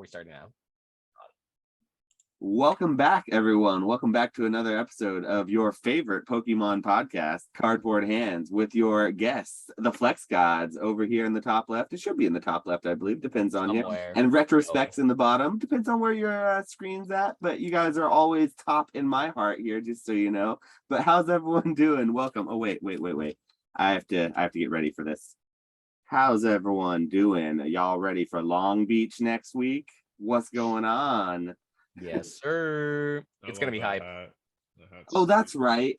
Are we starting now? Welcome back, everyone. Welcome back to another episode of your favorite Pokemon podcast, Cardboard Hands, with your guests, the Flex Gods, over here in the top left. It should be in the top left, I believe. Depends on Somewhere. you. And Retrospect's in the bottom. Depends on where your screen's at. But you guys are always top in my heart here, just so you know. But how's everyone doing? Welcome. Oh, wait. I have to get ready for this. How's everyone doing? Are y'all ready for Long Beach next week? What's going on? Yes, sir. It's gonna be hype. Oh, that's right.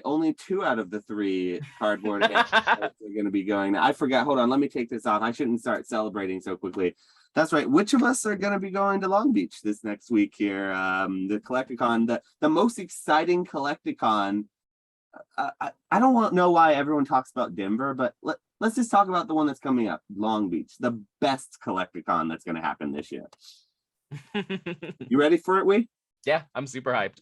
Only 2 out of the 3 cardboard hands are going to be going. I forgot. Hold on. Let me take this off. I shouldn't start celebrating so quickly. That's right. Which of us are going to be going to Long Beach this next week here? The Collecticon, the most exciting Collecticon. I don't know why everyone talks about Denver, but let's just talk about the one that's coming up, Long Beach, the best Collecticon that's going to happen this year. You ready for it, Wee? Yeah, I'm super hyped.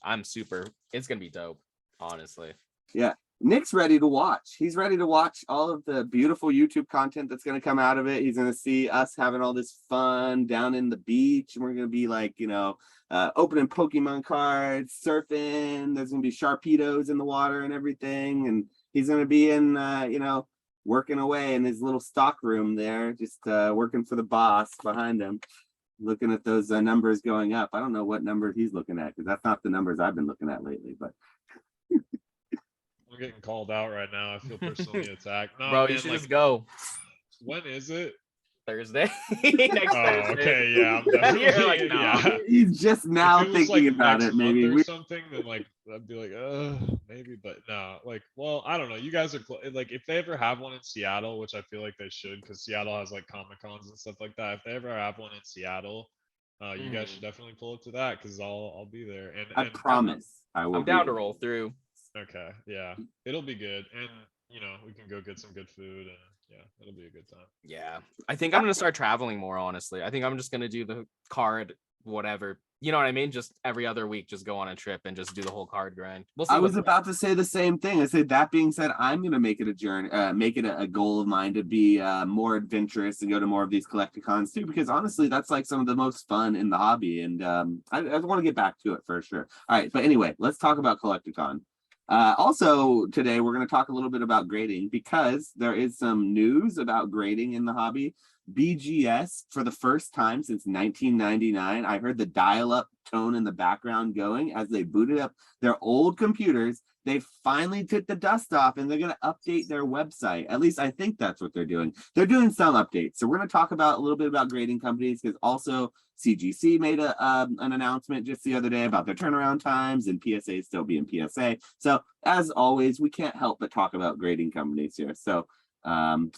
It's gonna be dope, honestly. Yeah, Nick's ready to watch. He's ready to watch all of the beautiful YouTube content that's going to come out of it. He's going to see us having all this fun down in the beach, and we're going to be like, opening Pokemon cards, surfing. There's going to be Sharpedos in the water and everything, and he's going to be in, working away in his little stock room there, just working for the boss behind him. Looking at those numbers going up. I don't know what number he's looking at, because that's not the numbers I've been looking at lately. But I'm getting called out right now. I feel personally attacked. No, bro, man, you should just go. When is it? Thursday. Next Thursday. Okay, yeah. I'm definitely, You're like, no. Yeah. He's just now thinking about it. Maybe or something. Then I'd be like, maybe, but no. I don't know. You guys are if they ever have one in Seattle, which I feel like they should, because Seattle has Comic Cons and stuff like that. If they ever have one in Seattle, you guys should definitely pull up to that, because I'll be there. And I promise I will. I'm down to roll through. Okay, yeah, it'll be good, and we can go get some good food, and yeah, it'll be a good time. Yeah, I think I'm gonna start traveling more. Honestly, I think I'm just gonna do the card, whatever. You know what I mean? Just every other week, just go on a trip and just do the whole card grind. We'll see. I was about to say the same thing. I said, that being said, I'm gonna make it a journey, make it a goal of mine to be more adventurous and go to more of these Collecticons too, because honestly, that's some of the most fun in the hobby, and I want to get back to it for sure. All right, but anyway, let's talk about Collecticon. Also today we're going to talk a little bit about grading, because there is some news about grading in the hobby. BGS, for the first time since 1999, I heard the dial-up tone in the background going as they booted up their old computers. They finally took the dust off, and they're going to update their website. At least I think that's what they're doing. They're doing some updates. So we're going to talk about a little bit about grading companies, because also CGC made an announcement just the other day about their turnaround times, and PSA still being PSA. So as always, we can't help but talk about grading companies here. So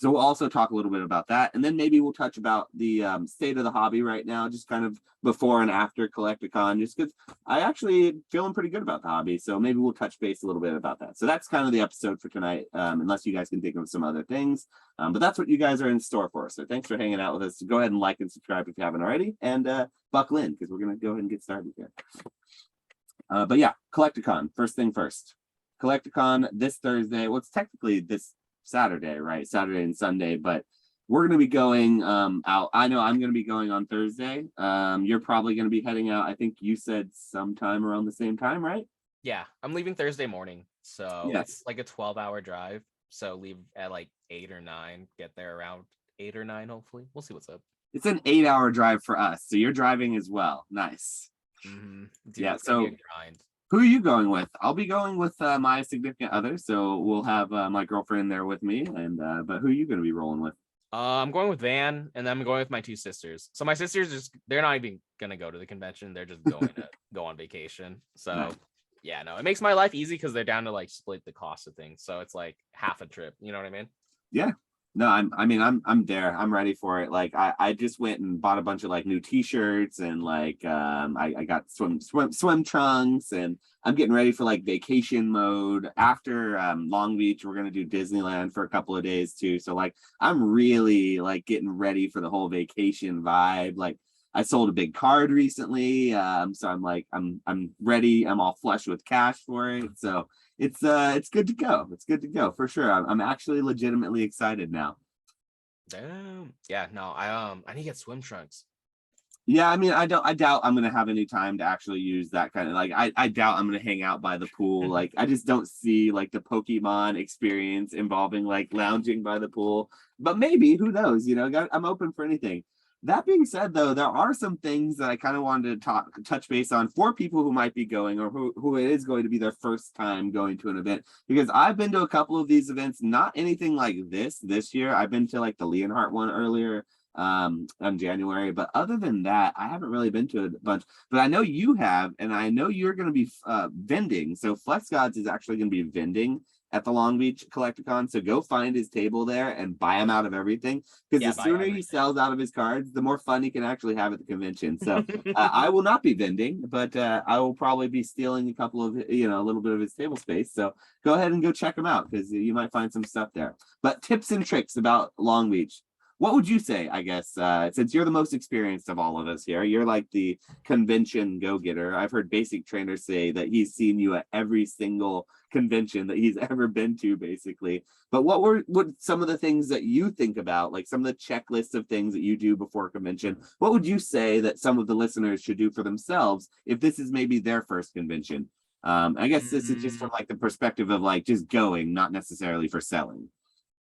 we'll also talk a little bit about that, and then maybe we'll touch about the state of the hobby right now, just kind of before and after Collecticon, just because I actually feeling pretty good about the hobby. So maybe we'll touch base a little bit about that. So that's kind of the episode for tonight, unless you guys can think of some other things. But that's what you guys are in store for. So thanks for hanging out with us. Go ahead and like and subscribe if you haven't already, and buckle in, because we're going to go ahead and get started here. But yeah, Collecticon, first thing first. Collecticon this Thursday. Well, it's technically this Saturday, right? Saturday and Sunday, but we're going to be going out. I know I'm going to be going on Thursday. You're probably going to be heading out. I think you said sometime around the same time, right? Yeah, I'm leaving Thursday morning, so Yes. It's a 12-hour drive. So leave at 8 or 9, get there around 8 or 9. Hopefully, we'll see what's up. It's an 8-hour drive for us, so you're driving as well. Nice. Dude, yeah. So who are you going with? I'll be going with my significant other, so we'll have my girlfriend there with me. And but who are you going to be rolling with? I'm going with Van, and then I'm going with my 2 sisters. So my sisters they're not even gonna go to the convention. They're just going to go on vacation. So nice. Yeah, no, it makes my life easy, because they're down to split the cost of things. So it's half a trip. You know what I mean? Yeah. No, I'm there. I'm ready for it. I just went and bought a bunch of new t-shirts, and I got swim trunks, and I'm getting ready for vacation mode. After Long Beach, we're gonna do Disneyland for a couple of days too. So I'm really getting ready for the whole vacation vibe. I sold a big card recently, so I'm ready. I'm all flush with cash for it. So it's good to go. It's good to go for sure. I'm actually legitimately excited now. Damn. Yeah, no, I need to get swim trunks. Yeah, I mean, I doubt I'm gonna have any time to actually use that kind of like. I doubt I'm gonna hang out by the pool. Like, I just don't see like the Pokemon experience involving like lounging by the pool. But maybe, who knows? I'm open for anything. That being said, though, there are some things that I kind of wanted to touch base on for people who might be going or who it is going to be their first time going to an event. Because I've been to a couple of these events, not anything like this year. I've been to like the Leonhardt one earlier on January, but other than that I haven't really been to a bunch. But I know you have, and I know you're going to be vending. So Flex Gods is actually going to be vending at the Long Beach Collecticon, so go find his table there and buy him out of everything, because the sooner he sells out of his cards, the more fun he can actually have at the convention. So I will not be vending, but I will probably be stealing a couple of a little bit of his table space. So go ahead and go check him out, because you might find some stuff there. But tips and tricks about Long Beach. What would you say, I guess, since you're the most experienced of all of us here? You're like the convention go-getter. I've heard basic trainers say that he's seen you at every single convention that he's ever been to, basically. But what some of the things that you think about, like some of the checklists of things that you do before a convention? What would you say that some of the listeners should do for themselves if this is maybe their first convention? I guess this is just from like the perspective of like just going, not necessarily for selling.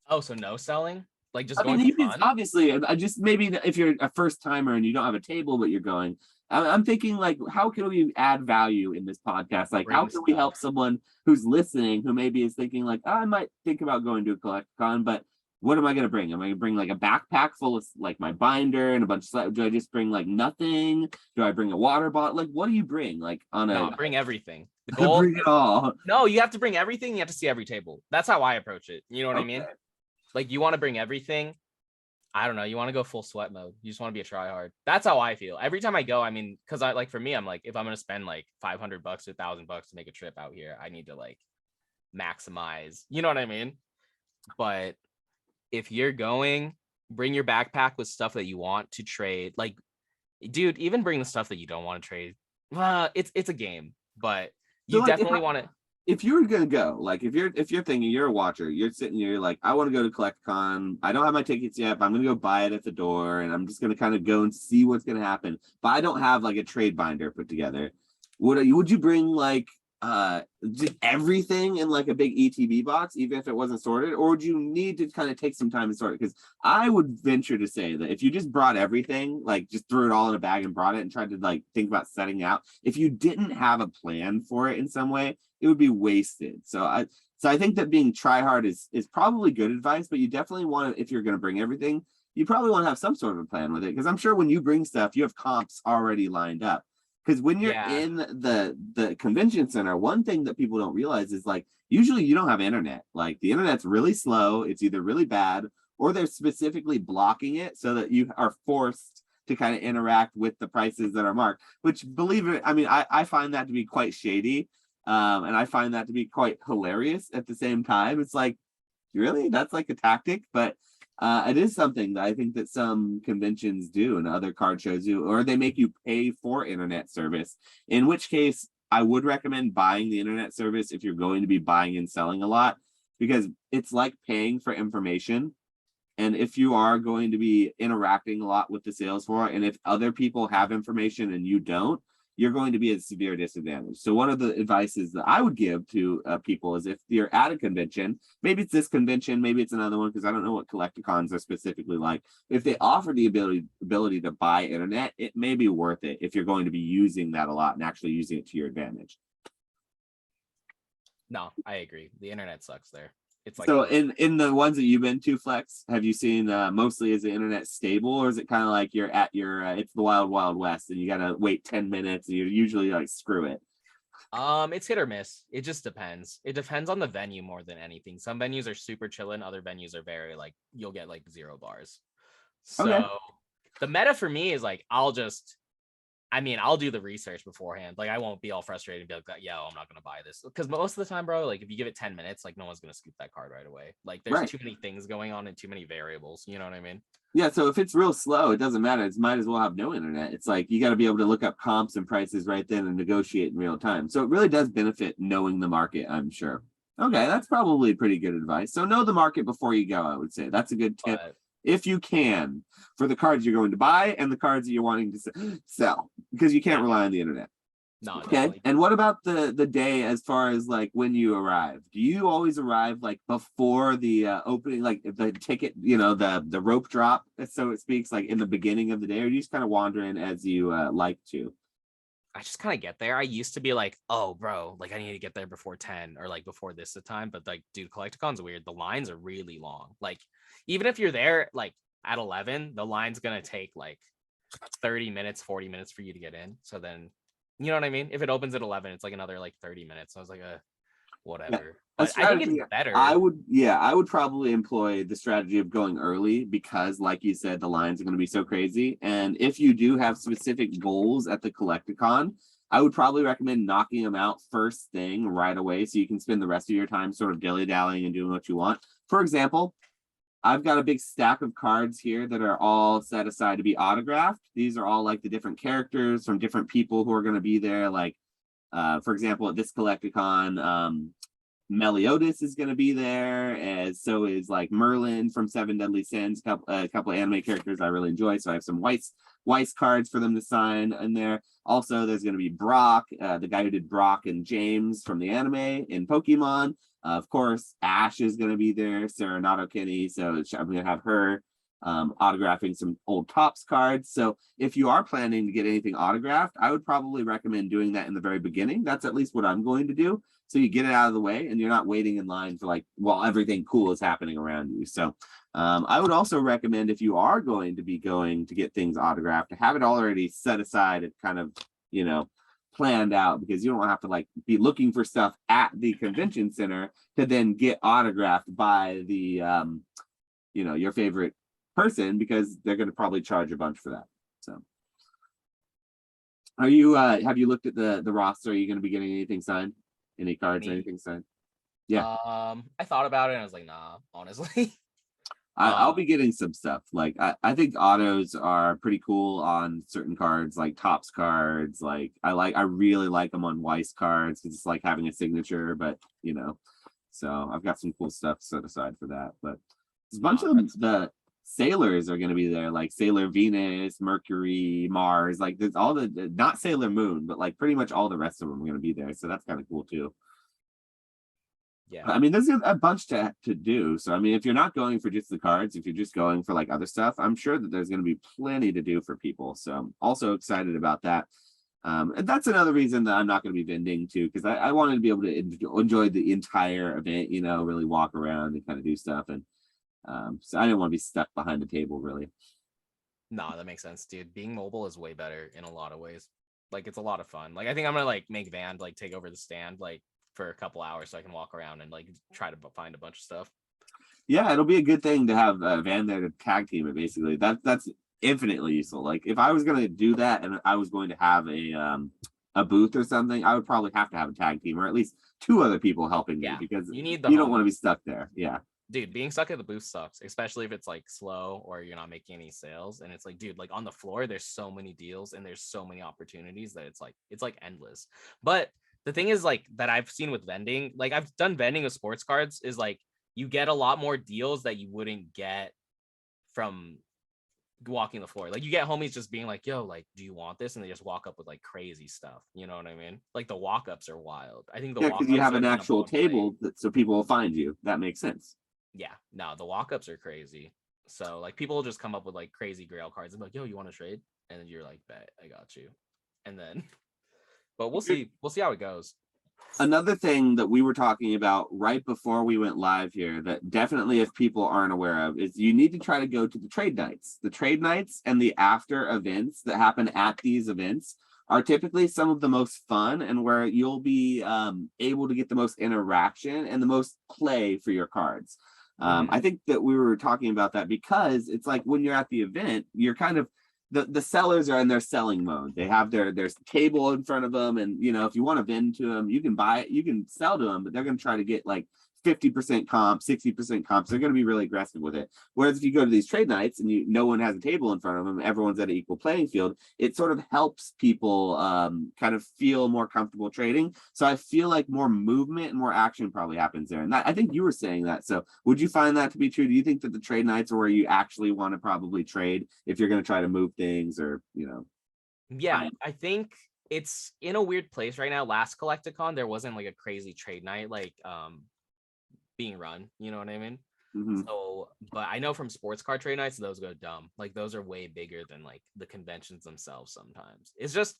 Oh, so no selling? Like just I going mean, you for can fun? obviously just maybe if you're a first timer and you don't have a table, but you're going. I'm thinking like, how can we add value in this podcast? Like, how can we help someone who's listening who maybe is thinking like, I might think about going to a Collecticon, but what am I going to bring? Am I going to bring like a backpack full of like my binder and a bunch of slabs? Do I just bring like nothing? Do I bring a water bottle? Like, what do you bring? Like No, bring everything. The goal. Bring it all. No, you have to bring everything. You have to see every table. That's how I approach it. You know what I mean? Like, you want to bring everything. I don't know. You want to go full sweat mode. You just want to be a tryhard. That's how I feel. Every time I go, I mean, because I like, for me, I'm like, if I'm going to spend like $500 to $1,000 to make a trip out here, I need to like maximize. You know what I mean? But if you're going, bring your backpack with stuff that you want to trade. Like, dude, even bring the stuff that you don't want to trade. It's a game, but you so definitely want to. If you're gonna go, like if you're thinking you're a watcher, you're sitting here like, I want to go to CollectCon. I don't have my tickets yet, but I'm gonna go buy it at the door, and I'm just gonna kind of go and see what's gonna happen. But I don't have like a trade binder put together. Would you bring like just everything in like a big ETB box, even if it wasn't sorted, or would you need to kind of take some time to sort it? Because I would venture to say that if you just brought everything, like just threw it all in a bag and brought it and tried to like think about setting out, if you didn't have a plan for it in some way, it would be wasted. So I think that being try hard is probably good advice, but you definitely want to, if you're going to bring everything, you probably want to have some sort of a plan with it, because I'm sure when you bring stuff, you have comps already lined up. Because when you're in the convention center, one thing that people don't realize is like, usually you don't have internet. Like, the internet's really slow. It's either really bad, or they're specifically blocking it so that you are forced to kind of interact with the prices that are marked, which, believe it, I mean, I find that to be quite shady. And I find that to be quite hilarious at the same time. It's like, really? That's like a tactic? But it is something that I think that some conventions do and other card shows do, or they make you pay for internet service, in which case I would recommend buying the internet service if you're going to be buying and selling a lot, because it's like paying for information. And if you are going to be interacting a lot with the sales floor, and if other people have information and you don't, you're going to be at a severe disadvantage. So one of the advices that I would give to people is, if you're at a convention, maybe it's this convention, maybe it's another one, because I don't know what collecticons are specifically like. If they offer the ability to buy internet, it may be worth it if you're going to be using that a lot and actually using it to your advantage. No, I agree. The internet sucks there. It's like, so in the ones that you've been to, Flex, have you seen mostly, is the internet stable, or is it kind of like you're at your it's the wild west and you gotta wait 10 minutes and you're usually like, screw it? It's hit or miss. It just depends. It depends on the venue more than anything. Some venues are super chillin', other venues are very like, you'll get like 0 bars. So the meta for me is like, I'll do the research beforehand. Like, I won't be all frustrated and be like, yo, I'm not gonna buy this, because most of the time, bro, like if you give it 10 minutes, like no one's gonna scoop that card right away. Like, there's too many things going on and too many variables. You know what I mean? Yeah, so if it's real slow, it doesn't matter. It might as well have no internet. It's like, you got to be able to look up comps and prices right then and negotiate in real time. So it really does benefit knowing the market, I'm sure. Okay, that's probably pretty good advice. So know the market before you go, I would say. That's a good tip. if you can, for the cards you're going to buy and the cards that you're wanting to sell, because you can't rely on the internet. No, Okay. definitely. And what about the day as far as like when you arrive? Do you always arrive like before the opening, like the ticket, the rope drop, so it speaks, like in the beginning of the day, or do you just kind of wander in as you like to? I just kind of get there. I used to be like, oh, bro, like I need to get there before 10 or like before this time. But like, dude, Collecticon's weird. The lines are really long. Like, even if you're there like at 11, the line's going to take like 30 minutes, 40 minutes for you to get in. So then, you know what I mean? If it opens at 11, it's like another like 30 minutes. So I was like, whatever. But I think it's better. I would probably employ the strategy of going early because, like you said, the lines are going to be so crazy. And if you do have specific goals at the Collecticon, I would probably recommend knocking them out first thing right away so you can spend the rest of your time sort of dilly-dallying and doing what you want. For example, I've got a big stack of cards here that are all set aside to be autographed. These are all like the different characters from different people who are going to be there. Like, for example, at this Collecticon, Meliodas is going to be there, as so is like Merlin from Seven Deadly Sins, a couple of anime characters I really enjoy. So I have some Weiss cards for them to sign in there. Also, there's going to be Brock, the guy who did Brock and James from the anime in Pokemon. Of course, Ash is going to be there, Serenato Kenny. So I'm going to have her autographing some old Topps cards. So if you are planning to get anything autographed, I would probably recommend doing that in the very beginning. That's at least what I'm going to do. So you get it out of the way and you're not waiting in line for like, while everything cool is happening around you. So I would also recommend, if you are going to be going to get things autographed, to have it already set aside and kind of, planned out, because you don't have to like be looking for stuff at the convention center to then get autographed by the, your favorite person, because they're going to probably charge a bunch for that. So are you, have you looked at the roster? Are you going to be getting anything signed? Any cards or anything signed? Yeah. I thought about it and I was like, nah, honestly. I'll be getting some stuff. Like I think autos are pretty cool on certain cards, like Topps cards. Like I really like them on Weiss cards because it's like having a signature, but so I've got some cool stuff set aside for that. But there's a bunch of the sailors are going to be there, like Sailor Venus, Mercury, Mars, like there's all the, not Sailor Moon, but like pretty much all the rest of them are going to be there. So that's kind of cool too. Yeah. I mean, there's a bunch to do. So, I mean, if you're not going for just the cards, if you're just going for like other stuff, I'm sure that there's going to be plenty to do for people. So I'm also excited about that. And that's another reason that I'm not going to be vending too, because I wanted to be able to enjoy the entire event, really walk around and kind of do stuff. And so I didn't want to be stuck behind the table, really. No, that makes sense, dude. Being mobile is way better in a lot of ways. Like, it's a lot of fun. Like, I think I'm gonna like make Van like take over the stand like for a couple hours so I can walk around and like try to find a bunch of stuff. Yeah, it'll be a good thing to have Van there to tag team it. Basically, that's infinitely useful. Like, if I was gonna do that and I was going to have a booth or something, I would probably have to have a tag team, or at least two other people helping me, because you don't want to be stuck there. Yeah. Dude, being stuck at the booth sucks, especially if it's like slow or you're not making any sales. And it's like, dude, like on the floor, there's so many deals and there's so many opportunities that it's like endless. But the thing is, like, that I've seen with vending, like I've done vending with sports cards, is like you get a lot more deals that you wouldn't get from walking the floor. Like, you get homies just being like, yo, like, do you want this? And they just walk up with like crazy stuff. You know what I mean? Like, the walk-ups are wild. I think because you have an actual table so people will find you. That makes sense. Yeah, no, the walk-ups are crazy. So like people will just come up with like crazy grail cards and be like, yo, you want to trade? And then you're like, bet, I got you. And then but we'll see how it goes. Another thing that we were talking about right before we went live here, that definitely, if people aren't aware of, is you need to try to go to the trade nights. The trade nights and the after events that happen at these events are typically some of the most fun, and where you'll be able to get the most interaction and the most play for your cards. I think that we were talking about that because it's like when you're at the event, you're kind of, the sellers are in their selling mode. They have their table in front of them, and if you want to vend to them, you can buy it, you can sell to them, but they're going to try to get like 50% comp, 60% comps. They're going to be really aggressive with it. Whereas if you go to these trade nights and no one has a table in front of them, everyone's at an equal playing field, it sort of helps people kind of feel more comfortable trading. So I feel like more movement and more action probably happens there. And that, I think you were saying that. So would you find that to be true? Do you think that the trade nights are where you actually want to probably trade if you're going to try to move things, or, you know? Yeah, I think it's in a weird place right now. Last Collecticon, there wasn't like a crazy trade night like being run, you know what I mean? Mm-hmm. So, but I know from sports card trade nights, those go dumb. Like those are way bigger than like the conventions themselves sometimes. It's just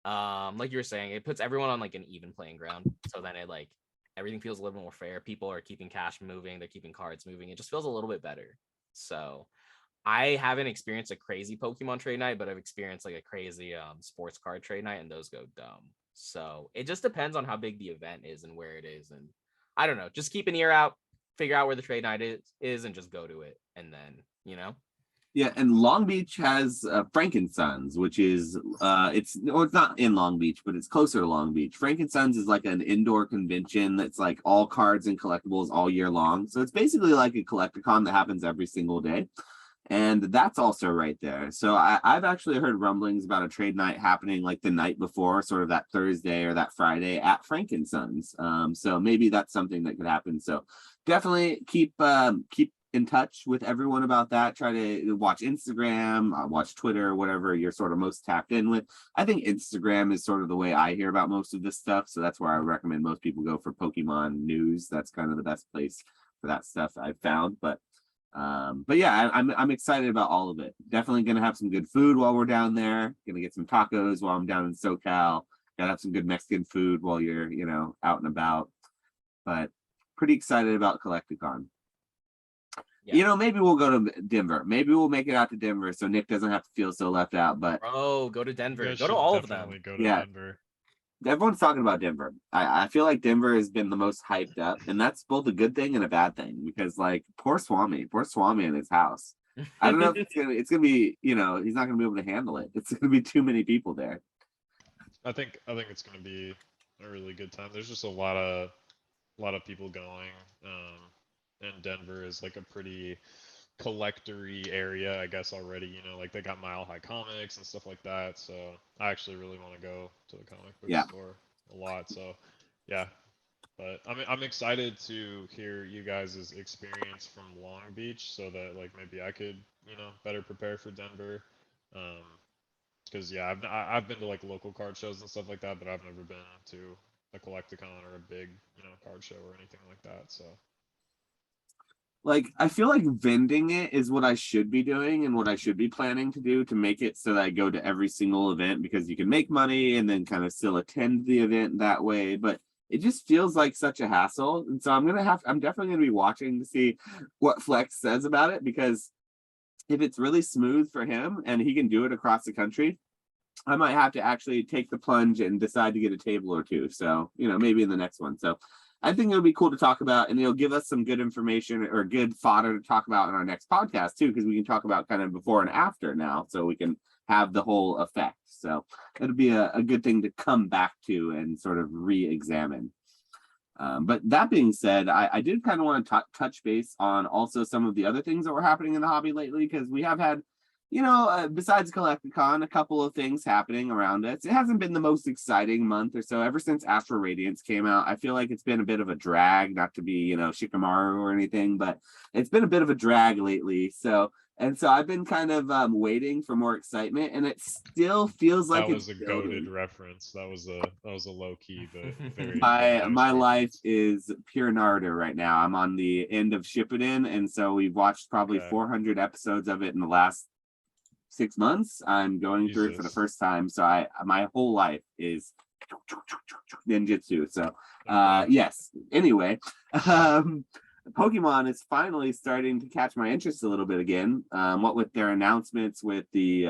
like you were saying, it puts everyone on like an even playing ground. So then it like everything feels a little more fair. People are keeping cash moving, they're keeping cards moving. It just feels a little bit better. So I haven't experienced a crazy Pokemon trade night, but I've experienced like a crazy sports card trade night, and those go dumb. So it just depends on how big the event is and where it is. And I don't know, just keep an ear out, figure out where the trade night is and just go to it. And then, you know. Yeah, and Long Beach has Frankensons, which is it's not in Long Beach, but it's closer to Long Beach. Frankensons is like an indoor convention that's like all cards and collectibles all year long. So it's basically like a Collecticon that happens every single day. And that's also right there. So I've actually heard rumblings about a trade night happening like the night before, sort of that Thursday or that Friday at Frankensons. So maybe that's something that could happen. So definitely keep in touch with everyone about that. Try to watch Instagram, watch Twitter, whatever you're sort of most tapped in with. I think Instagram is sort of the way I hear about most of this stuff. So that's where I recommend most people go for Pokemon news. That's kind of the best place for that stuff I've found. But yeah, I'm excited about all of it. Definitely gonna have some good food while we're down there. Gonna get some tacos while I'm down in SoCal. Gotta have some good Mexican food while you're, you know, out and about. But pretty excited about Collecticon. Yeah. You know, maybe we'll go to Denver. Maybe we'll make it out to Denver so Nick doesn't have to feel so left out. But go to Denver. Go to all of them. Go to Denver. Everyone's talking about Denver. I feel like Denver has been the most hyped up, and that's both a good thing and a bad thing because, like, poor Swami in his house. I don't know if it's gonna be, you know, he's not gonna be able to handle it. It's gonna be too many people there. I think it's gonna be a really good time. There's just a lot of people going, and Denver is like a pretty collectory area, I guess, already. You know, like they got Mile High Comics and stuff like that. So I actually really want to go to the comic book store a lot. So yeah, but I'm excited to hear you guys' experience from Long Beach, so that like maybe I could, you know, better prepare for Denver. Because yeah, I've been to like local card shows and stuff like that, but I've never been to a Collecticon or a big, you know, card show or anything like that. So. Like, I feel like vending it is what I should be doing and what I should be planning to do to make it so that I go to every single event, because you can make money and then kind of still attend the event that way. But it just feels like such a hassle. And so I'm definitely gonna be watching to see what Flex says about it, because if it's really smooth for him and he can do it across the country, I might have to actually take the plunge and decide to get a table or two. So, you know, maybe in the next one. So I think it'll be cool to talk about, and it'll give us some good information or good fodder to talk about in our next podcast too, because we can talk about kind of before and after now, so we can have the whole effect. So it'll be a good thing to come back to and sort of re-examine. But that being said, I did kind of want to touch base on also some of the other things that were happening in the hobby lately, because we have had, you know, besides Collecticon, a couple of things happening around us. It hasn't been the most exciting month or so. Ever since Astral Radiance came out, I feel like it's been a bit of a drag, not to be, you know, Shikamaru or anything, but it's been a bit of a drag lately. So I've been kind of waiting for more excitement, and it still feels like that was a goated reference. That was a low key, but very my life is pure Naruto right now. I'm on the end of Shippuden, and so we've watched probably 400 episodes of it in the last 6 months. I'm going through it for the first time, so my whole life is ninjutsu. So yes, anyway, Pokemon is finally starting to catch my interest a little bit again. What with their announcements with the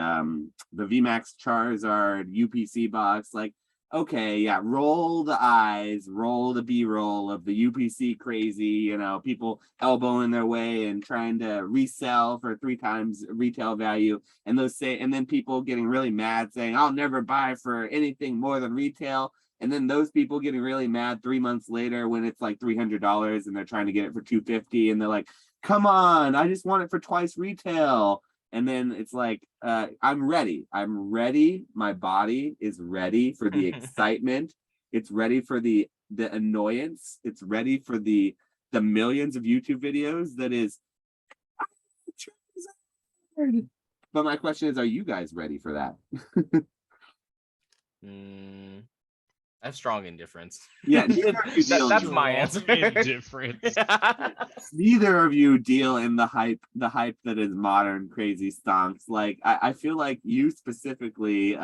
VMAX Charizard UPC box, like, okay, yeah, roll the eyes, roll the B-roll of the UPC crazy, you know, people elbowing their way and trying to resell for 3 times retail value, and then people getting really mad saying, I'll never buy for anything more than retail. And then those people getting really mad 3 months later when it's like $300 and they're trying to get it for $250, and they're like, come on, I just want it for twice retail. And then it's like, I'm ready. My body is ready for the excitement. It's ready for the annoyance. It's ready for the millions of YouTube videos that is. But my question is, are you guys ready for that? I have strong indifference. Yeah, that's my answer. Indifference. Neither of you deal in the hype that is modern crazy stonks. Like I feel like you specifically,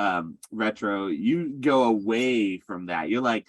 Retro, you go away from that. You're like,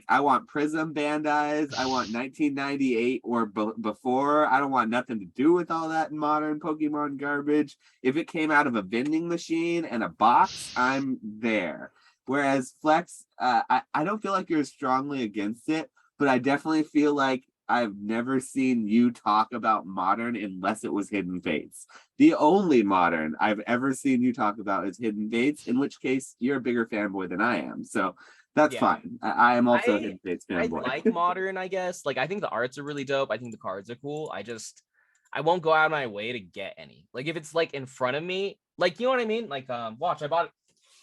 I want Prism Bandais, I want 1998 or before. I don't want nothing to do with all that modern Pokemon garbage. If it came out of a vending machine and a box, I'm there. Whereas Flex, I don't feel like you're strongly against it, but I definitely feel like I've never seen you talk about modern unless it was Hidden Fates. The only modern I've ever seen you talk about is Hidden Fates, in which case you're a bigger fanboy than I am. So that's fine. I am also a Hidden Fates fanboy. I like modern, I guess. Like, I think the arts are really dope. I think the cards are cool. I won't go out of my way to get any. Like, if it's like in front of me, like, you know what I mean? Like, watch, I bought.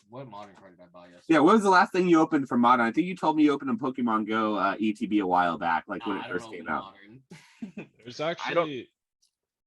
What modern card did I buy yesterday? Yeah, what was the last thing you opened from modern? I think you told me you opened in Pokemon Go ETB a while back, like when it first came out. There's actually.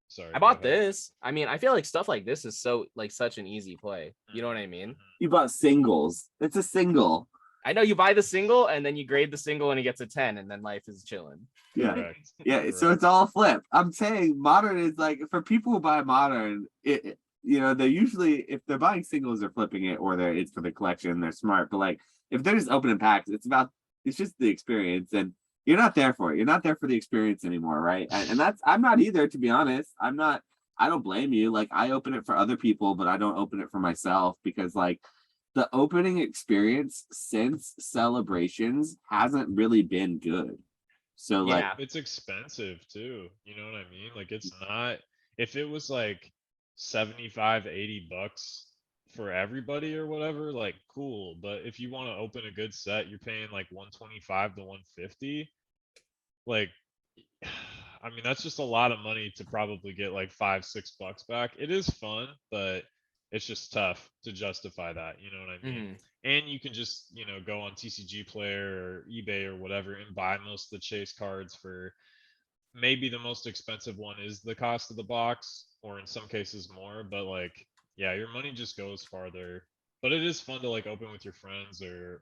Sorry. I bought this. I mean, I feel like stuff like this is so like such an easy play. You know what I mean? You bought singles. It's a single. I know you buy the single and then you grade the single and it gets a 10 and then life is chilling. Yeah. Correct. Yeah. Correct. So it's all flip. I'm saying modern is like, for people who buy modern, they usually, if they're buying singles, they're flipping it, or it's for the collection, they're smart. But like, if they're just opening packs, it's just the experience, and you're not there for it. You're not there for the experience anymore, right? And I'm not either, to be honest. I don't blame you. Like, I open it for other people, but I don't open it for myself, because like the opening experience since Celebrations hasn't really been good. So like, it's expensive too. You know what I mean? Like, it's not, if it was like $75-$80 for everybody or whatever, like, cool. But if you want to open a good set, you're paying like $125 to $150. Like, I mean, that's just a lot of money to probably get like $5-$6 back. It is fun, but it's just tough to justify that. You know what I mean? And you can just, go on TCG Player or eBay or whatever and buy most of the chase cards for maybe the most expensive one is the cost of the box, or in some cases more. But like, yeah, your money just goes farther. But it is fun to like open with your friends or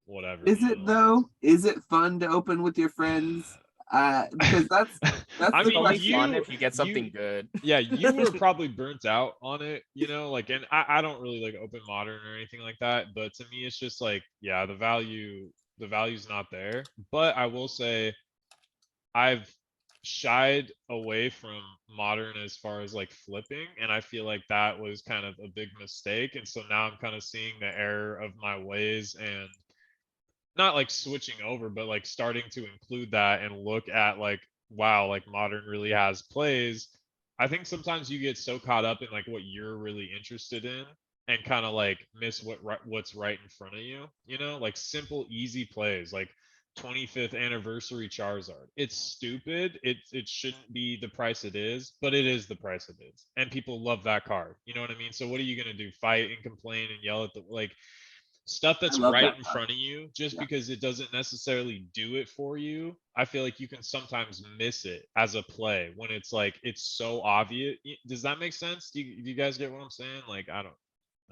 whatever. Is it though? Is it fun to open with your friends? Because that's I mean, only fun if you get something good. Yeah, you were probably burnt out on it, like, and I don't really like open modern or anything like that, but to me it's just like, yeah, the value's not there. But I will say I've shied away from modern as far as like flipping, and I feel like that was kind of a big mistake, and so now I'm kind of seeing the error of my ways, and not like switching over, but like starting to include that and look at like, wow, like modern really has plays. I think sometimes you get so caught up in like what you're really interested in and kind of like miss what's right in front of you, like simple easy plays like 25th anniversary Charizard. It's stupid. It shouldn't be the price it is, but it is the price it is, and people love that card. You know what I mean? So what are you gonna do? Fight and complain and yell at the like stuff that's right in front of you just because it doesn't necessarily do it for you? I feel like you can sometimes miss it as a play when it's like it's so obvious. Does that make sense? Do you guys get what I'm saying? Like, I don't.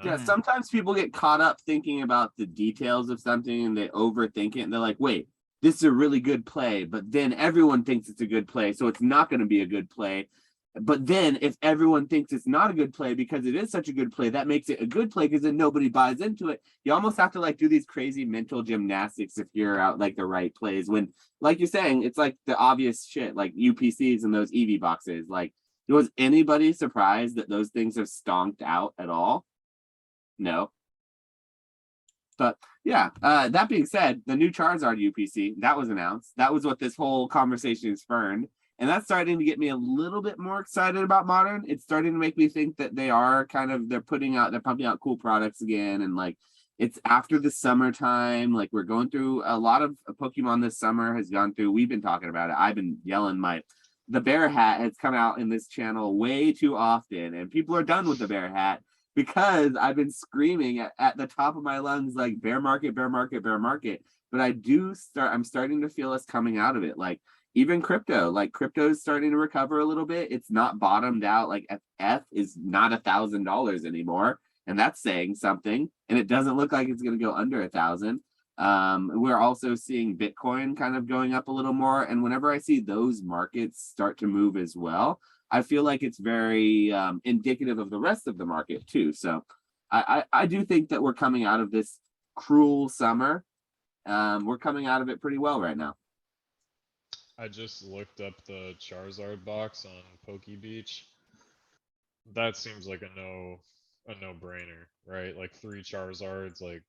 Yeah, sometimes people get caught up thinking about the details of something and they overthink it, and they're like, wait, this is a really good play, but then everyone thinks it's a good play, so it's not going to be a good play. But then if everyone thinks it's not a good play because it is such a good play, that makes it a good play because then nobody buys into it. You almost have to like do these crazy mental gymnastics if you're out like the right plays, when, like you're saying, it's like the obvious shit, like UPCs and those EV boxes. Like, was anybody surprised that those things have stonked out at all? No. But yeah, that being said, the new Charizard UPC, that was announced. That was what this whole conversation spurned. And that's starting to get me a little bit more excited about modern. It's starting to make me think that they're pumping out cool products again. And like, it's after the summertime. Like we're going through a lot of Pokemon this summer has gone through. We've been talking about it. I've been yelling the bear hat has come out in this channel way too often, and people are done with the bear hat because I've been screaming at the top of my lungs like bear market, bear market, bear market. But I'm starting to feel us coming out of it. Like even crypto, like crypto is starting to recover a little bit. It's not bottomed out. Like FF is not $1,000 anymore, and that's saying something. And it doesn't look like it's going to go under 1,000. We're also seeing Bitcoin kind of going up a little more. And whenever I see those markets start to move as well, I feel like it's very indicative of the rest of the market too. So I do think that we're coming out of this cruel summer. We're coming out of it pretty well right now. I just looked up the Charizard box on PokeBeach. That seems like a no-brainer, right? Like 3 Charizards, like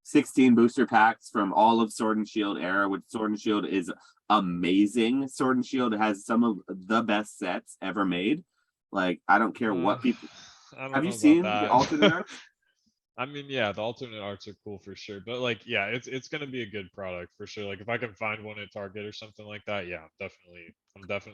16 booster packs from all of Sword and Shield era, which Sword and Shield is amazing. Sword and Shield has some of the best sets ever made. Like, I don't care what people. Have you seen the alternate art? I mean, yeah, the alternate arts are cool for sure, but like, yeah, it's gonna be a good product for sure. Like, if I can find one at Target or something like that, yeah, I'm definitely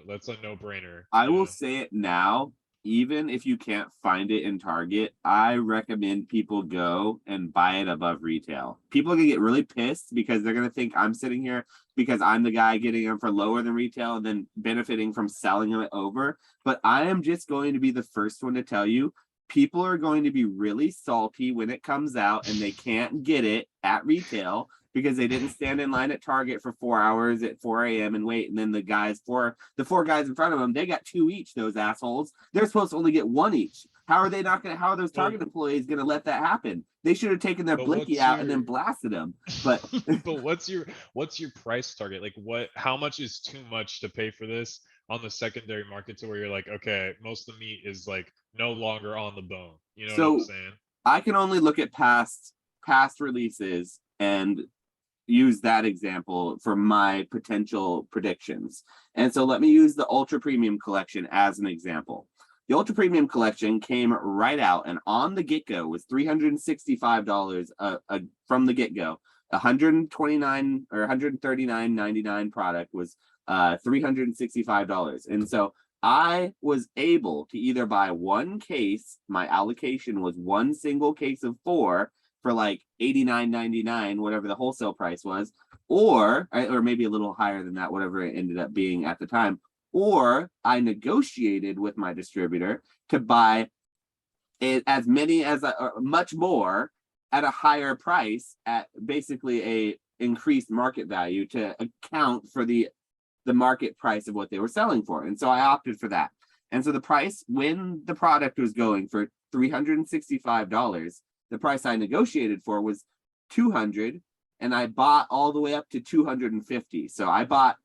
that's a no-brainer. I will say it now, even if you can't find it in Target, I recommend people go and buy it above retail. People are gonna get really pissed because they're gonna think I'm sitting here because I'm the guy getting them for lower than retail and then benefiting from selling them over. But I am just going to be the first one to tell you, people are going to be really salty when it comes out and they can't get it at retail because they didn't stand in line at Target for 4 hours at 4 a.m. and wait. And then the 4 guys in front of them, they got 2 each, those assholes. They're supposed to only get 1 each. How are those Target employees going to let that happen? They should have taken their blicky out and then blasted them. But but what's your price target? Like how much is too much to pay for this on the secondary market to where you're like, okay, most of the meat is like no longer on the bone. You know what I'm saying? I can only look at past releases and use that example for my potential predictions. And so let me use the Ultra Premium Collection as an example. The Ultra Premium Collection came right out and on the get-go was $365 from the get-go. $129 or $139.99 product was $365. And so I was able to either buy 1 case, my allocation was 1 single case of 4 for like $89.99, whatever the wholesale price was, or maybe a little higher than that, whatever it ended up being at the time. Or I negotiated with my distributor to buy as many as much more at a higher price at basically a increased market value to account for the market price of what they were selling for. And so I opted for that. And so the price when the product was going for $365, the price I negotiated for was $200, and I bought all the way up to $250. So I bought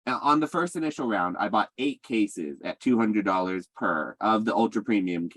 on the first initial round, I bought 8 cases at $200 per of the Ultra Premium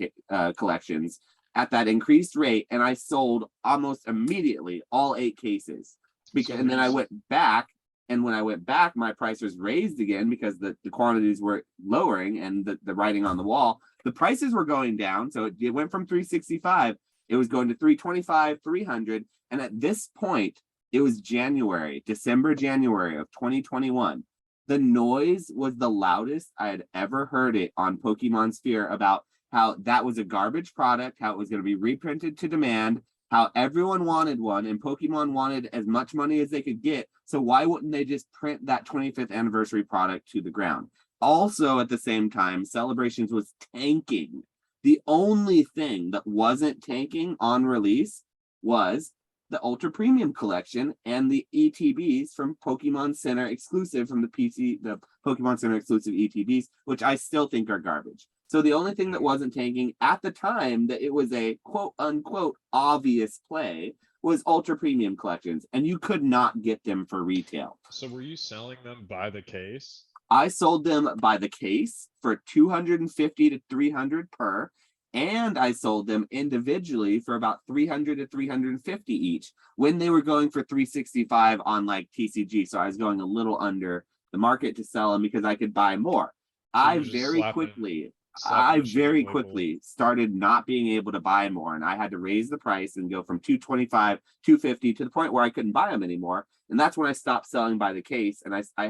collections at that increased rate, and I sold almost immediately all 8 cases. And then I went back, and when I went back, my price was raised again because the quantities were lowering and the writing on the wall. The prices were going down, so it went from $365. It was going to $325, $300, and at this point, it was December, January of 2021. The noise was the loudest I had ever heard it on Pokemon Sphere about how that was a garbage product, how it was going to be reprinted to demand, how everyone wanted one, and Pokemon wanted as much money as they could get. So why wouldn't they just print that 25th anniversary product to the ground? Also, at the same time, Celebrations was tanking. The only thing that wasn't tanking on release was the Ultra Premium Collection and the ETBs from Pokemon Center exclusive from the Pokemon Center exclusive ETBs, which I still think are garbage. So the only thing that wasn't tanking at the time that it was a quote unquote obvious play was Ultra Premium Collections, and you could not get them for retail. So were you selling them by the case? I sold them by the case for $250 to $300 per. And I sold them individually for about $300 to $350 each when they were going for $365 on like TCG. So I was going a little under the market to sell them because I could buy more. I very quickly I Submission very label. quickly started not being able to buy more, and I had to raise the price and go from 225, 250 to the point where I couldn't buy them anymore. And that's when I stopped selling by the case. And I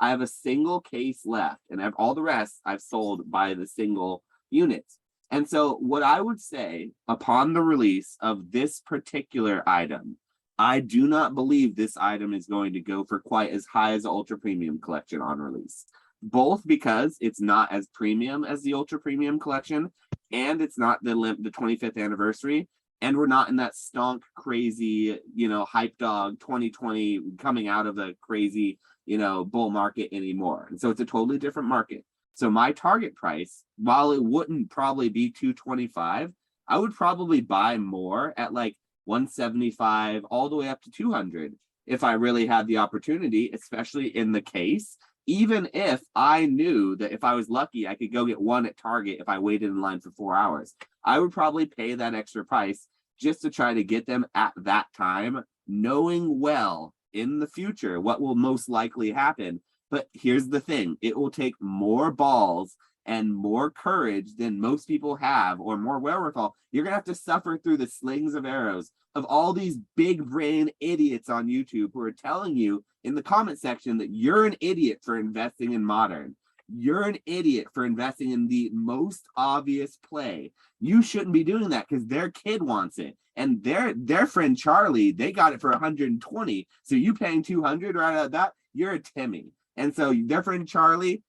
have a single case left, and all the rest I've sold by the single units. And so, what I would say upon the release of this particular item, I do not believe this item is going to go for quite as high as the Ultra Premium Collection on release. Both because it's not as premium as the Ultra Premium Collection, and it's not the 25th anniversary, and we're not in that stonk crazy, hype dog 2020 coming out of the crazy, bull market anymore. And so it's a totally different market. So my target price, while it wouldn't probably be 225, I would probably buy more at like 175 all the way up to 200 if I really had the opportunity, especially in the case. Even if I knew that if I was lucky, I could go get one at Target if I waited in line for 4 hours, I would probably pay that extra price just to try to get them at that time, knowing well in the future what will most likely happen. But here's the thing, it will take more balls and more courage than most people have, or more wherewithal. You're going to have to suffer through the slings of arrows of all these big brain idiots on YouTube who are telling you in the comment section that you're an idiot for investing in modern. You're an idiot for investing in the most obvious play. You shouldn't be doing that because their kid wants it. And their friend Charlie, they got it for 120. So you paying 200 right out of that, you're a Timmy. And so their friend Charlie's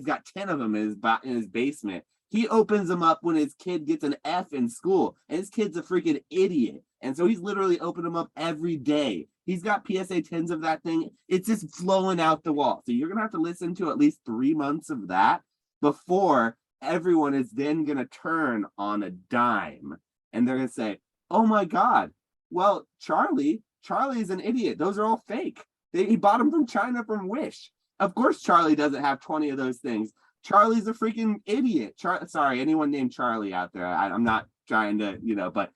got 10 of them in his basement. He opens them up when his kid gets an F in school, and his kid's a freaking idiot. And so he's literally opening them up every day. He's got PSA 10s of that thing. It's just flowing out the wall. So you're going to have to listen to at least 3 months of that before everyone is then going to turn on a dime. And they're going to say, oh my God, well, Charlie is an idiot. Those are all fake. He bought them from China from Wish. Of course, Charlie doesn't have 20 of those things. Charlie's a freaking idiot. Sorry, anyone named Charlie out there. I'm not trying to, but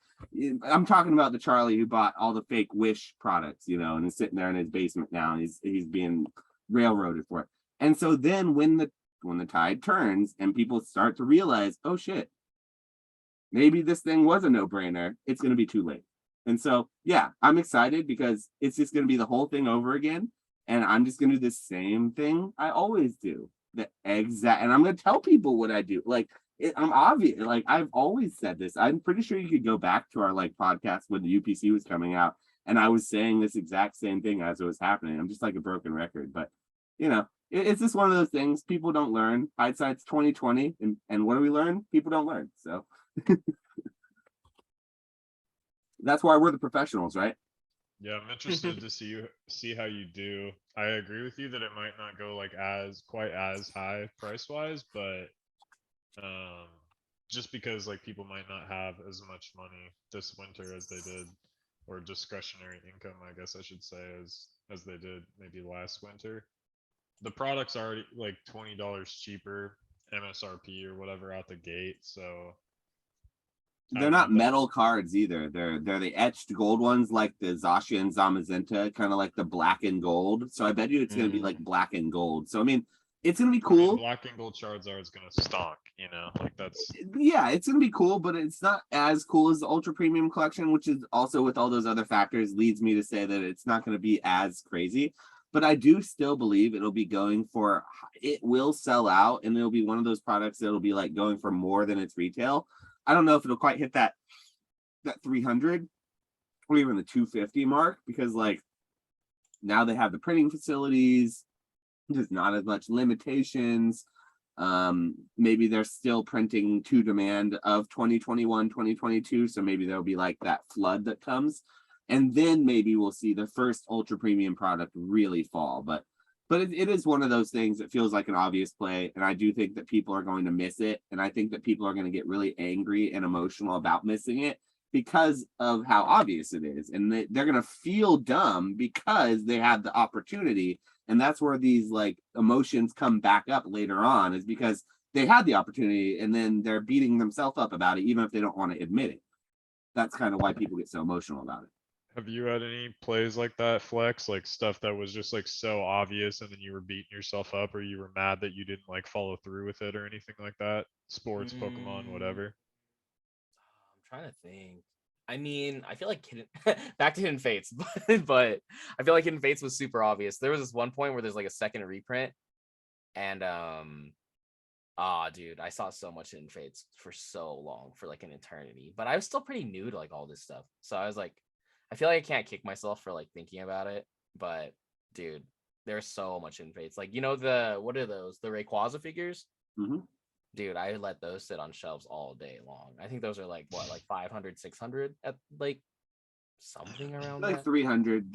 I'm talking about the Charlie who bought all the fake Wish products, and is sitting there in his basement now, and he's being railroaded for it. And so then when the tide turns and people start to realize, oh shit, maybe this thing was a no-brainer, it's going to be too late. And so, yeah, I'm excited because it's just going to be the whole thing over again. And I'm just going to do the same thing I always do. And I'm going to tell people what I do. Like, I'm obvious. Like, I've always said this. I'm pretty sure you could go back to our podcast when the UPC was coming out. And I was saying this exact same thing as it was happening. I'm just like a broken record. But, it's just one of those things. People don't learn. Hindsight's 2020. And what do we learn? People don't learn. So that's why we're the professionals, right? Yeah, I'm interested to see how you do. I agree with you that it might not go like quite as high price wise, but just because like people might not have as much money this winter as they did, or discretionary income, I guess I should say, as they did maybe last winter. The product's already like $20 cheaper MSRP or whatever out the gate, so they're not metal cards either. They're the etched gold ones, like the Zacian and Zamazenta, kind of like the black and gold. So I bet you it's going to be like black and gold. So I mean, it's going to be cool. Black and gold Charizard is going to stonk, like that's. Yeah, it's going to be cool, but it's not as cool as the Ultra Premium Collection, which is also with all those other factors leads me to say that it's not going to be as crazy. But I do still believe it will sell out, and it'll be one of those products that'll be like going for more than its retail. I don't know if it'll quite hit that 300 or even the 250 mark, because like now they have the printing facilities, there's not as much limitations. Maybe they're still printing to demand of 2021, 2022. So maybe there'll be like that flood that comes, and then maybe we'll see the first ultra premium product really fall. But it is one of those things that feels like an obvious play. And I do think that people are going to miss it. And I think that people are going to get really angry and emotional about missing it because of how obvious it is. And they're going to feel dumb because they had the opportunity. And that's where these like emotions come back up later on, is because they had the opportunity and then they're beating themselves up about it, even if they don't want to admit it. That's kind of why people get so emotional about it. Have you had any plays like that, Flex? Like stuff that was just like so obvious and then you were beating yourself up or you were mad that you didn't like follow through with it or anything like that? Sports, Pokemon, Mm, whatever. I'm trying to think. I mean, I feel like back to Hidden Fates, but I feel like Hidden Fates was super obvious. There was this one point where there's like a second reprint, and dude, I saw so much Hidden Fates for so long, for like an eternity. But I was still pretty new to like all this stuff, so I was like, I feel like I can't kick myself for like thinking about it. But dude, there's so much Hidden Fates. Like, you know, what are those? The Rayquaza figures? Mm-hmm. Dude, I let those sit on shelves all day long. I think those are like what, like 500, 600 at like something around Like that. 300.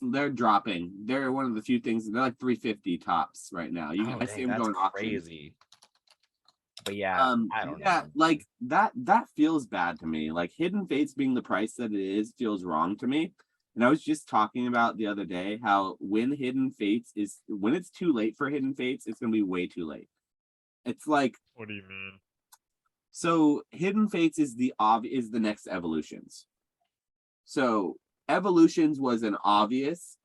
They're dropping. They're one of the few things. They're like 350 tops right now. Oh I see dang, them that's going auction. crazy. But yeah, I don't Yeah, know. like that feels bad to me. Like Hidden Fates being the price that it is feels wrong to me. And I was just talking about the other day how when it's too late for Hidden Fates, it's gonna be way too late. It's like, What do you mean? so Hidden Fates is the next Evolutions. So Evolutions was an obvious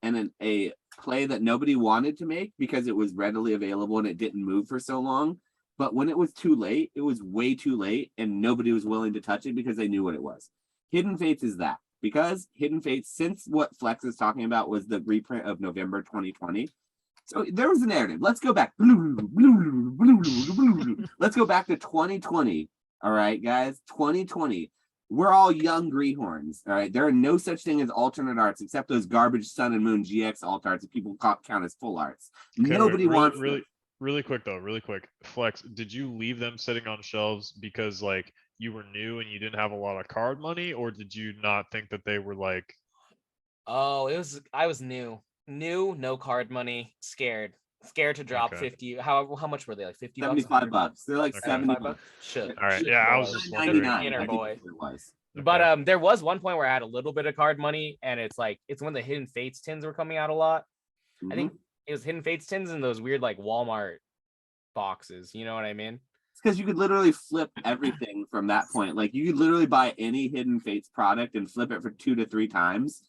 and a play that nobody wanted to make because it was readily available and it didn't move for so long. But when it was too late, it was way too late, and nobody was willing to touch it because they knew what it was. Hidden Fates is that, because Hidden Fates, since what Flex is talking about was the reprint of November 2020. So there was a narrative. Let's go back. Let's go back to 2020. All right, guys, 2020. We're all young greenhorns. All right, there are no such thing as alternate arts except those garbage Sun and Moon GX alt arts that people count as full arts. Okay, Nobody wait, wants really quick though, really quick. Flex, did you leave them sitting on shelves because like you were new and you didn't have a lot of card money, or did you not think that they were like Oh, I was new. New, no card money, scared. Scared to drop okay? 50. How much were they? Like 50 bucks, 75 100 bucks. They're like Okay. 70 75 bucks? Should. All right, Should yeah, I was boy. just Should wondering. 99. inner I think boy. that's what it was. But Okay. there was one point where I had a little bit of card money, and it's when the Hidden Fates tins were coming out a lot. I think it was Hidden Fates tins in those weird like Walmart boxes. You know what I mean? It's because you could literally flip everything from that point. Like you could literally buy any Hidden Fates product and flip it for 2 to 3 times.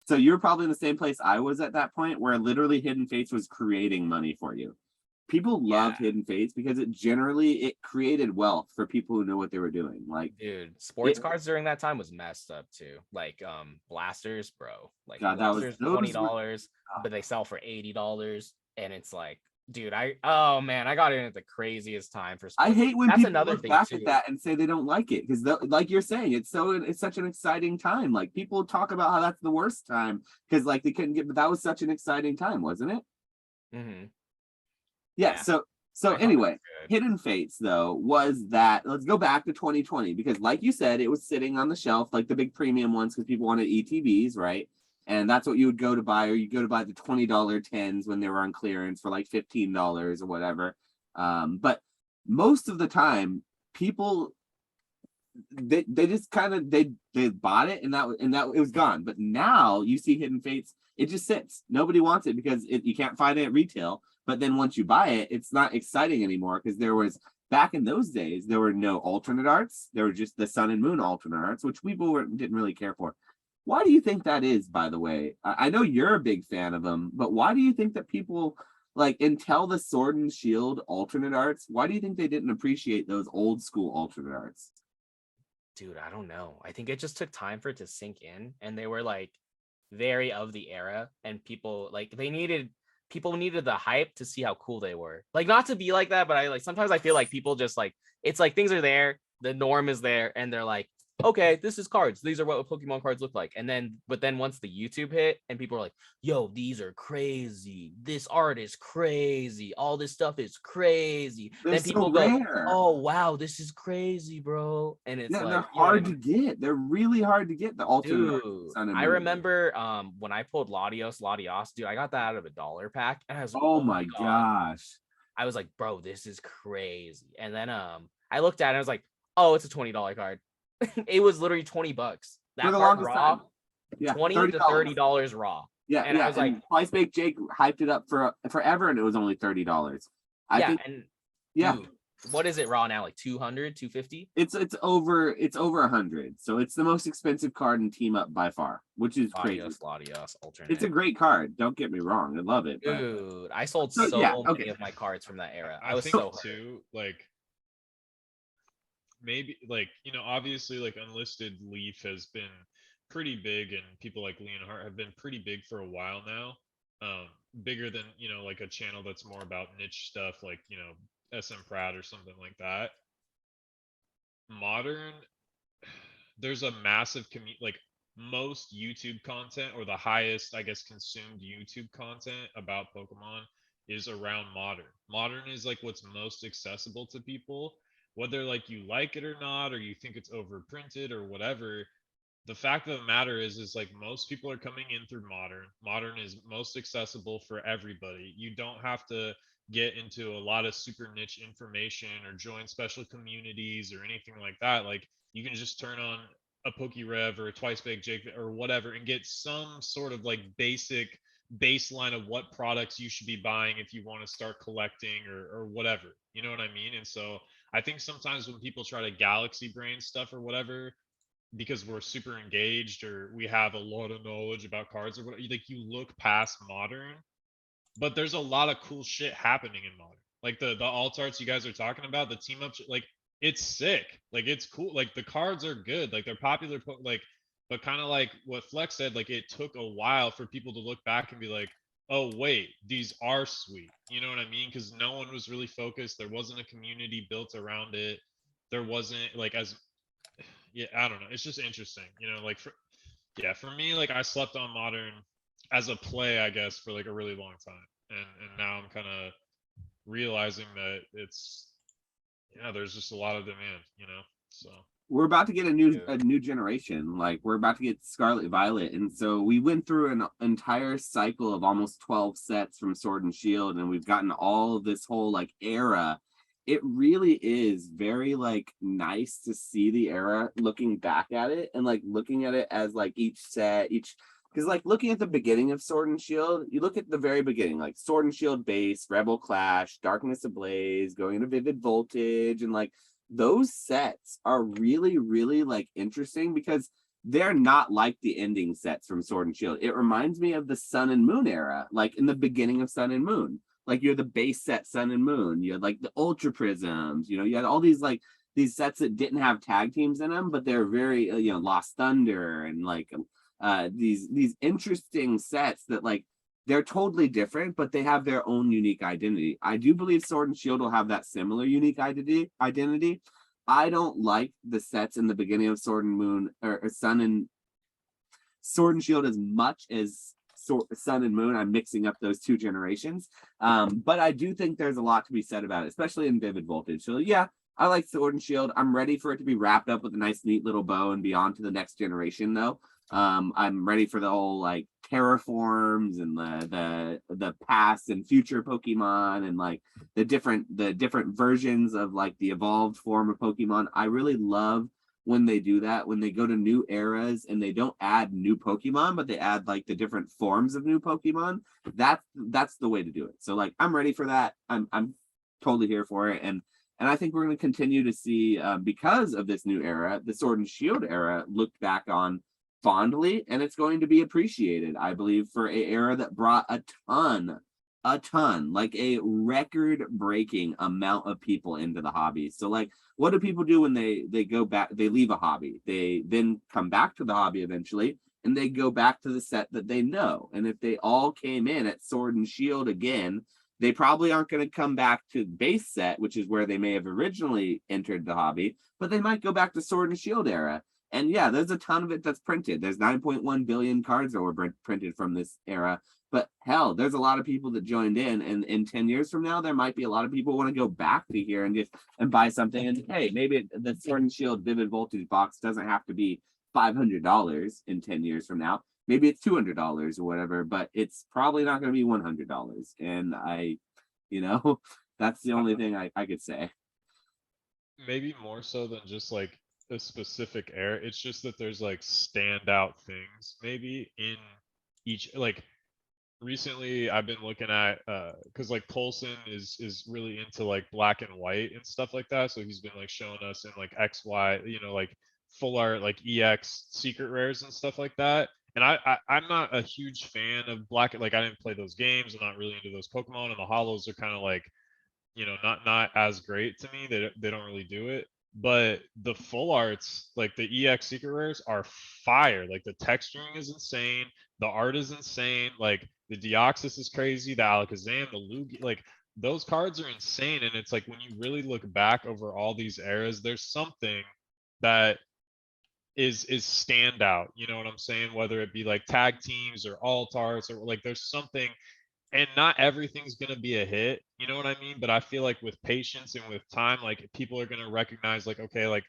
So you're probably in the same place I was at that point, where literally Hidden Fates was creating money for you. People loved Hidden Fates because it created wealth for people who knew what they were doing. Like, dude, sports cards during that time was messed up too. Like blasters, bro. Like God, blasters $20, but they sell for $80, and it's like, dude, oh man, I got in at the craziest time for sports. I hate when That's people another look thing back too. at that and say they don't like it, because like you're saying, it's such an exciting time. Like people talk about how that's the worst time because like they couldn't get, but that was such an exciting time, wasn't it? Mm-hmm. Yeah. So anyway, Hidden Fates though was that. Let's go back to 2020, because like you said, it was sitting on the shelf like the big premium ones because people wanted ETBs, right? And that's what you would go to buy, or you go to buy the $20 tens when they were on clearance for like $15 or whatever. But most of the time, people they just kind of they bought it and that it was gone. But now you see Hidden Fates, it just sits. Nobody wants it because you can't find it at retail. But then once you buy it, it's not exciting anymore, because there was, back in those days, there were no alternate arts. There were just the Sun and Moon alternate arts, which people didn't really care for. Why do you think that is, by the way? I know you're a big fan of them, but why do you think that people, like, until the Sword and Shield alternate arts, why do you think they didn't appreciate those old school alternate arts? Dude, I don't know. I think it just took time for it to sink in, and they were like very of the era, and people needed the hype to see how cool they were. Like, not to be like that, but I like, sometimes I feel like people just like, it's like things are there, the norm is there, and they're like, okay, this is cards. These are what Pokemon cards look like. But then once the YouTube hit and people are like, yo, these are crazy. This art is crazy. All this stuff is crazy. They're then people so go, rare. oh, wow, this is crazy, bro. And it's like, they're hard to get. They're really hard to get, the alternate dude, Sun and I Moon. remember when I pulled Latios, dude, I got that out of a $1 pack. And I was, Oh my gosh. I was like, bro, this is crazy. And then I looked at it and I was like, oh, it's a $20 card. It was literally $20. That card raw, yeah, $20 to $30 raw. Yeah, and I was like, Price Bake Jake hyped it up for forever, and it was only $30. I think, and yeah, dude, What is it raw now? Like 200, 250? It's over 100. So it's the most expensive card in Team Up by far, which is crazy. Latios, alternate. It's a great card. Don't get me wrong. I love it. But... Dude, I sold So, so yeah, many okay. of my cards from that era. I was think so hurt. too, like maybe like, you know, obviously like Unlisted Leaf has been pretty big, and people like Leonhardt have been pretty big for a while now. Bigger than, you know, like a channel that's more about niche stuff like, you know, SM Pratt or something like that. Modern, there's a massive community, like most YouTube content, or the highest, I guess, consumed YouTube content about Pokemon is around Modern. Modern is like what's most accessible to people, whether like you like it or not, or you think it's overprinted or whatever. The fact of the matter is like most people are coming in through Modern is most accessible for everybody. You don't have to get into a lot of super niche information or join special communities or anything like that. Like you can just turn on a Pokerev or a Twice Baked Jake or whatever and get some sort of like basic baseline of what products you should be buying if you want to start collecting or whatever. You know what I mean? And so I think sometimes when people try to galaxy brain stuff or whatever, because we're super engaged or we have a lot of knowledge about cards or whatever, like you look past Modern, but there's a lot of cool shit happening in Modern. Like the alt arts you guys are talking about, the team up, like it's sick. Like it's cool. Like the cards are good. Like they're popular. Like, but kind of like what Flex said, like it took a while for people to look back and be like, oh wait, these are sweet. You know what I mean? Because no one was really focused. There wasn't a community built around it. There wasn't like as yeah, I don't know. It's just interesting, you know, like for me, like I slept on Modern as a play, I guess, for like a really long time. And now I'm kind of realizing that it's there's just a lot of demand, you know. So we're about to get a new generation. Like we're about to get Scarlet Violet, and so we went through an entire cycle of almost 12 sets from Sword and Shield, and we've gotten all of this whole like era. It really is very like nice to see the era, looking back at it and like looking at it as like each set, because like looking at the beginning of Sword and Shield, you look at the very beginning, like Sword and Shield base, Rebel Clash, Darkness Ablaze, going into Vivid Voltage, and like those sets are really, really like interesting because they're not like the ending sets from Sword and Shield. It reminds me of the Sun and Moon era, like in the beginning of Sun and Moon. Like you had the base set Sun and Moon, you had like the Ultra Prisms, you know, you had all these like these sets that didn't have tag teams in them, but they're very you know, Lost Thunder and like these interesting sets that like they're totally different, but they have their own unique identity. I do believe Sword and Shield will have that similar unique identity. I don't like the sets in the beginning of Sword and Moon or Sun and Sword and Shield as much as Sun and Moon. I'm mixing up those two generations. But I do think there's a lot to be said about it, especially in Vivid Voltage. So yeah, I like Sword and Shield. I'm ready for it to be wrapped up with a nice, neat little bow and be on to the next generation, though. I'm ready for the whole like terraforms and the past and future Pokemon and like the different versions of like the evolved form of Pokemon. I really love when they do that, when they go to new eras and they don't add new Pokemon, but they add like the different forms of new Pokemon. That's the way to do it. So like I'm ready for that. I'm totally here for it. And I think we're going to continue to see, because of this new era, the Sword and Shield era looked back on fondly, and it's going to be appreciated, I believe, for an era that brought a ton, like a record-breaking amount of people into the hobby. So like, what do people do when they go back, they leave a hobby? They then come back to the hobby eventually, and they go back to the set that they know. And if they all came in at Sword and Shield again, they probably aren't going to come back to base set, which is where they may have originally entered the hobby, but they might go back to Sword and Shield era. And yeah, there's a ton of it that's printed. There's 9.1 billion cards that were printed from this era. But hell, there's a lot of people that joined in. And in 10 years from now, there might be a lot of people who want to go back to here and buy something. And hey, maybe the Sword and Shield Vivid Voltage box doesn't have to be $500 in 10 years from now. Maybe it's $200 or whatever, but it's probably not going to be $100. And that's the only thing I could say. Maybe more so than just like a specific era. It's just that there's like standout things maybe in each, like recently I've been looking at because like Colson is really into like black and white and stuff like that. So he's been like showing us in like XY, like full art like EX secret rares and stuff like that. And I'm not a huge fan of black. Like I didn't play those games. I'm not really into those Pokemon, and the hollows are kind of like not as great to me. They don't really do it. But the full arts, like the EX secret rares, are fire. Like the texturing is insane. The art is insane. Like the Deoxys is crazy. The Alakazam, the Lugia, like those cards are insane. And it's like when you really look back over all these eras, there's something that is standout. You know what I'm saying? Whether it be like tag teams or alt arts or like there's something, and not everything's going to be a hit, you know what I mean? But I feel like with patience and with time, like people are going to recognize like, okay, like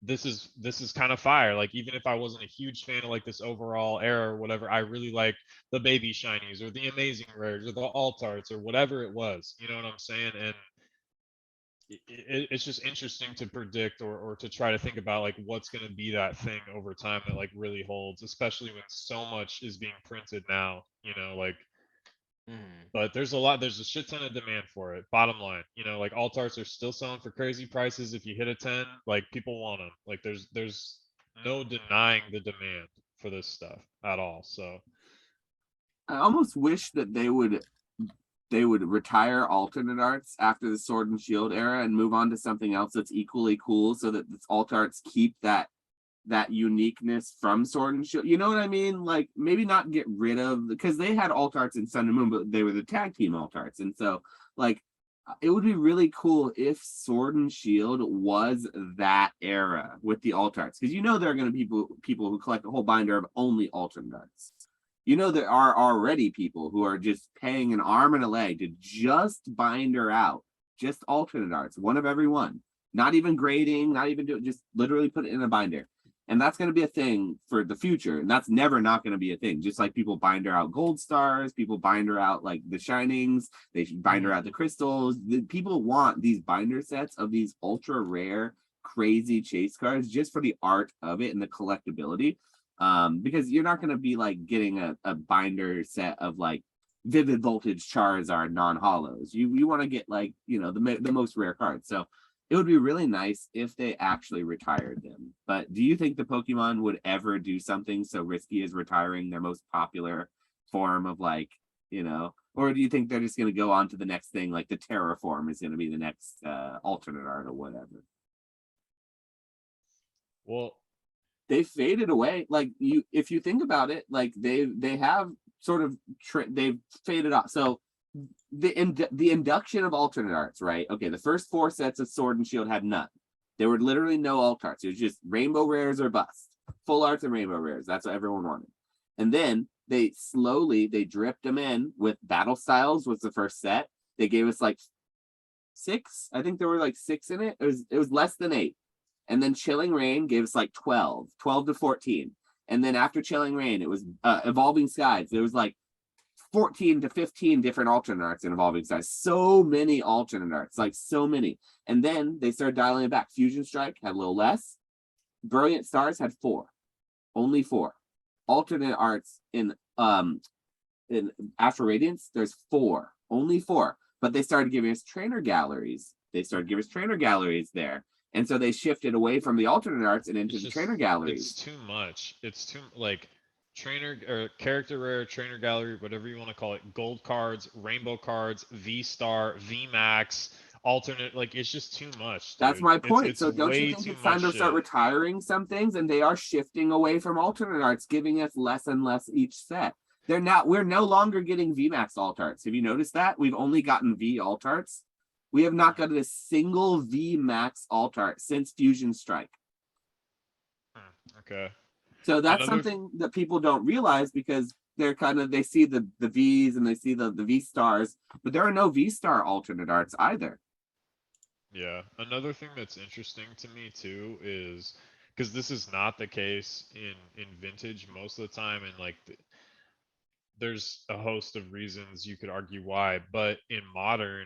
this is kind of fire. Like even if I wasn't a huge fan of like this overall era or whatever, I really liked the baby shinies or the amazing rares or the alt arts or whatever it was, you know what I'm saying? And it's just interesting to predict or to try to think about like what's going to be that thing over time that like really holds, especially when so much is being printed now, like. But there's a shit ton of demand for it. Bottom line, like alt arts are still selling for crazy prices. If you hit a 10, like people want them. Like there's no denying the demand for this stuff at all. So I almost wish that they would retire alternate arts after the Sword and Shield era and move on to something else that's equally cool, so that the alt arts keep that uniqueness from Sword and Shield. You know what I mean? Like maybe not get rid of, because they had alt arts in Sun and Moon, but they were the tag team alt arts, and so like it would be really cool if Sword and Shield was that era with the alt arts, because there are going to be people who collect a whole binder of only alternate arts. There are already people who are just paying an arm and a leg to just binder out just alternate arts, one of every one, not even grading, not even doing, just literally put it in a binder. And that's going to be a thing for the future. And that's never not going to be a thing. Just like people binder out gold stars, people binder out like the shinings, they binder out the crystals. People want these binder sets of these ultra rare, crazy chase cards just for the art of it and the collectability. Because you're not going to be like getting a binder set of like Vivid Voltage Charizard non-hollows. You want to get like, the most rare cards. So it would be really nice if they actually retired them. But do you think the Pokemon would ever do something so risky as retiring their most popular form of like, or do you think they're just going to go on to the next thing, like the Terraform is going to be the next alternate art or whatever? Well, they faded away. Like if you think about it, like they have sort of they've faded off. So the induction of alternate arts, right? Okay, the first 4 sets of Sword and Shield had none. There were literally no alt arts. It was just rainbow rares or bust. Full arts and rainbow rares. That's what everyone wanted. And then they dripped them in with Battle Styles was the first set. They gave us like 6. I think there were like 6 in it. It was less than 8. And then Chilling Rain gave us like 12 to 14. And then after Chilling Rain, it was Evolving Skies. There was like 14 to 15 different alternate arts in Evolving Skies. So many alternate arts, like so many. And then they started dialing it back. Fusion Strike had a little less. Brilliant Stars had 4. Only 4. Alternate arts in Astral Radiance, there's 4. Only 4. But they started giving us trainer galleries. There. And so they shifted away from the alternate arts and into the trainer galleries. It's too much. It's too like trainer or character rare, trainer gallery, whatever you want to call it, gold cards, rainbow cards, V Star, V Max, alternate. Like it's just too much. Dude. That's my point. It's so don't you think it's time to start retiring some things? And they are shifting away from alternate arts, giving us less and less each set. We're no longer getting V Max alt arts. Have you noticed that? We've only gotten V alt arts. We have not gotten a single V Max alt art since Fusion Strike. Okay. So that's something that people don't realize, because they see the V's and they see the V stars, but there are no V star alternate arts either. Yeah. Another thing that's interesting to me too is because this is not the case in vintage most of the time, and like there's a host of reasons you could argue why, but in modern,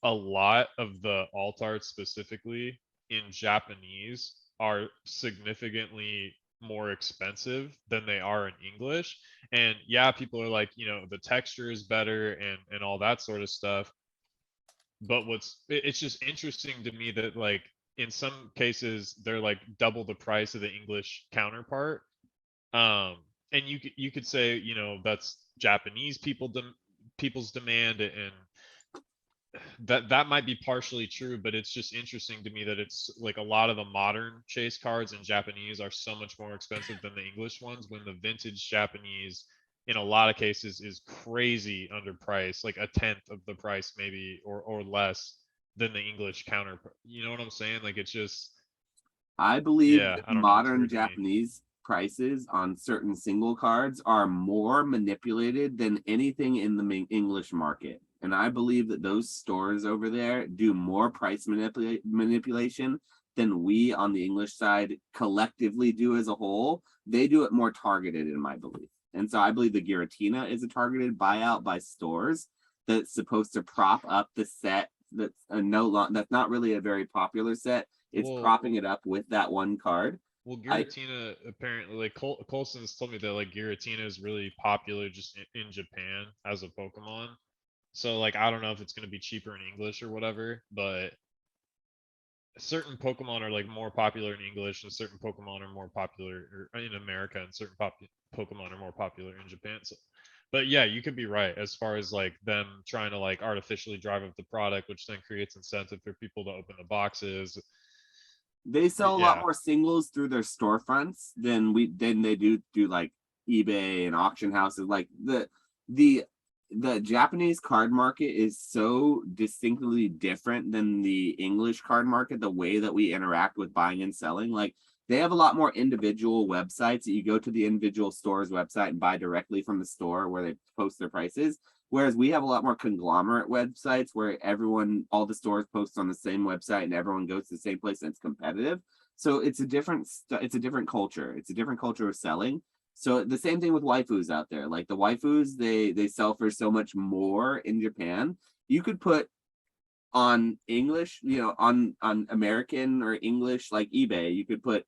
a lot of the alt arts specifically in Japanese are significantly more expensive than they are in English. And yeah, people are like, the texture is better and all that sort of stuff. But it's just interesting to me that like in some cases they're like double the price of the English counterpart. And you could say, that's Japanese people's demand, and that might be partially true, but it's just interesting to me that it's like a lot of the modern chase cards in Japanese are so much more expensive than the English ones, when the vintage Japanese in a lot of cases is crazy underpriced, like a tenth of the price maybe, or less than the English counter. You know what I'm saying? Like it's just, I believe yeah, that I don't know. It's modern weird to me. Japanese prices on certain single cards are more manipulated than anything in the English market. And I believe that those stores over there do more price manipulation than we on the English side collectively do as a whole. They do it more targeted, in my belief. And so I believe the Giratina is a targeted buyout by stores that's supposed to prop up the set that's that's not really a very popular set. It's Well, propping it up with that one card. well, I Giratina apparently, like Colson's told me that like Giratina is really popular just in Japan as a Pokemon. So like I don't know if it's gonna be cheaper in English or whatever, but certain Pokemon are like more popular in English, and certain Pokemon are more popular in America, and certain Pokemon are more popular in Japan. So, but yeah, you could be right as far as like them trying to like artificially drive up the product, which then creates incentive for people to open the boxes. they sell a lot Yeah. more singles through their storefronts than they do like eBay and auction houses. Like the the Japanese card market is so distinctly different than the English card market, the way that we interact with buying and selling. Like they have a lot more individual websites that you go to the individual store's website and buy directly from the store where they post their prices. Whereas we have a lot more conglomerate websites where all the stores post on the same website and everyone goes to the same place and it's competitive. So it's a different culture. It's a different culture of selling. So the same thing with waifus out there. Like the waifus, they sell for so much more in Japan. You could put on English, on American or English like eBay, you could put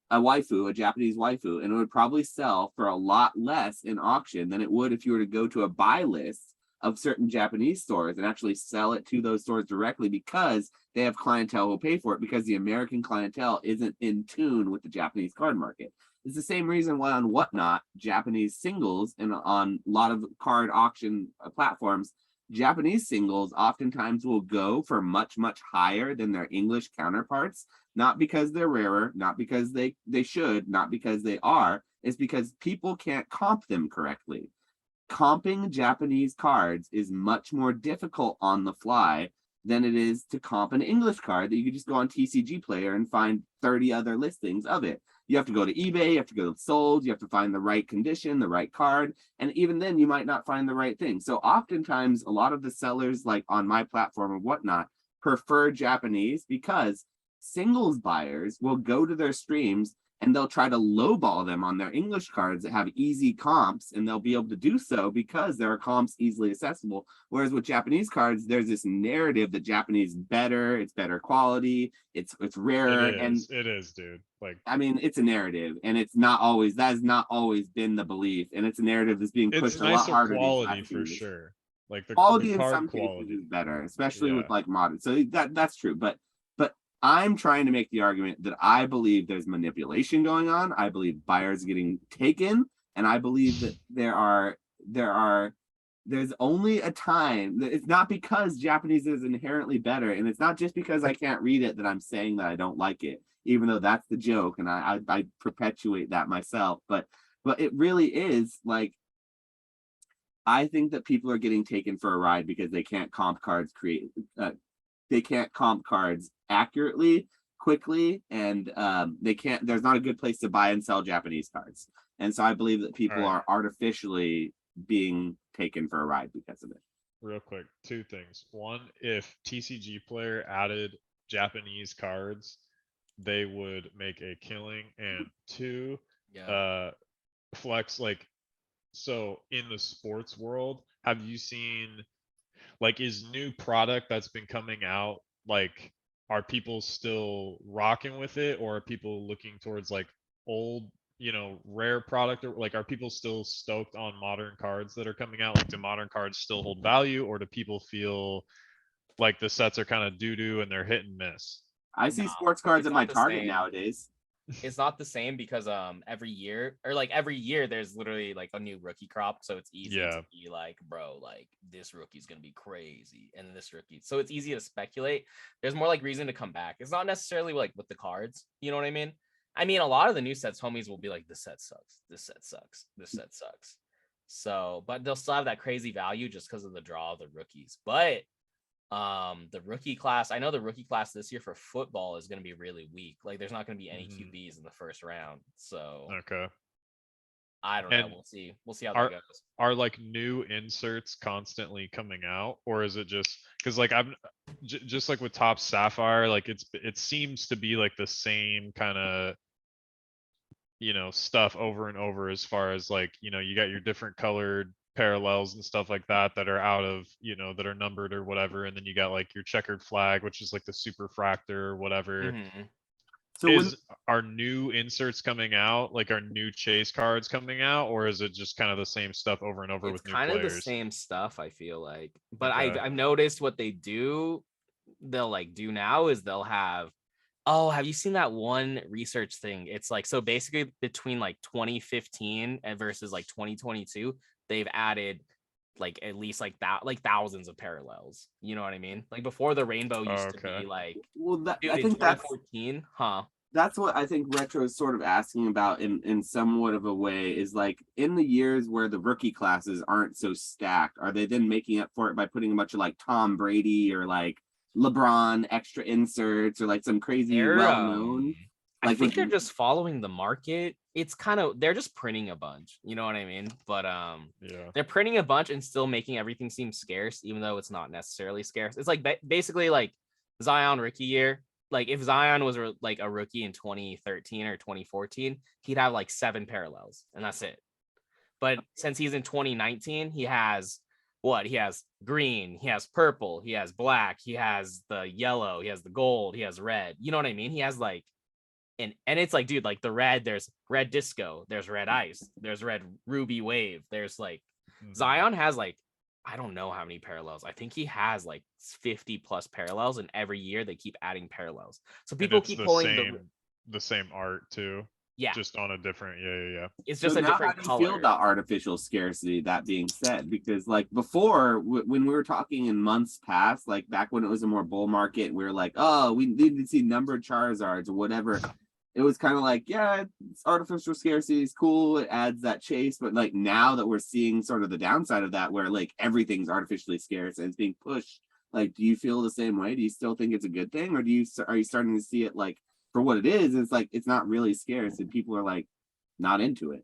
a Japanese waifu, and it would probably sell for a lot less in auction than it would if you were to go to a buy list of certain Japanese stores and actually sell it to those stores directly, because they have clientele who will pay for it, because the American clientele isn't in tune with the Japanese card market. It's the same reason why on Whatnot, Japanese singles and on a lot of card auction platforms, Japanese singles oftentimes will go for much, much higher than their English counterparts, not because they're rarer, not because they should, not because they are. It's because people can't comp them correctly. Comping Japanese cards is much more difficult on the fly than it is to comp an English card that you could just go on TCG Player and find 30 other listings of it. You have to go to eBay, you have to go to Sold, you have to find the right condition, the right card, and even then you might not find the right thing. So oftentimes a lot of the sellers like on my platform or whatnot prefer Japanese, because singles buyers will go to their streams and they'll try to lowball them on their English cards that have easy comps, and they'll be able to do so because there are comps easily accessible. Whereas with Japanese cards, there's this narrative that Japanese better, it's better quality, it's rarer, and It is, dude. Like I mean, it's a narrative, and it's not always, that has not always been the belief, and it's a narrative that's being it's pushed a lot nicer harder these quality last few for years. sure. Like the Quality in card some cases quality. is better, especially with Yeah. like modern. So that's true, but I'm trying to make the argument that I believe there's manipulation going on. I believe buyers are getting taken, and I believe that there's only a time. It's not because Japanese is inherently better, and it's not just because I can't read it that I'm saying that I don't like it, even though that's the joke, and I perpetuate that myself. But it really is like, I think that people are getting taken for a ride because they can't comp cards accurately, quickly, and there's not a good place to buy and sell Japanese cards. And so I believe that people All right. are artificially being taken for a ride because of it. Real quick, two things. One, if TCG Player added Japanese cards, they would make a killing. And two, Yeah. Flex, like, so in the sports world, have you seen, like, is new product that's been coming out, like, are people still rocking with it, or are people looking towards like old, rare product, or like, are people still stoked on modern cards that are coming out? Like, do modern cards still hold value, or do people feel like the sets are kind of doo-doo and they're hit and miss? I see sports cards it's at my not the Target same. nowadays. It's not the same because every year there's literally like a new rookie crop, so it's easy Yeah. to be like, bro, like this rookie's gonna be crazy, and this rookie, so it's easy to speculate. There's more like reason to come back. It's not necessarily like with the cards, you know what I mean? I mean, a lot of the new sets, homies will be like, this set sucks, this set sucks, this set sucks. So, but they'll still have that crazy value just because of the draw of the rookies. But the rookie class, I know the rookie class this year for football is going to be really weak. Like there's not going to be any QBs in the first round, so Okay. I don't know. We'll see how are, that goes. Are like new inserts constantly coming out, or is it just because like I'm just like with Top Sapphire, like it seems to be like the same kind of stuff over and over, as far as like you got your different colored parallels and stuff like that that are out of that are numbered or whatever, and then you got like your checkered flag, which is like the super fractor or whatever. So Are new inserts coming out, like are new chase cards coming out, or is it just kind of the same stuff over and over It's with new kind of the players? same stuff, I feel like, but Okay. I've noticed what they'll like do now is they'll have, oh, have you seen that one research thing? It's like, so basically between like 2015 and versus like 2022, they've added like at least like that, like thousands of parallels. You know what I mean? Like before, the rainbow used to Okay. be like, well, dude, I in think 2014, that's what I think Retro is sort of asking about in somewhat of a way, is like in the years where the rookie classes aren't so stacked, are they then making up for it by putting a bunch of like Tom Brady or like LeBron extra inserts or like some crazy they're well-known? I Like think with they're just following the market. It's kind of, they're just printing a bunch, you know what I mean? But Yeah. they're printing a bunch and still making everything seem scarce, even though it's not necessarily scarce. It's like basically like Zion rookie year. Like if Zion was like a rookie in 2013 or 2014, he'd have like 7 parallels, and that's it. But since he's in 2019, he has what? He has green, he has purple, he has black, he has the yellow, he has the gold, he has red. You know what I mean? He has like, and it's like, dude, like the red, there's red disco, there's red ice, there's red ruby wave, there's like Zion has like, I don't know how many parallels. I think he has like 50 plus parallels, and every year they keep adding parallels. So people it's keep pulling the same art too, yeah, just on a different yeah. it's So just a now, how different do you feel color. about artificial scarcity? That being said, because like before, when we were talking in months past, like back when it was a more bull market, we were like, oh, we need to see numbered Charizards or whatever. It was kind of like, yeah, it's artificial scarcity is cool. It adds that chase. But like now that we're seeing sort of the downside of that, where like everything's artificially scarce and it's being pushed, like, do you feel the same way? Do you still think it's a good thing, or are you starting to see it like for what it is? It's like it's not really scarce, and people are like not into it.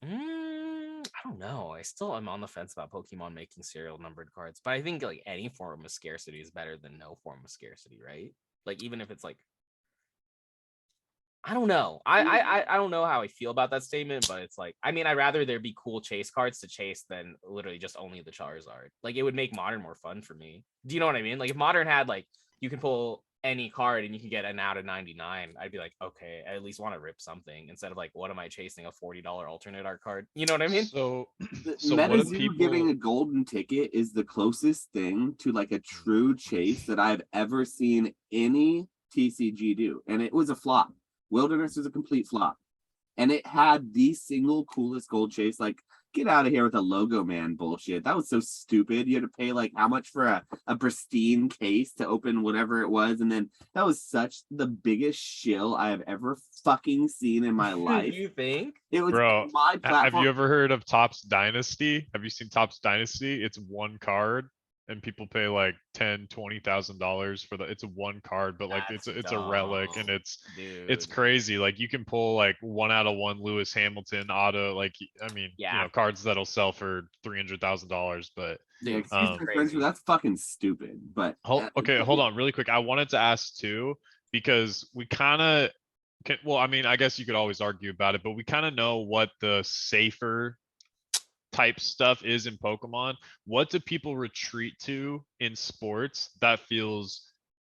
I don't know. I still am on the fence about Pokemon making serial numbered cards, but I think like any form of scarcity is better than no form of scarcity, right? Like even if it's like, I don't know. I don't know how I feel about that statement, but it's like, I mean, I'd rather there be cool chase cards to chase than literally just only the Charizard. Like it would make Modern more fun for me. Do you know what I mean? Like if Modern had like, you can pull any card and you can get an out of 99, I'd be like, okay, I at least want to rip something instead of like, what am I chasing, a $40 alternate art card? You know what I mean? So what do MetaZoo people giving a golden ticket is the closest thing to like a true chase that I've ever seen any TCG do, and it was a flop. Wilderness was a complete flop, and it had the single coolest gold chase. Like, get out of here with a logo man bullshit. That was so stupid. You had to pay like how much for a pristine case to open whatever it was, and then that was such the biggest shill I have ever fucking seen in my life. You think? It was Bro, my platform. have you ever heard of Topps Dynasty? Have you seen Topps Dynasty? It's one card, and people pay like $10,000-$20,000 for it's one card, but like That's it's a relic, and dumb, it's dude. crazy. Like you can pull like 1 out of 1 Lewis Hamilton auto, like I mean, Yeah. cards that'll sell for $300,000, but Yeah, Dude, excuse um, my French, but that's fucking stupid. But okay, hold on really quick. I wanted to ask too, because we kind of well, I mean, I guess you could always argue about it, but we kind of know what the safer type stuff is in Pokemon. What do people retreat to in sports that feels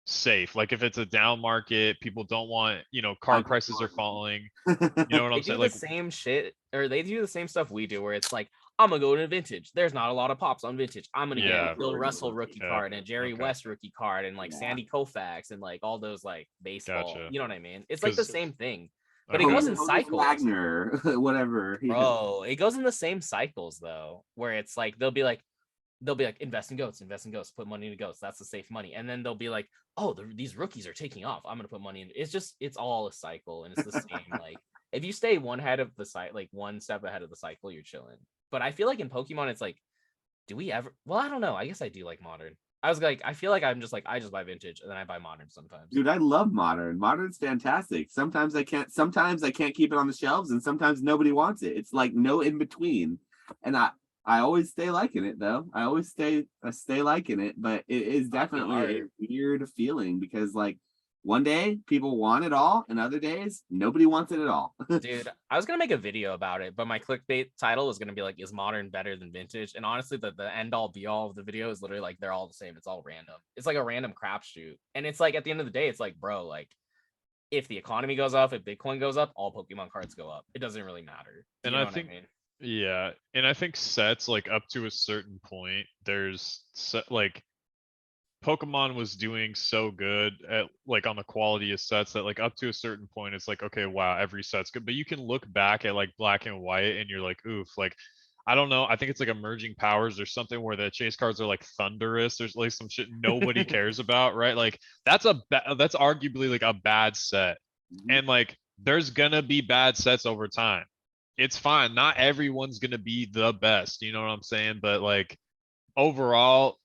safe. Like if it's a down market, people don't want, I card prices are falling. You know what They I'm do saying? the Like, same shit, or they do the same stuff we do, where it's like, I'm gonna go to vintage. There's not a lot of pops on vintage. I'm gonna get yeah, a Bill Russell rookie yeah, card and a Jerry okay, West rookie card and like Yeah. Sandy Koufax and like all those like baseball. gotcha. You know what I mean? It's like the 'Cause same thing, but it okay, goes in Honus cycles. Wagner, whatever. Bro, it goes in the same cycles though, where it's like they'll be like invest in goats, put money into goats. That's the safe money. And then they'll be like, oh, these rookies are taking off. I'm gonna put money in. It's all a cycle, and it's the same. Like if you stay one head of the site, like one step ahead of the cycle, you're chilling. But I feel like in Pokemon, it's like, do we ever? Well, I don't know. I guess I do like modern. I was like, I feel like I'm just like I just buy vintage and then I buy modern sometimes. Dude, I love modern. Modern's fantastic. Sometimes I can't keep it on the shelves, and sometimes nobody wants it. It's like no in between. And I always stay liking it though. I stay liking it, but it is definitely a weird feeling because like one day people want it all, and other days nobody wants it at all. Dude, I was gonna make a video about it, but my clickbait title was gonna be like, "Is modern better than vintage?" And honestly, the end all be all of the video is literally like they're all the same. It's all random. It's like a random crapshoot, and it's like at the end of the day, it's like, bro, like if the economy goes up, if Bitcoin goes up, all Pokemon cards go up. It doesn't really matter. You and know I what think, I mean? yeah, and I think sets like up to a certain point, there's like Pokemon was doing so good at like on the quality of sets that like up to a certain point it's like, okay, wow, every set's good. But you can look back at like black and white and you're like, oof, like I don't know. I think it's like emerging powers or something where the chase cards are like thunderous. There's like some shit nobody cares about, right? Like that's that's arguably like a bad set. And like there's gonna be bad sets over time. It's fine. Not everyone's gonna be the best, you know what I'm saying? But like overall,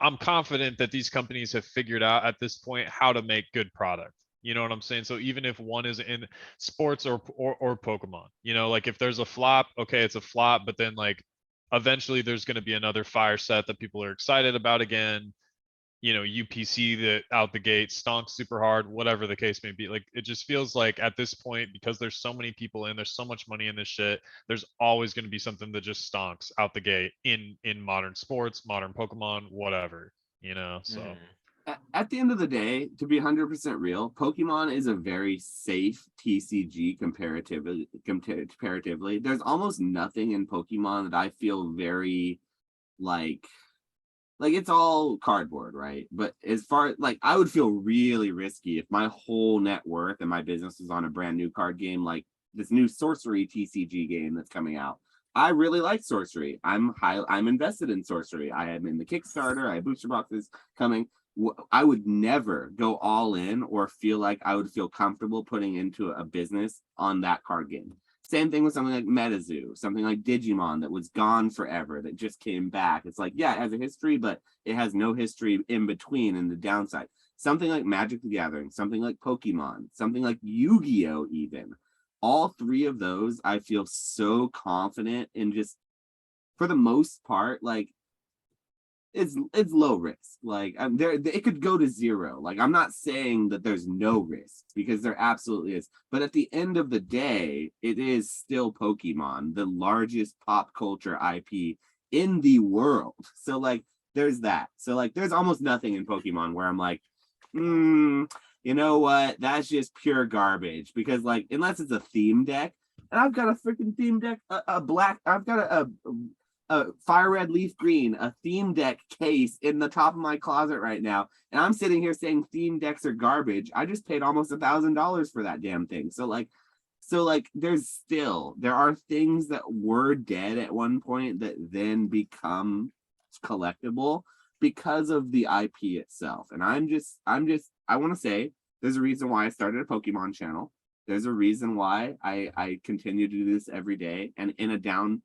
I'm confident that these companies have figured out at this point how to make good product. You know what I'm saying? So even if one is in sports or Pokemon, like if there's a flop, okay, it's a flop, but then like eventually there's going to be another fire set that people are excited about again. UPC that out the gate stonks super hard, whatever the case may be. Like it just feels like at this point, because there's so many people in, there's so much money in this shit, there's always going to be something that just stonks out the gate in modern sports, modern Pokemon, whatever, so. At the end of the day, to be 100% real, Pokemon is a very safe TCG comparatively. There's almost nothing in Pokemon that I feel very like it's all cardboard, right? But as far like I would feel really risky if my whole net worth and my business was on a brand new card game like this new sorcery TCG game that's coming out. I really like sorcery. I'm invested in sorcery. I am in the Kickstarter. I have booster boxes coming. I would never go all in or feel like I would feel comfortable putting into a business on that card game. Same thing with something like MetaZoo, something like Digimon that was gone forever, that just came back. It's like, yeah, it has a history, but it has no history in between and the downside. Something like Magic the Gathering, something like Pokemon, something like Yu-Gi-Oh! Even. All three of those, I feel so confident in just, for the most part, like, it's low risk. Like there it could go to zero. Like I'm not saying that there's no risk because there absolutely is. But at the end of the day, it is still Pokemon, the largest pop culture IP in the world. So like there's that. So like there's almost nothing in Pokemon where I'm like, you know what? That's just pure garbage. Because like unless it's a theme deck, and I've got a freaking theme deck, I've got a fire red leaf green, a theme deck case in the top of my closet right now, and I'm sitting here saying theme decks are garbage. I just paid almost $1,000 for that damn thing. So like there are things that were dead at one point that then become collectible because of the IP itself. And I want to say there's a reason why I started a Pokemon channel. There's a reason why I continue to do this every day, and in a down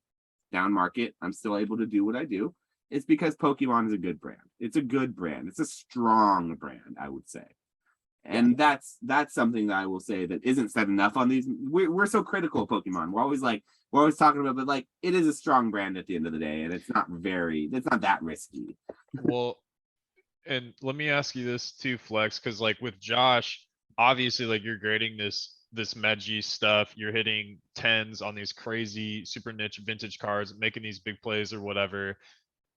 market, I'm still able to do what I do. It's because Pokemon is a good brand. It's a good brand. It's a strong brand, I would say. And that's something that I will say that isn't said enough on these. We're so critical of Pokemon. We're always talking about, but like it is a strong brand at the end of the day, and it's not that risky. Well, and let me ask you this too, Flex, because like with Josh, obviously like you're grading this Meji stuff, you're hitting tens on these crazy super niche vintage cards, making these big plays or whatever.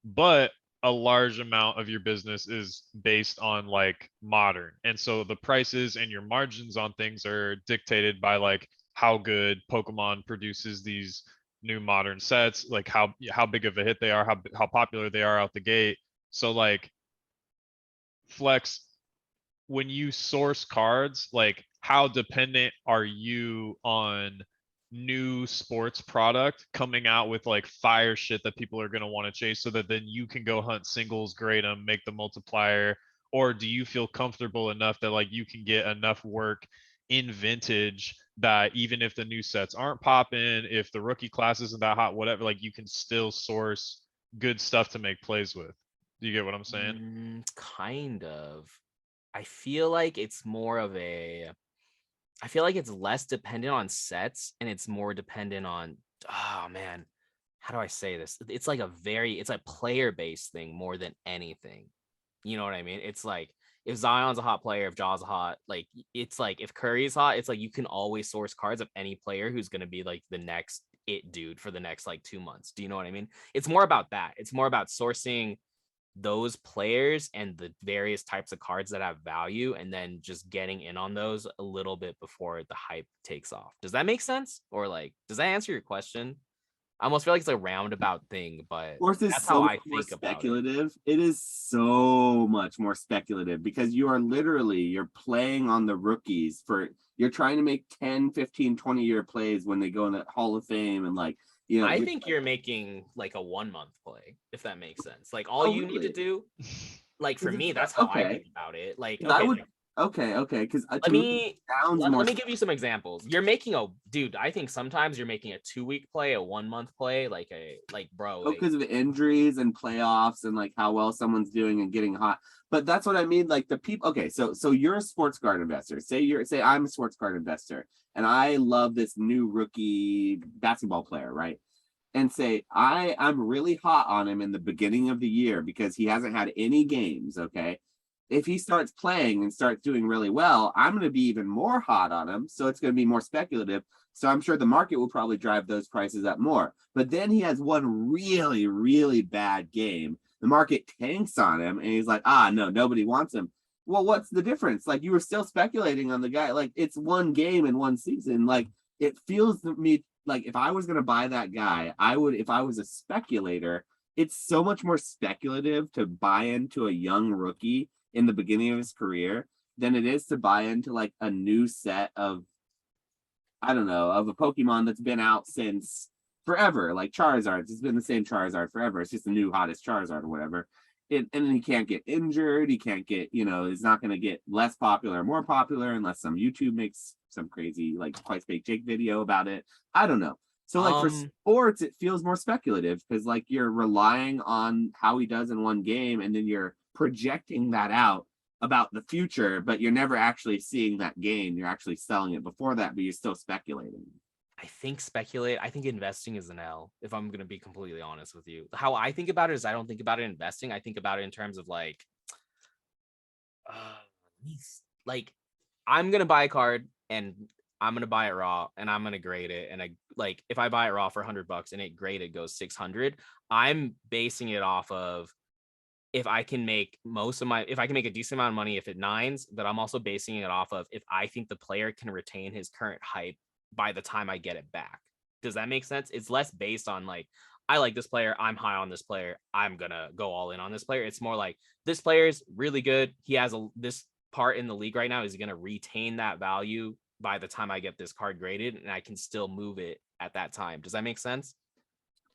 But a large amount of your business is based on like modern. And so the prices and your margins on things are dictated by like how good Pokemon produces these new modern sets, like how big of a hit they are, how popular they are out the gate. So like Flex, when you source cards, like how dependent are you on new sports product coming out with like fire shit that people are going to want to chase so that then you can go hunt singles, grade them, make the multiplier? Or do you feel comfortable enough that like you can get enough work in vintage that even if the new sets aren't popping, if the rookie class isn't that hot, whatever, like you can still source good stuff to make plays with? Do you get what I'm saying? Kind of. I feel like it's more of a. I feel like it's less dependent on sets and it's more dependent on. Oh man, how do I say this? It's like it's a player based thing more than anything. You know what I mean? It's like if Zion's a hot player, if Jaw's hot, like it's like if Curry's hot, it's like you can always source cards of any player who's gonna be like the next it dude for the next like 2 months. Do you know what I mean? It's more about that. It's more about sourcing those players and the various types of cards that have value and then just getting in on those a little bit before the hype takes off. Does that make sense? Or like, does that answer your question? I almost feel like it's a roundabout thing, but Course is that's so how much I more think about it. speculative. It is so much more speculative because you're playing on the rookies you're trying to make 10, 15, 20-year plays when they go in the Hall of Fame and like, I think you're making like a 1 month play, if that makes sense. Like all Oh, you need to really? do, like for me, that's how I think about it. Like, 'Cause I okay, would like, okay, because let to me it me sounds let, more let me give you some examples. You're making a dude. I think sometimes you're making a 2 week play, a 1 month play, like bro, like because of injuries and playoffs and like how well someone's doing and getting hot. But that's what I mean. Like the people. Okay, so you're a sports card investor. Say I'm a sports card investor, and I love this new rookie basketball player, right? And say I'm really hot on him in the beginning of the year because he hasn't had any games. Okay, if he starts playing and starts doing really well, I'm going to be even more hot on him. So it's going to be more speculative. So I'm sure the market will probably drive those prices up more. But then he has one really, really bad game. The market tanks on him and he's like, no, nobody wants him. Well, what's the difference? Like you were still speculating on the guy. Like it's one game in one season. Like it feels to me like if I was going to buy that guy, I would, if I was a speculator, it's so much more speculative to buy into a young rookie in the beginning of his career than it is to buy into like a new set of, I don't know, of a Pokemon that's been out since forever, like Charizard. It's been the same Charizard forever. It's just the new hottest Charizard or whatever. And then he can't get injured. He can't get, it's not going to get less popular or more popular unless some YouTube makes some crazy like Twice Baked Jake video about it. I don't know. So like for sports, it feels more speculative because like you're relying on how he does in one game and then you're projecting that out about the future, but you're never actually seeing that game. You're actually selling it before that, but you're still speculating. I think investing is an L, if I'm gonna be completely honest with you. How I think about it is I don't think about it investing. I think about it in terms of like I'm gonna buy a card and I'm gonna buy it raw and I'm gonna grade it. And if I buy it raw for $100 and it graded goes 600, I'm basing it off of if I can make a decent amount of money if it nines, but I'm also basing it off of if I think the player can retain his current hype by the time I get it back. Does that make sense? It's less based on like, I like this player, I'm high on this player, I'm gonna go all in on this player. It's more like this player is really good. He has this part in the league right now. Is gonna retain that value by the time I get this card graded, and I can still move it at that time. Does that make sense?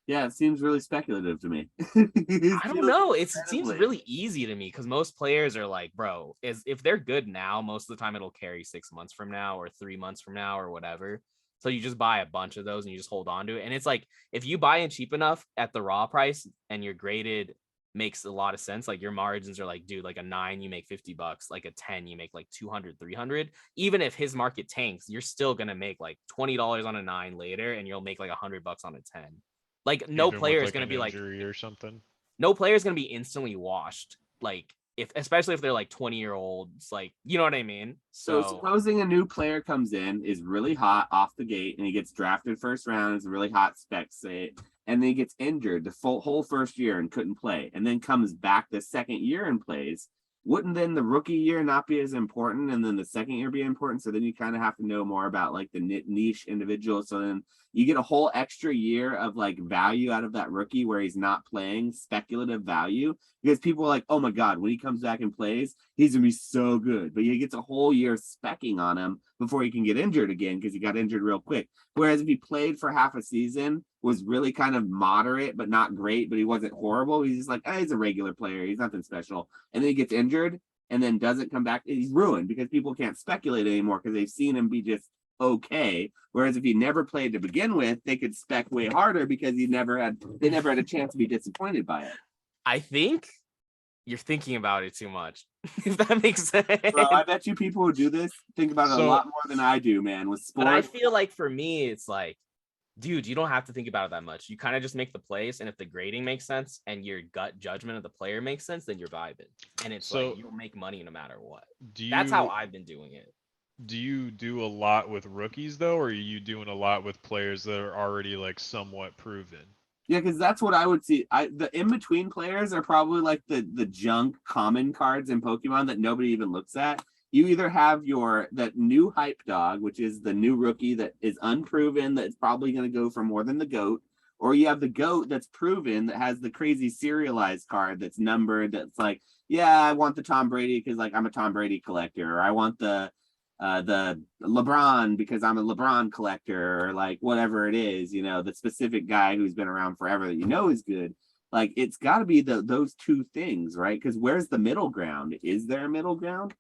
Yeah, it seems really speculative to me. I don't know. It seems really easy to me because most players are like, bro, if they're good now, most of the time it'll carry 6 months from now or 3 months from now or whatever. So you just buy a bunch of those and you just hold on to it. And it's like, if you buy in cheap enough at the raw price and you're graded, makes a lot of sense. Like your margins are like, dude, like a 9, you make $50, like a 10, you make like 200, 300. Even if his market tanks, you're still going to make like $20 on a 9 later and you'll make like $100 on a 10. Like no Even player with is like going to an be like injury or something. no player is going to be instantly washed like especially if they're like 20-year-olds, like, you know what I mean? So So supposing a new player comes in, is really hot off the gate, and he gets drafted first round, is a really hot spec, say, and then he gets injured the whole first year and couldn't play, and then comes back the second year and plays. Wouldn't then the rookie year not be as important, and then the second year be important? So then you kind of have to know more about like the niche individual. So then you get a whole extra year of like value out of that rookie where he's not playing, speculative value, because people are like, oh my God, when he comes back and plays, he's gonna be so good. But he gets a whole year specking on him before he can get injured again because he got injured real quick. Whereas if he played for half a season, was really kind of moderate but not great, but he wasn't horrible. He's just like, he's a regular player. He's nothing special. And then he gets injured and then doesn't come back. He's ruined because people can't speculate anymore because they've seen him be just okay. Whereas if he never played to begin with, they could spec way harder because they never had a chance to be disappointed by it. I think you're thinking about it too much, if that makes sense. Bro, I bet you people who do this think about it a lot more than I do, man. With sports, but I feel like for me, it's like, dude, you don't have to think about it that much. You kind of just make the plays, and if the grading makes sense and your gut judgment of the player makes sense, then you're vibing. And it's like you'll make money no matter what. That's how I've been doing it. Do you do a lot with rookies though, or are you doing a lot with players that are already like somewhat proven? Yeah, because that's what I would see. The in-between players are probably like the junk common cards in Pokemon that nobody even looks at. You either have that new hype dog, which is the new rookie that is unproven, that's probably going to go for more than the GOAT, or you have the GOAT that's proven that has the crazy serialized card that's numbered, that's like, yeah, I want the Tom Brady because like I'm a Tom Brady collector, or I want the LeBron because I'm a LeBron collector, or like whatever it is, the specific guy who's been around forever that is good. Like it's got to be those two things, right? Because where's the middle ground? Is there a middle ground?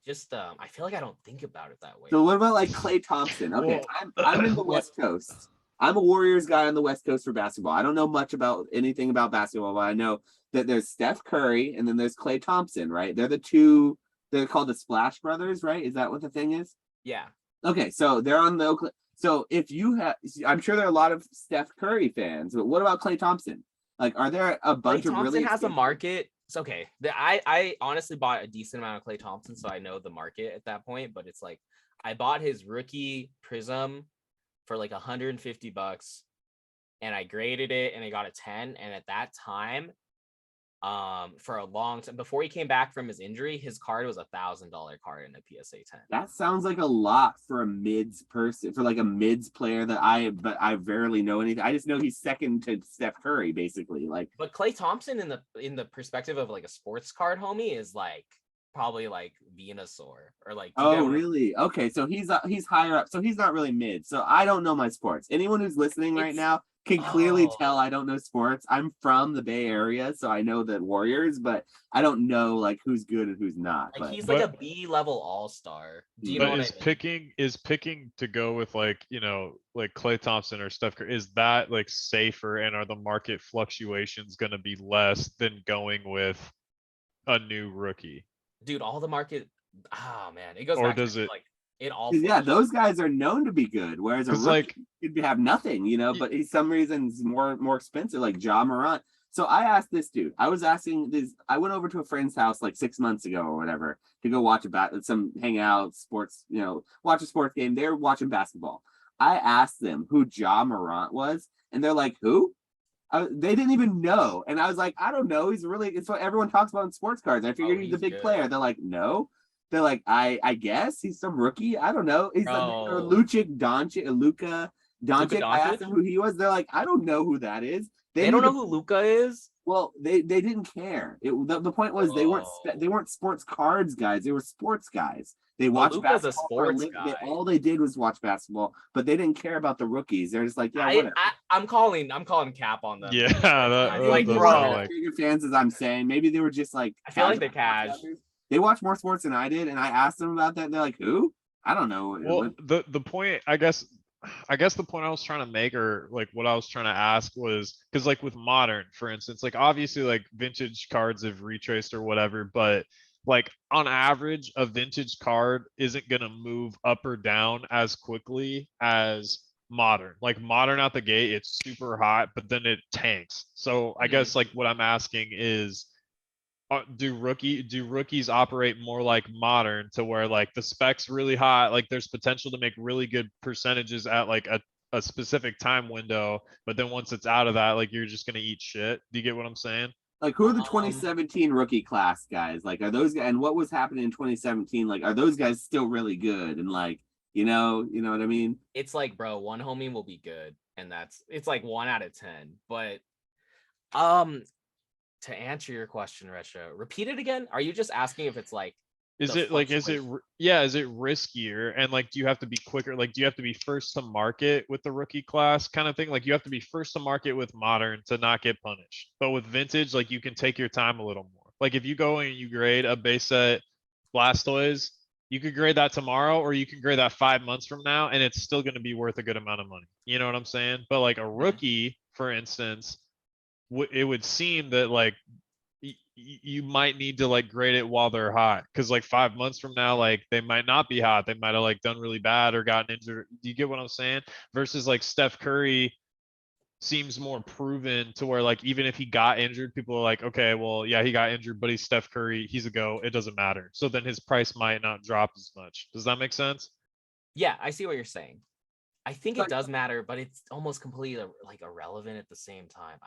I feel like I don't think about it that way. So what about like Klay Thompson? Okay, I'm in the West Coast. I'm a Warriors guy on the West Coast for basketball. I don't know much about anything about basketball, but I know that there's Steph Curry and then there's Klay Thompson, right? They're they're called the Splash Brothers, right? Is that what the thing is? Yeah. Okay, so they're on the Oakland. So if you have, I'm sure there are a lot of Steph Curry fans, but what about Klay Thompson? Like, are there a bunch Klay of really? Thompson has a market. It's okay. I honestly bought a decent amount of Klay Thompson, so I know the market at that point. But it's like I bought his rookie Prism for like $150, and I graded it, and I got a 10. And at that time, for a long time before he came back from his injury, his card was $1,000 card in a PSA 10. That sounds like a lot for a mids person, for like a mids player that I rarely know anything. I just know he's second to Steph Curry, basically. Like, but Klay Thompson in the perspective of like a sports card homie is like probably like Venusaur or like. Oh, really? Okay, so he's higher up. So he's not really mid. So I don't know my sports. Anyone who's listening right now can clearly tell I don't know sports. I'm from the Bay Area, so I know the Warriors, but I don't know like who's good and who's not. Like he's like a B-level all-star. Do you know what I mean? Is picking to go with like like Klay Thompson or Steph Curry, is that like safer, and are the market fluctuations going to be less than going with a new rookie? Dude, all the market. Oh man, it goes. Or back does to, it? Like it all? Yeah, those guys are known to be good, whereas a rookie like could have nothing, but he's some reasons more expensive, like Ja Morant. So I asked this dude. I was asking this. I went over to a friend's house like 6 months ago or whatever to go watch some hangout sports, watch a sports game. They're watching basketball. I asked them who Ja Morant was, and they're like, "Who?" They didn't even know, and I was like, "I don't know. It's what everyone talks about in sports cards. I figured he's a big player." They're like, "No." They're like, I guess he's some rookie. I don't know. He's Luka Doncic. I asked them who he was. They're like, I don't know who that is. They don't know who Luka is. Well, they didn't care. The point was they weren't sports cards guys. They were sports guys. They watched basketball. A sports guy. All they did was watch basketball, but they didn't care about the rookies. They're just like, yeah, whatever. I'm calling cap on them. Yeah, like bro, bigger fans as I'm saying. Maybe they were just like. I feel like they're cash. They watch more sports than I did, and I asked them about that. And they're like, "Who? I don't know." Well, the point, I guess the point I was trying to make, or like what I was trying to ask was, because like with modern, for instance, like obviously like vintage cards have retraced or whatever, but like on average, a vintage card isn't gonna move up or down as quickly as modern. Like modern out the gate, it's super hot, but then it tanks. So I Mhm. guess like what I'm asking is, do rookies operate more like modern to where like the specs really hot, like there's potential to make really good percentages at like a specific time window, but then once it's out of that, like you're just gonna eat shit. Do you get what I'm saying? Like, who are the Um, 2017 rookie class guys? Like, are those guys, and what was happening in 2017? Like, are those guys still really good? And like, you know what I mean? it's like, bro, one homie will be good, and it's like 1 out of 10. But um, to answer your question, Retro, repeat it again. Are you just asking if it's like Is the it like, fluctuation? yeah, is it riskier? And like, do you have to be quicker? Like, do you have to be first to market with the rookie class kind of thing? Like, you have to be first to market with modern to not get punished. But with vintage, like, you can take your time a little more. Like, if you go and you grade a base set Blastoise, you could grade that tomorrow, or you can grade that 5 months from now, and it's still going to be worth a good amount of money. You know what I'm saying? But like a Mhm. rookie, for instance, it would seem that like you might need to like grade it while they're hot, because like 5 months from now, like they might not be hot, they might have like done really bad or gotten injured. Do you get what I'm saying? Versus like Steph Curry seems more proven to where like even if he got injured, people are like, okay, well, yeah, he got injured, but he's Steph Curry, he's a go, it doesn't matter. So then his price might not drop as much. Does that make sense? Yeah, I see what you're saying. I think it Like, does matter, but it's almost completely like irrelevant at the same time.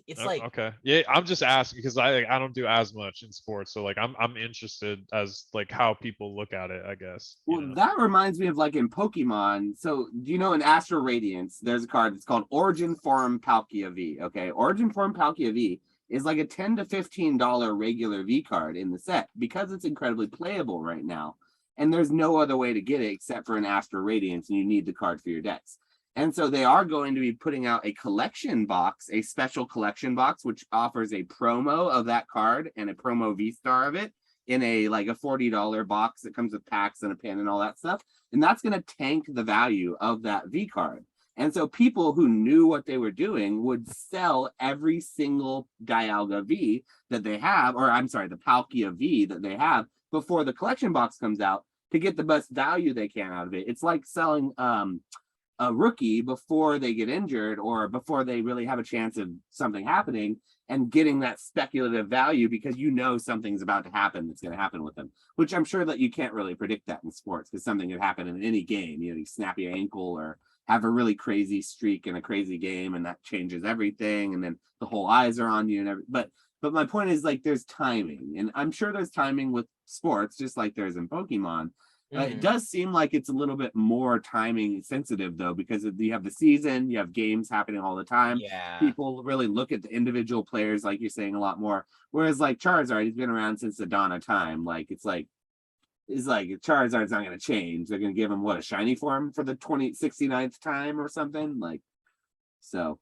It's like, Okay. Yeah, I'm just asking because I don't do as much in sports, so like I'm interested as like how people look at it, I guess, you well, know. that reminds me of like in Pokemon. So, do you know in Astral Radiance, there's a card that's called Origin Form Palkia V. Okay, Origin Form Palkia V is like a $10 to $15 regular V card in the set because it's incredibly playable right now. And there's no other way to get it except for an Astral Radiance, and you need the card for your decks. And so they are going to be putting out a collection box, a special collection box, which offers a promo of that card and a promo V star of it in a like a $40 box that comes with packs and a pin and all that stuff. And that's going to tank the value of that V card. And so people who knew what they were doing would sell every single Dialga V that they have, or I'm sorry, the Palkia V that they have before the collection box comes out to get the best value they can out of it. It's like selling a rookie before they get injured or before they really have a chance of something happening and getting that speculative value because you know something's about to happen that's going to happen with them, which I'm sure that you can't really predict that in sports because something could happen in any game. You know, you snap your ankle or have a really crazy streak in a crazy game and that changes everything and then the whole eyes are on you and but my point is like there's timing and I'm sure there's timing with sports just like there's in Pokemon. It does seem like it's a little bit more timing sensitive though, because you have the season, you have games happening all the time. yeah, People really look at the individual players, like you're saying, a lot more. Whereas like Charizard, he's been around since the dawn of time. Like it's like Charizard's not going to change. They're going to give him what a shiny form for the 69th time or something. Like so.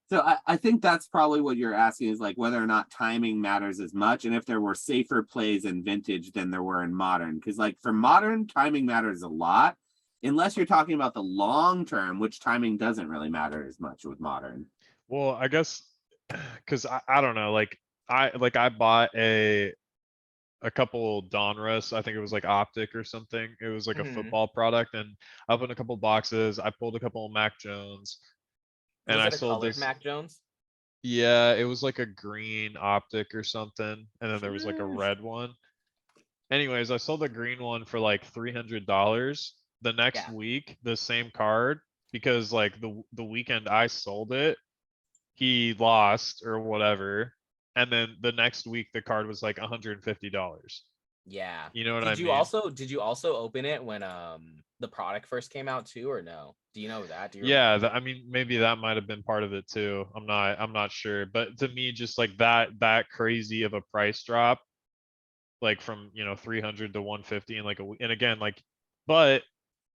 So I think that's probably what you're asking is like whether or not timing matters as much, and if there were safer plays in vintage than there were in modern. Because like for modern, timing matters a lot, unless you're talking about the long term, which timing doesn't really matter as much with modern. Well, I guess because I don't know, like I bought a couple Donruss, I think it was like Optic or something. It was like a mhm. football product, and I opened a couple boxes. I pulled a couple of Mac Jones, and Was I it a sold colored this. Mac Jones? Yeah, it was like a green Optic or something, and then there was like a Mm. red one. Anyways, I sold the green one for like $300. The next Yeah, week, the same card, because like the weekend I sold it, he lost or whatever. And then the next week the card was like $150. yeah. You know what I Did you mean? also did you also open it when the product first came out too, or no? Do you know that? Do you remember Yeah, that? I mean maybe that might have been part of it too. I'm not sure. But to me, just like that crazy of a price drop, like from 300 to 150 in like a week. And again, like, but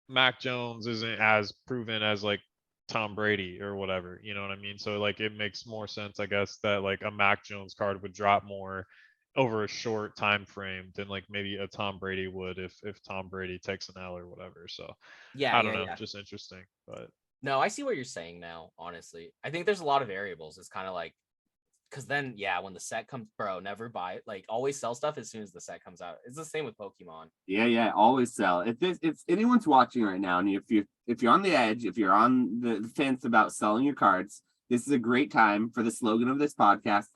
Mac Jones isn't as proven as like Tom Brady or whatever, you know what I mean? So like it makes more sense, I guess, that like a Mac Jones card would drop more over a short time frame than like maybe a Tom Brady would if Tom Brady takes an L or whatever. So Yeah, I don't yeah, know, yeah. just interesting. But No, I see what you're saying now, honestly. I think there's a lot of variables. It's kind of like because then when the set comes, bro, never buy it. Like always sell stuff as soon as the set comes out. It's the same with Pokemon. Yeah, always sell. If anyone's watching right now, and if you're on the edge, if you're on the fence about selling your cards, this is a great time for the slogan of this podcast: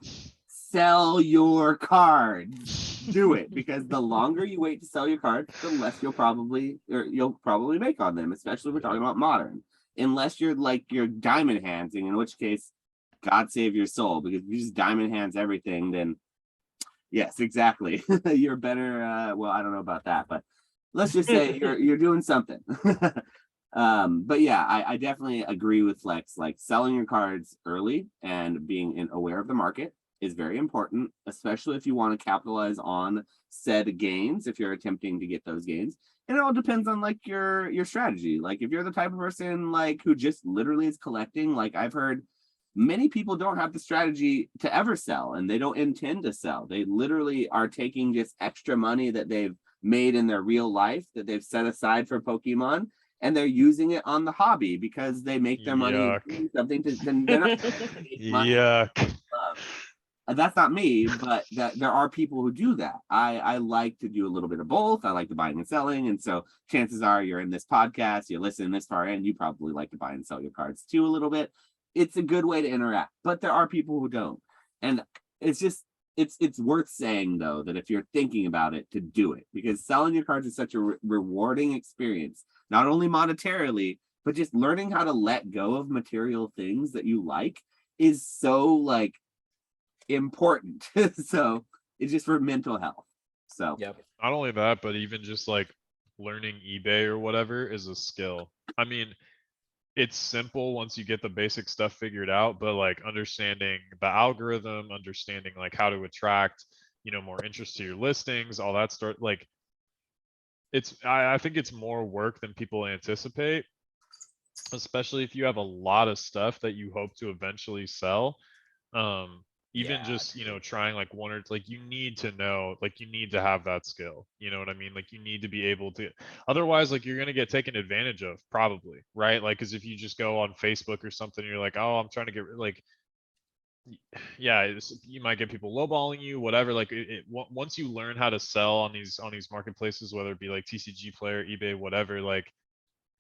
sell your cards. Do it, because the longer you wait to sell your cards, the less you'll probably make on them, especially if we're talking about modern. Unless you're diamond handsing, in which case, God save your soul, because if you just diamond hands everything, then yes, exactly. You're better. Well, I don't know about that, but let's just say you're doing something. But yeah, I definitely agree with Flex. Like selling your cards early and being aware of the market is very important, especially if you want to capitalize on said gains, if you're attempting to get those gains. And it all depends on like your strategy. Like if you're the type of person like who just literally is collecting, like I've heard many people don't have the strategy to ever sell, and they don't intend to sell. They literally are taking just extra money that they've made in their real life that they've set aside for Pokemon, and they're using it on the hobby because they make their money doing something to Yuck. That's not me, but there are people who do that. I like to do a little bit of both. I like the buying and selling, and so chances are you're in this podcast, you're listening this far in, you probably like to buy and sell your cards too a little bit. It's a good way to interact, but there are people who don't, and it's just it's worth saying though that if you're thinking about it, to do it, because selling your cards is such a rewarding experience, not only monetarily, but just learning how to let go of material things that you like is so like important. So it's just for mental health. So Not only that, but even just like learning eBay or whatever is a skill. I mean, it's simple once you get the basic stuff figured out, but like understanding the algorithm, understanding like how to attract, more interest to your listings, all that stuff. Like I think it's more work than people anticipate, especially if you have a lot of stuff that you hope to eventually sell. Even just trying like one or like you need to know, like you need to have that skill, you know what I mean? Like you need to be able to, otherwise like you're going to get taken advantage of probably, right? Like because if you just go on Facebook or something, you're like, oh, I'm trying to get like you might get people lowballing you, whatever. Like once you learn how to sell on these marketplaces, whether it be like TCG Player, eBay, whatever, like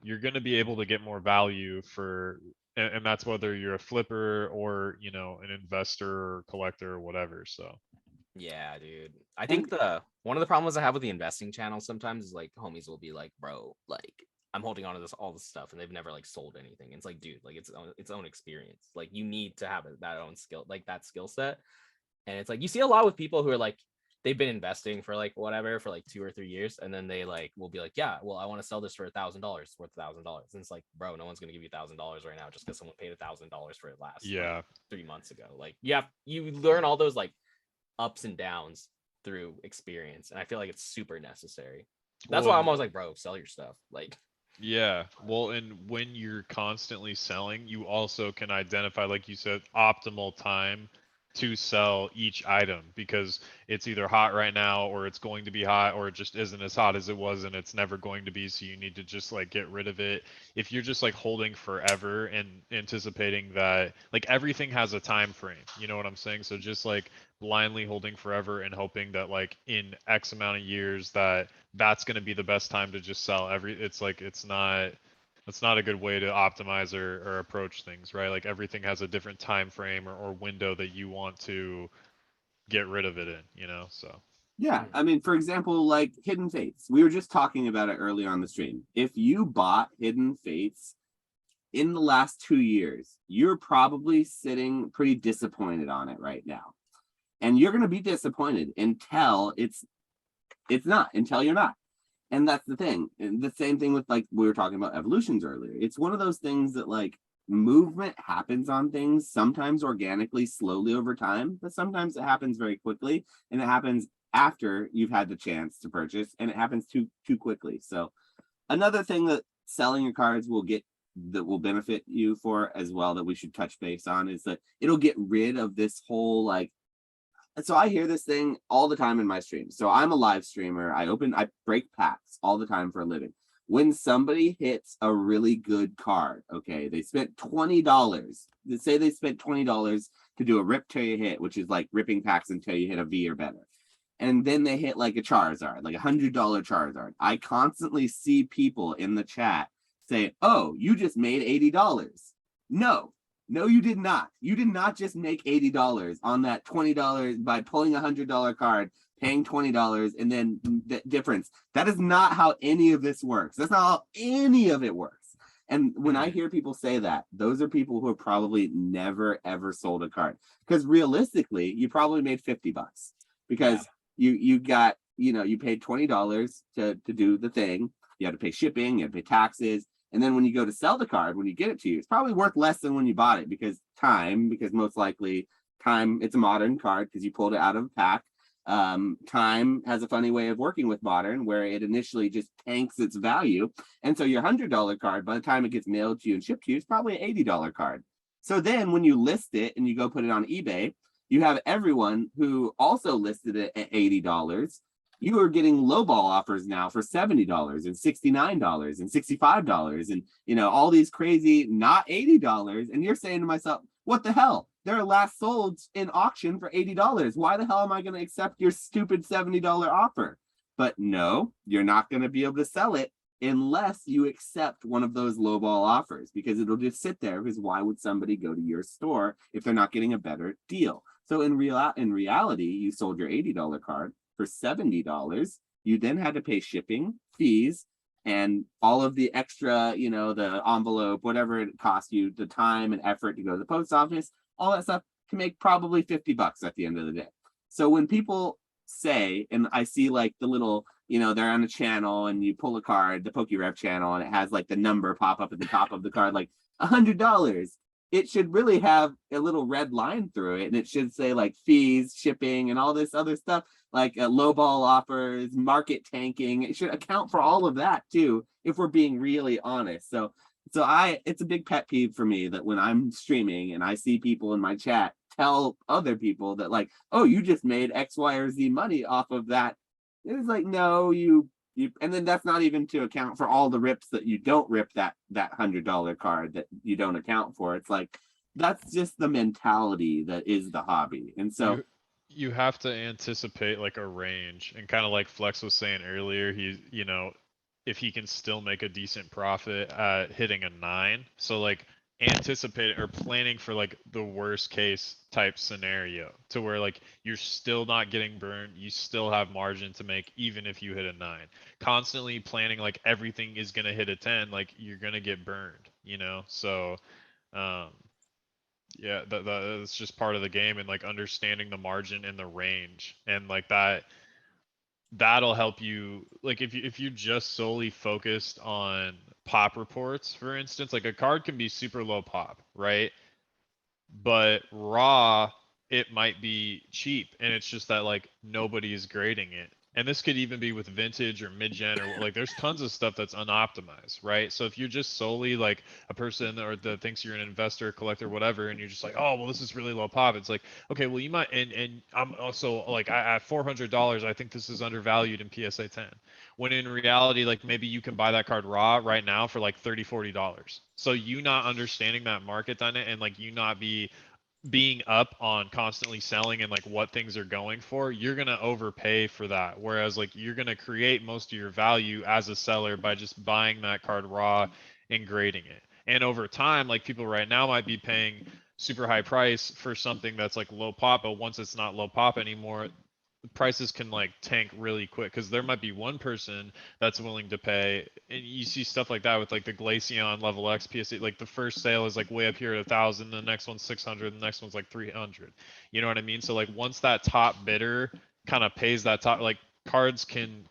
you're going to be able to get more value for, and that's whether you're a flipper or an investor or collector or whatever. So yeah, dude, I think one of the problems I have with the investing channel sometimes is like homies will be like, bro, like I'm holding on to all this stuff and they've never like sold anything. It's like, dude, like it's own experience. Like you need to have that own skill, like that skill set. And it's like you see a lot with people who are like they've been investing for like whatever for like 2 or 3 years, and then they like will be like, yeah, well, I want to sell this for $1,000, worth $1,000. And it's like, bro, no one's gonna give you $1,000 right now just because someone paid $1,000 for it last like, 3 months ago. Like you learn all those like ups and downs through experience, and I feel like it's super necessary. That's why I'm always like, bro, sell your stuff. Like well, and when you're constantly selling, you also can identify, like you said, optimal time to sell each item, because it's either hot right now or it's going to be hot, or it just isn't as hot as it was and it's never going to be, so you need to just like get rid of it. If you're just like holding forever and anticipating that like everything has a time frame, you know what I'm saying? So just like blindly holding forever and hoping that like in X amount of years that's going to be the best time to just sell it's like that's not a good way to optimize or approach things, right? Like everything has a different time frame or window that you want to get rid of it in, so. Yeah, I mean, for example, like Hidden Fates. We were just talking about it earlier on the stream. If you bought Hidden Fates in the last 2 years, you're probably sitting pretty disappointed on it right now. And you're going to be disappointed until until you're not. And that's the thing. And the same thing with like we were talking about evolutions earlier. It's one of those things that like movement happens on things, sometimes organically, slowly over time, but sometimes it happens very quickly, and it happens after you've had the chance to purchase, and it happens too quickly. So another thing that selling your cards will benefit you for as well, that we should touch base on, is that it'll get rid of this whole like. So I hear this thing all the time in my streams. So I'm a live streamer. I break packs all the time for a living. When somebody hits a really good card, okay, they spent $20. Let's say they spent $20 to do a rip till you hit, which is like ripping packs until you hit a V or better. And then they hit like a Charizard, like $100 Charizard. I constantly see people in the chat say, "Oh, you just made $80." No, you did not. You did not just make $80 on that $20 by pulling a $100 card, paying $20, and then the difference. That is not how any of this works. That's not how any of it works. And when I hear people say that, those are people who have probably never ever sold a card. Because realistically, you probably made $50 because you got, you paid $20 to do the thing. You had to pay shipping, you had to pay taxes. And then when you go to sell the card, when you get it to you, it's probably worth less than when you bought it because most likely time, it's a modern card because you pulled it out of a pack. Time has a funny way of working with modern where it initially just tanks its value. And so your $100 card, by the time it gets mailed to you and shipped to you, it's probably an $80 card. So then when you list it and you go put it on eBay, you have everyone who also listed it at $80. You are getting lowball offers now for $70 and $69 and $65 and all these crazy not $80. And you're saying to myself, what the hell? They're last sold in auction for $80. Why the hell am I going to accept your stupid $70 offer? But no, you're not going to be able to sell it unless you accept one of those lowball offers because it'll just sit there. Because why would somebody go to your store if they're not getting a better deal? So in reality, you sold your $80 card for $70. You then had to pay shipping, fees, and all of the extra, the envelope, whatever it cost you, the time and effort to go to the post office, all that stuff can make probably $50 at the end of the day. So when people say, and I see like the little, they're on a channel and you pull a card, the PokeRev channel, and it has like the number pop up at the top of the card, like $100. It should really have a little red line through it. And it should say like fees, shipping, and all this other stuff, like lowball offers, market tanking. It should account for all of that too, if we're being really honest. So it's a big pet peeve for me that when I'm streaming and I see people in my chat tell other people that like, oh, you just made X, Y, or Z money off of that. It's like, no, you, and then that's not even to account for all the rips that you don't rip that $100 card that you don't account for. It's like, that's just the mentality that is the hobby. And so you have to anticipate like a range, and kind of like Flex was saying earlier, if he can still make a decent profit at hitting a 9. So like anticipating or planning for like the worst case type scenario to where like you're still not getting burned, you still have margin to make even if you hit a 9. Constantly planning like everything is going to hit a 10, like you're going to get burned, So yeah, that's just part of the game, and like understanding the margin and the range, and like that'll help you. Like if you just solely focused on pop reports, for instance, like a card can be super low pop, right? But raw, it might be cheap, and it's just that like nobody is grading it. And this could even be with vintage or mid-gen, or like there's tons of stuff that's unoptimized, right? So if you're just solely like a person or that thinks you're an investor, collector, whatever, and you're just like, oh, well, this is really low pop. It's like, okay, well, you might, and I'm also like, at $400, I think this is undervalued in PSA 10. When in reality, like maybe you can buy that card raw right now for like $30, $40. So you not understanding that market dynamic, and like you not being up on constantly selling and like what things are going for, you're going to overpay for that. Whereas like you're going to create most of your value as a seller by just buying that card raw and grading it. And over time, like people right now might be paying super high price for something that's like low pop, but once it's not low pop anymore, prices can like tank really quick, because there might be one person that's willing to pay, and you see stuff like that with like the Glaceon level X PSA, like the first sale is like way up here at 1,000, the next one's 600, the next one's like 300. You know what I mean? So like once that top bidder kind of pays that top, like cards can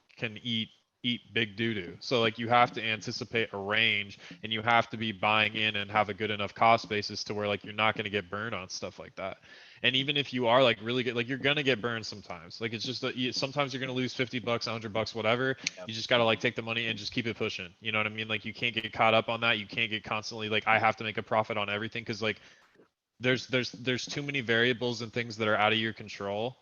eat big doo-doo. So like you have to anticipate a range, and you have to be buying in and have a good enough cost basis to where like you're not going to get burned on stuff like that. And even if you are like really good, like you're gonna get burned sometimes. Like it's just that sometimes you're gonna lose $50, $100, whatever. You just gotta like take the money and just keep it pushing. You know what I mean? Like you can't get caught up on that. You can't get constantly like I have to make a profit on everything, because like there's too many variables and things that are out of your control.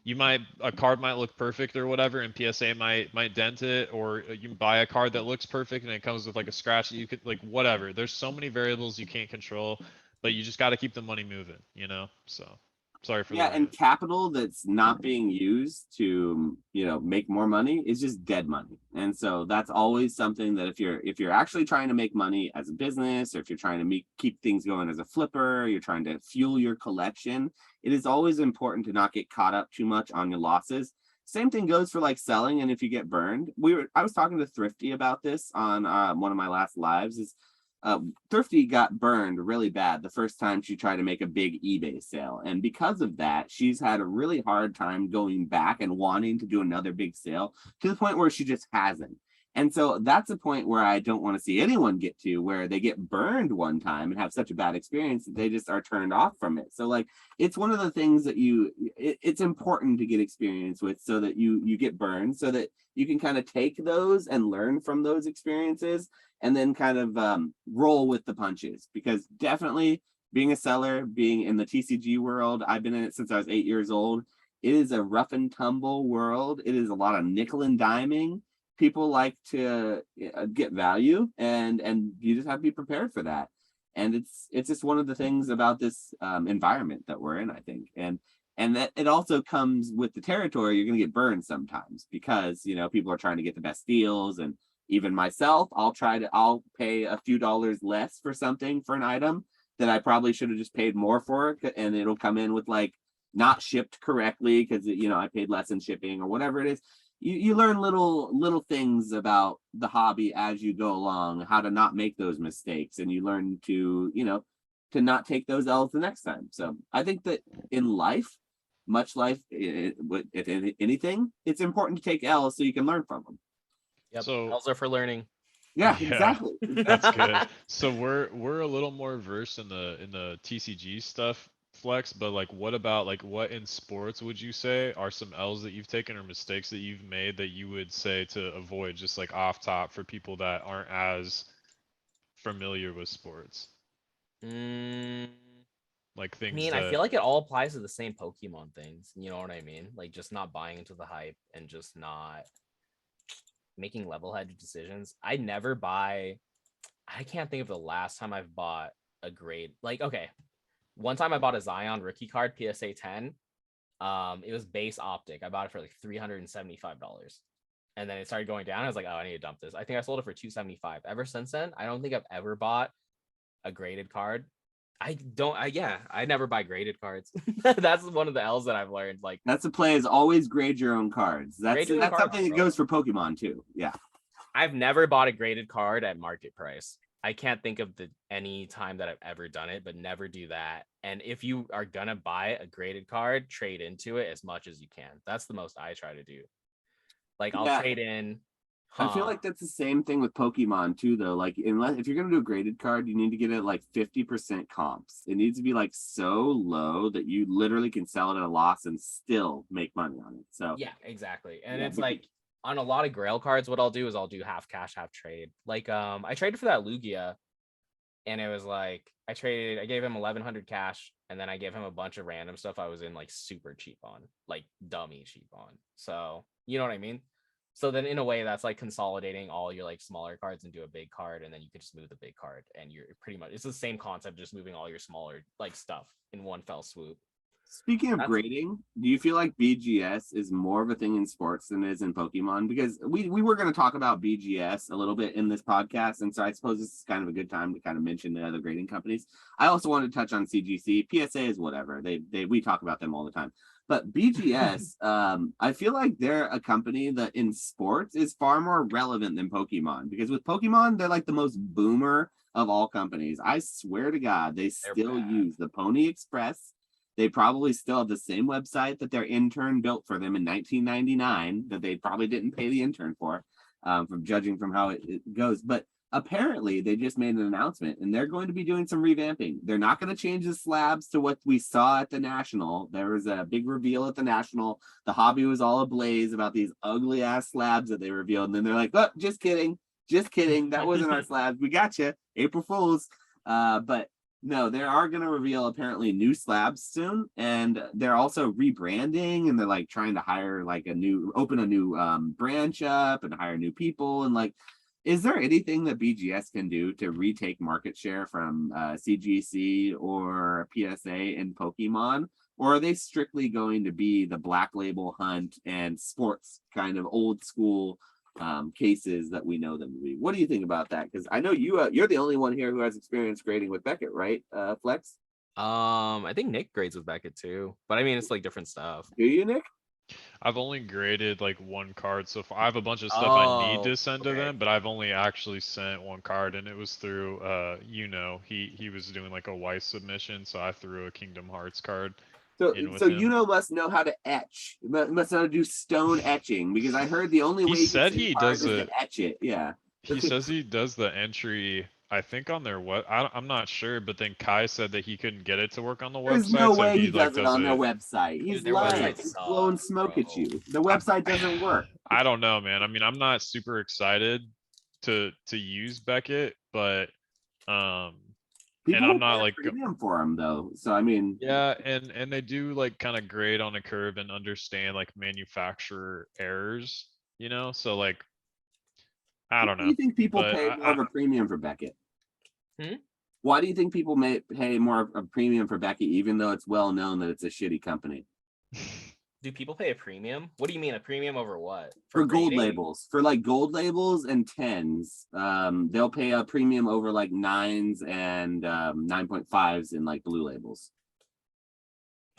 A card might look perfect or whatever, and PSA might dent it, or you buy a card that looks perfect and it comes with like a scratch that you could like whatever. There's so many variables you can't control. but you just got to keep the money moving, you know? So sorry for the Yeah, and rant. capital that's not being used to, make more money is just dead money. And so that's always something that if you're actually trying to make money as a business, or if you're trying to keep things going as a flipper, you're trying to fuel your collection, it is always important to not get caught up too much on your losses. Same thing goes for like selling, and if you get burned. I was talking to Thrifty about this on one of my last lives. Thrifty got burned really bad the first time she tried to make a big eBay sale. And because of that, she's had a really hard time going back and wanting to do another big sale, to the point where she just hasn't. And so that's a point where I don't want to see anyone get to, where they get burned one time and have such a bad experience that they just are turned off from it. So like, it's one of the things that it's important to get experience with, so that you get burned, so that you can kind of take those and learn from those experiences, and then kind of roll with the punches. Because definitely being a seller, being in the TCG world, I've been in it since I was 8 years old. It is a rough and tumble world. It is a lot of nickel and diming. People like to get value, and you just have to be prepared for that. And it's just one of the things about this environment that we're in, I think. And that it also comes with the territory. You're going to get burned sometimes, because people are trying to get the best deals. And even myself, I'll pay a few dollars less for something, for an item that I probably should have just paid more for, and it'll come in with like not shipped correctly because I paid less in shipping or whatever it is. You learn little things about the hobby as you go along, how to not make those mistakes, and you learn to not take those L's the next time. So I think that in life, if anything, it's important to take L's so you can learn from them. Yep. So L's are for learning. Yeah, Yeah. exactly. That's good. So we're a little more versed in the TCG stuff, Flex, but like what about like what in sports would you say are some L's that you've taken or mistakes that you've made that you would say to avoid, just like off top, for people that aren't as familiar with sports? Mm, Like I things mean, I that feel like it all applies to the same Pokemon things. You know what I mean? Like just not buying into the hype, and just not making level-headed decisions. I never buy. I can't think of the last time I've bought a grade. Like, okay, one time I bought a Zion rookie card, PSA 10. It was base optic. I bought it for like $375. And then it started going down. I was like, oh, I need to dump this. I think I sold it for $275. Ever since then, I don't think I've ever bought a graded card. I never buy graded cards. That's one of the L's that I've learned. Like, That's the play, is always grade your own cards. That's cards, something that bro. goes for Pokemon too. Yeah. I've never bought a graded card at market price. I can't think of any time that I've ever done it, but never do that. And if you are gonna buy a graded card, trade into it as much as you can. That's the most I try to do. Like, I'll trade in. I feel like that's the same thing with Pokemon too, though. Like, if you're gonna do a graded card, you need to get it like 50% comps. It needs to be like so low that you literally can sell it at a loss and still make money on it. So yeah, exactly. And it's like on a lot of Grail cards, what I'll do is I'll do half cash, half trade. Like, I traded for that Lugia, and it was like I gave him 1,100 cash, and then I gave him a bunch of random stuff I was in like super cheap on, like dummy cheap on. So you know what I mean? So then in a way that's like consolidating all your like smaller cards into a big card, and then you can just move the big card, and you're pretty much, it's the same concept, just moving all your smaller like stuff in one fell swoop. speaking of grading, do you feel like BGS is more of a thing in sports than it is in Pokemon? Because we were going to talk about BGS a little bit in this podcast, and so I suppose this is kind of a good time to kind of mention the other grading companies. I also wanted to touch on CGC. PSA is whatever. We talk about them all the time. But BGS, I feel like they're a company that in sports is far more relevant than Pokemon, because with Pokemon, they're like the most boomer of all companies. I swear to God, they still use the Pony Express. They probably still have the same website that their intern built for them in 1999 that they probably didn't pay the intern for, from judging from how it goes. But apparently they just made an announcement, and they're going to be doing some revamping. They're not going to change the slabs to what we saw at the National. There was a big reveal at the National. The hobby was all ablaze about these ugly ass slabs that they revealed. And then they're like, oh, just kidding. Just kidding. That wasn't our slabs. We got you. April Fools. But no, they are going to reveal apparently new slabs soon, and they're also rebranding, and they're like trying to open a new branch up and hire new people, and like Is there anything that BGS can do to retake market share from CGC or PSA in Pokemon? Or are they strictly going to be the black label hunt and sports kind of old school cases that we know them to be? What do you think about that? Because I know you're the only one here who has experience grading with Beckett, right, Flex? I think Nick grades with Beckett too, but I mean it's like different stuff. Do you, Nick? I've only graded like one card so far. I have a bunch of stuff I need to send to okay. them, but I've only actually sent one card, and it was through he was doing like a Weiss submission, so I threw a Kingdom Hearts card in with So him. must know how to etch, must know how to do stone etching, because I heard the only He way you said can he send cards does is it. to etch it. Yeah. He says he does the entry, I think on their I'm not sure, but then Kai said that he couldn't get it to work on the There's website, no so way he like does it on their website. He's Dude, their lying. website He's blowing sucks, smoke at bro. you. The website doesn't work. I don't know, man. I mean, I'm not super excited to use Beckett, but People and I'm will not pay a like premium for them though. So I mean, yeah, and they do like kind of grade on a curve and understand like manufacturer errors, you know? So like I don't why do know. you think people But pay more of a premium for Beckett? Hmm? Why do you think people may pay more of a premium for Beckett, even though it's well known that it's a shitty company? Do people pay a premium? What do you mean a premium over what? For gold grading? labels, for like gold labels and 10s, they'll pay a premium over like 9s and 9.5s in like blue labels.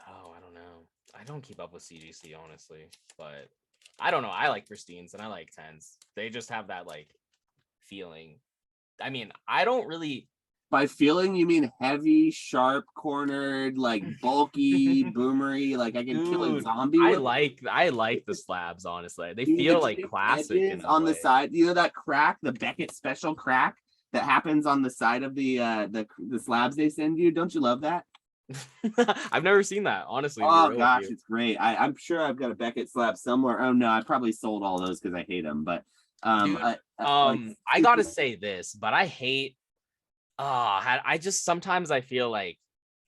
Oh, I don't know. I don't keep up with CGC honestly, but I don't know. I like pristines and I like 10s. They just have that like feeling. I mean, I don't really. By feeling, you mean heavy, sharp, cornered, like bulky, boomery. Like I can kill a Dude, zombie I with. like the slabs, honestly. They You mean feel the like chipped classic edges in a on the way. side. You know that crack, the Beckett special crack that happens on the side of the slabs they send you. Don't you love that? I've never seen that, honestly. To be Oh real with gosh, you. it's great. I'm sure I've got a Beckett slab somewhere. Oh no, I probably sold all those because I hate them. But Dude, like, I gotta say this, but I hate. I just sometimes I feel like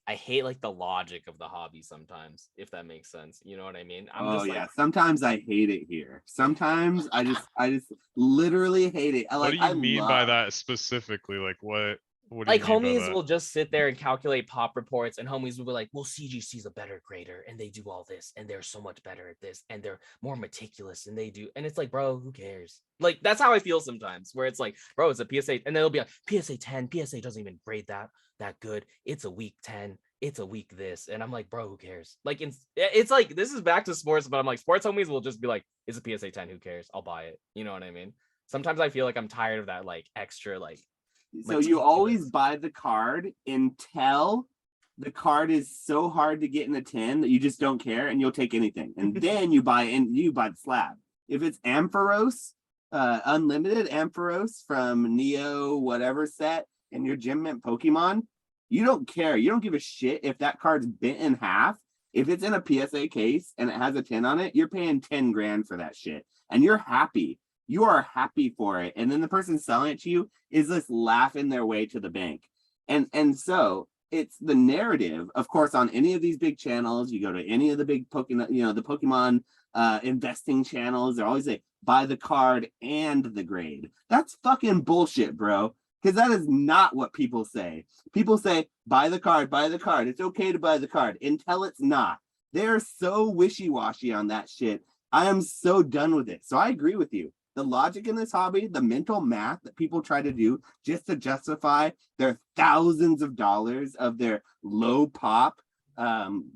I hate like the logic of the hobby sometimes, if that makes sense. You know what I mean? I'm just yeah. like, Sometimes I hate it here. Sometimes I just literally hate it. what do you mean by that specifically? Like what do like you mean by homies that? will just sit there and calculate pop reports, and homies will be like, well, CGC's a better grader and they do all this and they're so much better at this and they're more meticulous and they do, and it's like, bro, who cares? Like that's how I feel sometimes, where it's like, bro, it's a PSA, and they'll be like, PSA 10, PSA doesn't even grade that good. It's a week 10, it's a week this, and I'm like, bro, who cares? Like it's like, this is back to sports, but I'm like, sports homies will just be like, it's a PSA 10, who cares? I'll buy it. You know what I mean? Sometimes I feel like I'm tired of that like extra like. So you always buy the card until the card is so hard to get in the 10 that you just don't care and you'll take anything. And then you buy the slab. If it's Ampharos, unlimited Ampharos from Neo, whatever set, and your gym mint Pokemon, you don't care. You don't give a shit if that card's bent in half. If it's in a PSA case and it has a 10 on it, you're paying 10 grand for that shit. And you're happy. You are happy for it. And then the person selling it to you is just laughing their way to the bank. And so it's the narrative, of course, on any of these big channels. You go to any of the big Pokemon, the Pokemon investing channels, they're always like, buy the card and the grade. That's fucking bullshit, bro. Because that is not what people say. People say, buy the card, buy the card. It's okay to buy the card until it's not. They're so wishy-washy on that shit. I am so done with it. So I agree with you. The logic in this hobby, the mental math that people try to do just to justify their thousands of dollars of their low pop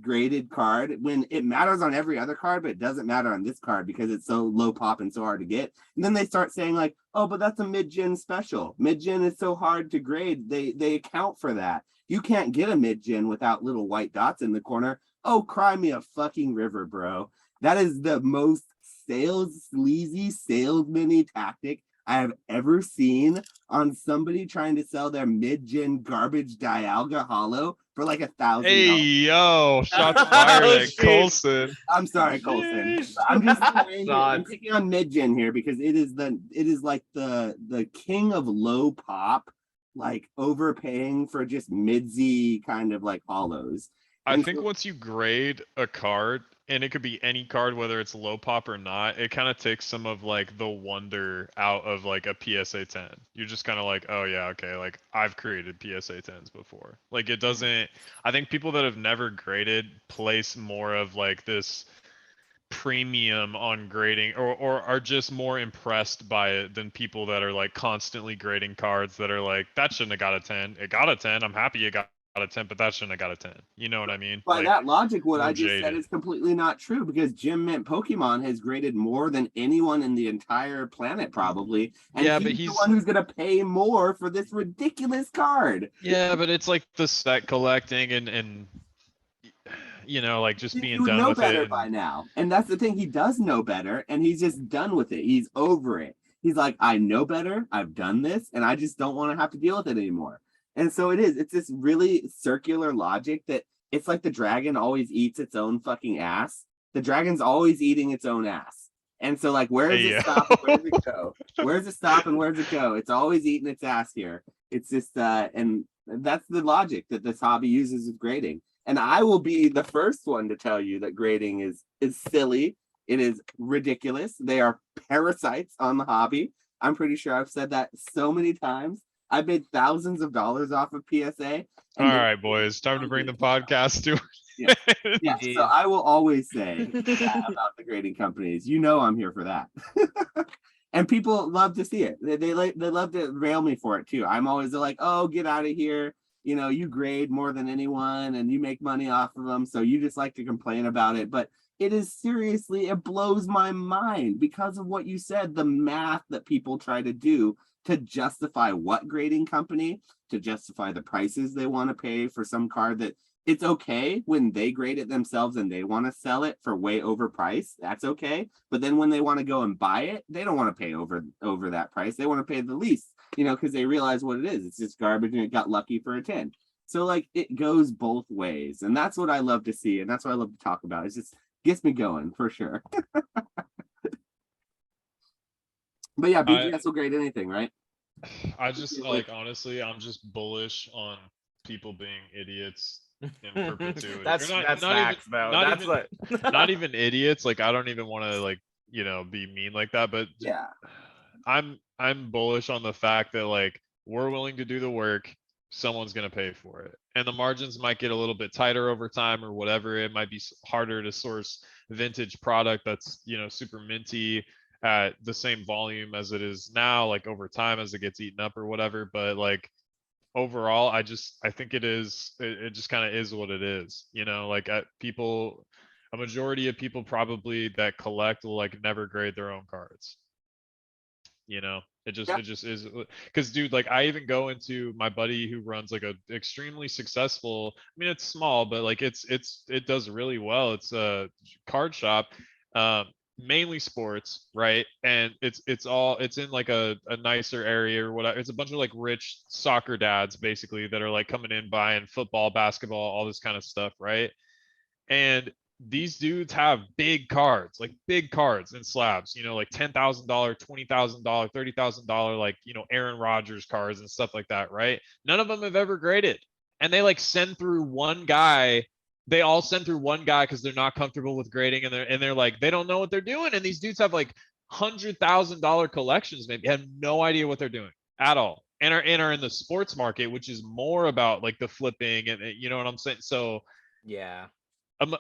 graded card, when it matters on every other card, but it doesn't matter on this card because it's so low pop and so hard to get. And then they start saying like, oh, but that's a mid-gen special. Mid-gen is so hard to grade. They account for that. You can't get a mid-gen without little white dots in the corner. Oh, cry me a fucking river, bro. That is the most sleazy salesman-y tactic I have ever seen on somebody trying to sell their mid-gen garbage Dialga Hollow for like $1,000. Hey yo, shots fired Oh, at shit. Colson. I'm sorry, Colson. Sheesh. I'm just saying, I'm Shots. picking on mid-gen here because it is like the king of low pop, like overpaying for just mid-z kind of like hollows. I And think so- once you grade a card and it could be any card, whether it's low pop or not. It kind of takes some of like the wonder out of like a PSA 10. You're just kind of like, oh yeah, okay, like I've created PSA 10s before. Like it doesn't. I think people that have never graded place more of like this premium on grading, or are just more impressed by it than people that are like constantly grading cards that are like, that shouldn't have got a 10. It got a 10. I'm happy it got a 10, but that shouldn't have got a 10. You know what I mean? By Like, that logic, what more I just said jaded. is completely not true, because Jim Mint Pokemon has graded more than anyone in the entire planet, probably. And Yeah, but he's the one who's going to pay more for this ridiculous card. yeah, but it's like the set collecting and you know, like just He being would done know with it. better And by now. And that's the thing. He does know better, and he's just done with it. He's over it. He's like, I know better. I've done this, and I just don't want to have to deal with it anymore. And so it is. It's this really circular logic that it's like the dragon always eats its own fucking ass. The dragon's always eating its own ass. And so, like, where does it yeah. stop and where does it go? Where does it stop and where does it go? It's always eating its ass here. It's just, and that's the logic that this hobby uses with grading. And I will be the first one to tell you that grading is silly. It is ridiculous. They are parasites on the hobby. I'm pretty sure I've said that so many times. I've made thousands of dollars off of PSA. All right, boys, time to bring the podcast to yeah. Yeah. Jeez. So I will always say that about the grading companies. You know I'm here for that. And people love to see it. They love to rail me for it too. I'm always like, oh, get out of here. You know, you grade more than anyone and you make money off of them. So you just like to complain about it. But it is seriously, it blows my mind because of what you said, the math that people try to do to justify what grading company, to justify the prices they want to pay for some card that it's okay when they grade it themselves and they want to sell it for way overpriced. That's okay. But then when they want to go and buy it, they don't want to pay over that price. They want to pay the least, you know, because they realize what it is. It's just garbage and it got lucky for a 10. So like it goes both ways. And that's what I love to see. And that's what I love to talk about. It just gets me going for sure. But yeah, BGS will grade anything, right? I just like, honestly, I'm just bullish on people being idiots in perpetuity. That's facts, though. That's what Not even idiots. Like, I don't even want to like, you know, be mean like that, but yeah, I'm bullish on the fact that like we're willing to do the work, someone's going to pay for it. And the margins might get a little bit tighter over time or whatever. It might be harder to source vintage product that's, you know, super minty at the same volume as it is now, like over time as it gets eaten up or whatever. But like overall, I think it just kind of is what it is, you know, like a majority of people probably that collect will like never grade their own cards. You know, it just is, because dude, like I even go into my buddy who runs like a extremely successful, I mean it's small, but like it does really well. It's a card shop, mainly sports, right? And it's in like a nicer area or whatever. It's a bunch of like rich soccer dads basically that are like coming in buying football, basketball, all this kind of stuff, right? And these dudes have big cards in slabs, you know, like $10,000, $20,000, $30,000, like, you know, Aaron Rodgers cards and stuff like that, right? None of them have ever graded. And they like send through one guy. They all send through one guy because they're not comfortable with grading, and they're like, they don't know what they're doing. And these dudes have like $100,000 collections, maybe have no idea what they're doing at all. And are in the sports market, which is more about like the flipping and you know what I'm saying? So yeah.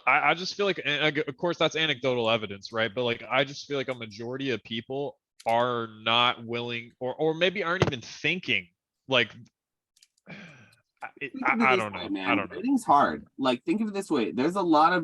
I just feel like, and of course that's anecdotal evidence, right? But like, I just feel like a majority of people are not willing, or maybe aren't even thinking like, I don't know. Man. I don't know. Grading's hard. Like, think of it this way. There's a lot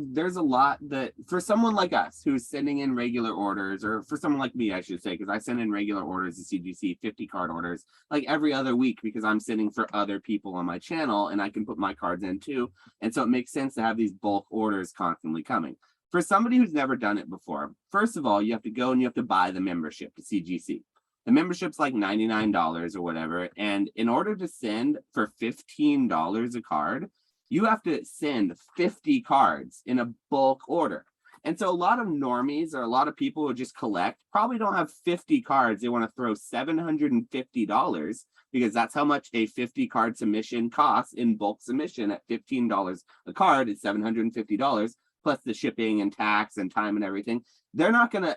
that for someone like us who's sending in regular orders, or for someone like me, I should say, because I send in regular orders to CGC, 50 card orders, like every other week, because I'm sending for other people on my channel and I can put my cards in too. And so it makes sense to have these bulk orders constantly coming. For somebody who's never done it before, first of all, you have to go and you have to buy the membership to CGC. The membership's like $99 or whatever. And in order to send for $15 a card, you have to send 50 cards in a bulk order. And so a lot of normies or a lot of people who just collect probably don't have 50 cards. They want to throw $750 because that's how much a 50 card submission costs in bulk submission at $15 a card. It's $750. plus the shipping and tax and time and everything. They're not going to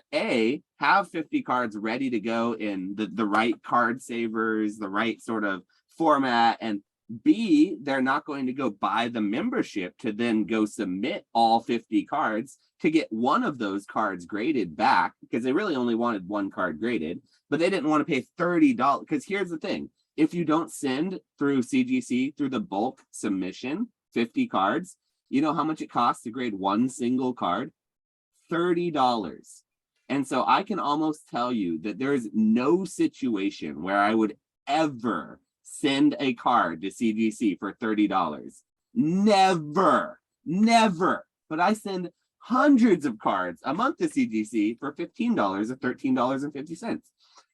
have 50 cards ready to go in the right card savers, the right sort of format, and B, they're not going to go buy the membership to then go submit all 50 cards to get one of those cards graded back, because they really only wanted one card graded, but they didn't want to pay $30. Because here's the thing, if you don't send through CGC, through the bulk submission, 50 cards, you know how much it costs to grade one single card? $30. And so I can almost tell you that there's no situation where I would ever send a card to CGC for $30. Never. But I send hundreds of cards a month to CGC for $15 or $13.50.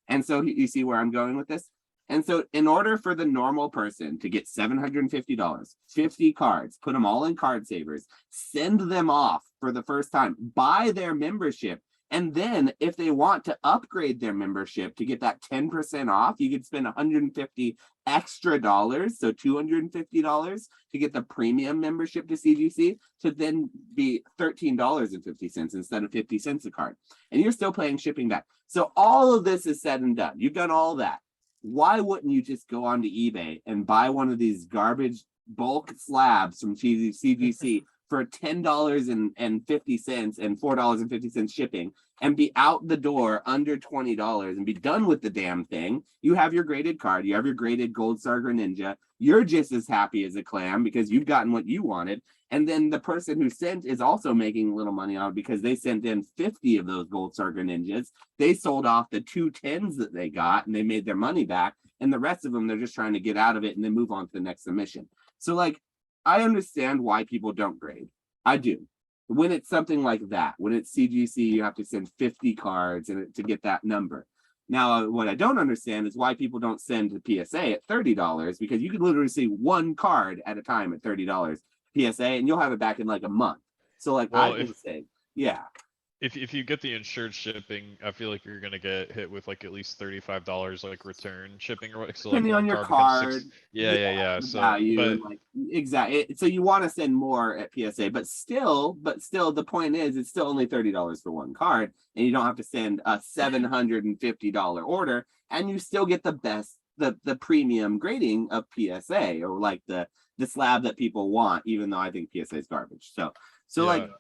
And so you see where I'm going with this? And so in order for the normal person to get $750, 50 cards, put them all in card savers, send them off for the first time, buy their membership, and then if they want to upgrade their membership to get that 10% off, you could spend $150 extra dollars, so $250 to get the premium membership to CGC, to then be $13.50 instead of 50 cents a card. And you're still paying shipping back. So all of this is said and done. You've done all that. Why wouldn't you just go onto eBay and buy one of these garbage bulk slabs from CGC for $10.50 and $4.50 shipping, and be out the door under $20 and be done with the damn thing? You have your graded card, you have your graded Gold Star Greninja, you're just as happy as a clam because you've gotten what you wanted. And then the person who sent is also making a little money on it because they sent in 50 of those Gold Star Greninjas. They sold off the 2 10s that they got and they made their money back. And the rest of them, they're just trying to get out of it and then move on to the next submission. So like, I understand why people don't grade. I do. When it's something like that, when it's CGC, you have to send 50 cards to get that number. Now, what I don't understand is why people don't send to PSA at $30, because you can literally see one card at a time at $30 PSA, and you'll have it back in like a month. So like, well, I would say, yeah. If you get the insured shipping, I feel like you're gonna get hit with like at least $35 like return shipping or what. So depending like on your card. Yeah. So value, but like, exactly. So you want to send more at PSA, but still, the point is, it's still only $30 for one card, and you don't have to send a $750 order, and you still get the best, the premium grading of PSA, or like the slab that people want, even though I think PSA is garbage. So yeah. like.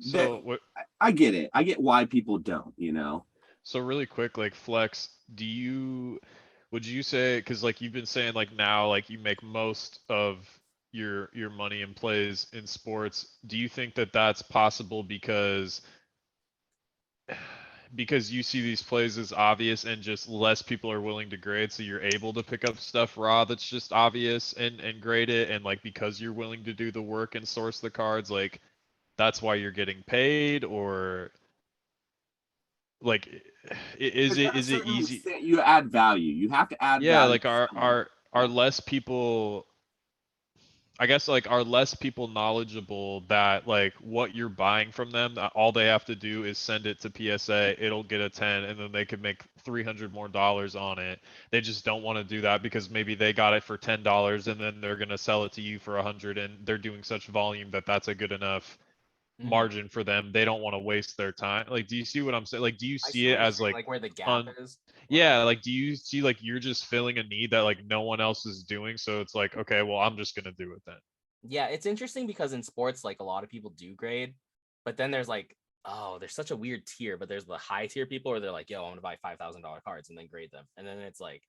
So what I get it. I get why people don't, you know. So really quick, like Flex, would you say, because like you've been saying like now like you make most of your money in plays in sports, do you think that that's possible because you see these plays as obvious and just less people are willing to grade, so you're able to pick up stuff raw that's just obvious and grade it, and like because you're willing to do the work and source the cards, like that's why you're getting paid? Or like is it easy? You add value. You have to add Yeah, value. like are less people, I guess, like are less people knowledgeable that like what you're buying from them, that all they have to do is send it to PSA, it'll get a 10, and then they could make $300 more on it. They just don't want to do that because maybe they got it for $10 and then they're gonna sell it to you for 100, and they're doing such volume that that's a good enough margin for them. They don't want to waste their time. Like, do you see what I'm saying? Like, do you see it as like where the gap is? yeah, like do you see like you're just filling a need that like no one else is doing, so it's like, okay, well, I'm just gonna do it then. Yeah, it's interesting because in sports, like a lot of people do grade, but then there's like, oh, there's such a weird tier, but there's the high tier people where they're like, yo, I'm gonna buy $5,000 cards and then grade them. And then it's like,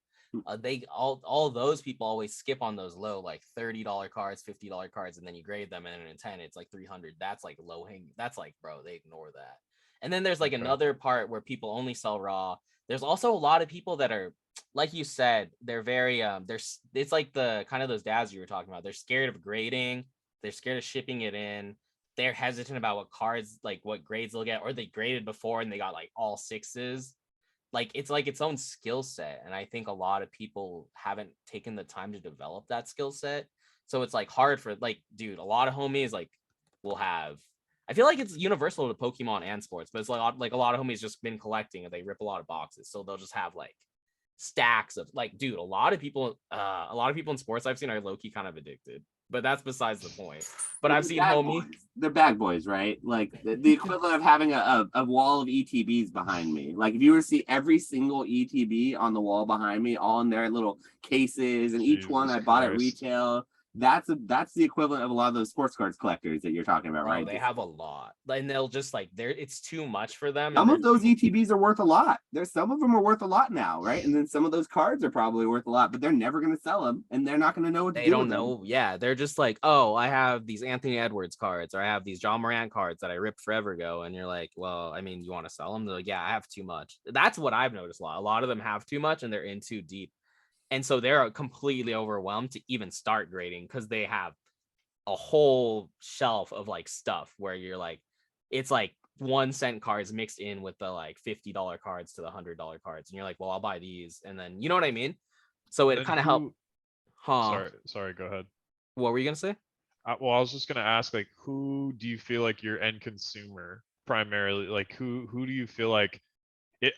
they all those people always skip on those low, like $30 cards, $50 cards, and then you grade them, and then in 10 it's like 300. That's like low hanging. That's like, bro, they ignore that. And then there's like another part where people only sell raw. There's also a lot of people that are, like you said, they're very it's like the kind of those dads you were talking about. They're scared of grading, they're scared of shipping it in, they're hesitant about what cards, like what grades they'll get, or they graded before and they got like all 6s. Like it's like its own skill set, and I think a lot of people haven't taken the time to develop that skill set. So it's like hard for, like, dude, a lot of homies like will have, I feel like it's universal to Pokemon and sports, but it's like a lot of homies just been collecting and they rip a lot of boxes, so they'll just have like stacks of like, dude, a lot of people in sports I've seen are low-key kind of addicted, but that's besides the point. But Well, I've seen homies. They're bag boys, right? Like the equivalent of having a wall of ETBs behind me. Like if you were to see every single ETB on the wall behind me, all in their little cases, and each one I bought at retail. That's the equivalent of a lot of those sports cards collectors that you're talking about, right? They have a lot, and they'll just like it's too much for them. Some of those ETBs are worth a lot. Some of them are worth a lot now, right? And then some of those cards are probably worth a lot, but they're never going to sell them, and they're not going to know what to do. They don't know. Yeah, they're just like, oh, I have these Anthony Edwards cards, or I have these John Morant cards that I ripped forever ago, and you're like, well, I mean, you want to sell them? They're like, yeah, I have too much. That's what I've noticed a lot. A lot of them have too much, and they're in too deep. And so they're completely overwhelmed to even start grading because they have a whole shelf of like stuff where you're like, it's like 1-cent cards mixed in with the like $50 cards to the $100 cards. And you're like, well, I'll buy these. And then, you know what I mean? So it kind of helped. Sorry, go ahead. What were you going to say? Well, I was just going to ask, like, who do you feel like your end consumer primarily, like who do you feel like,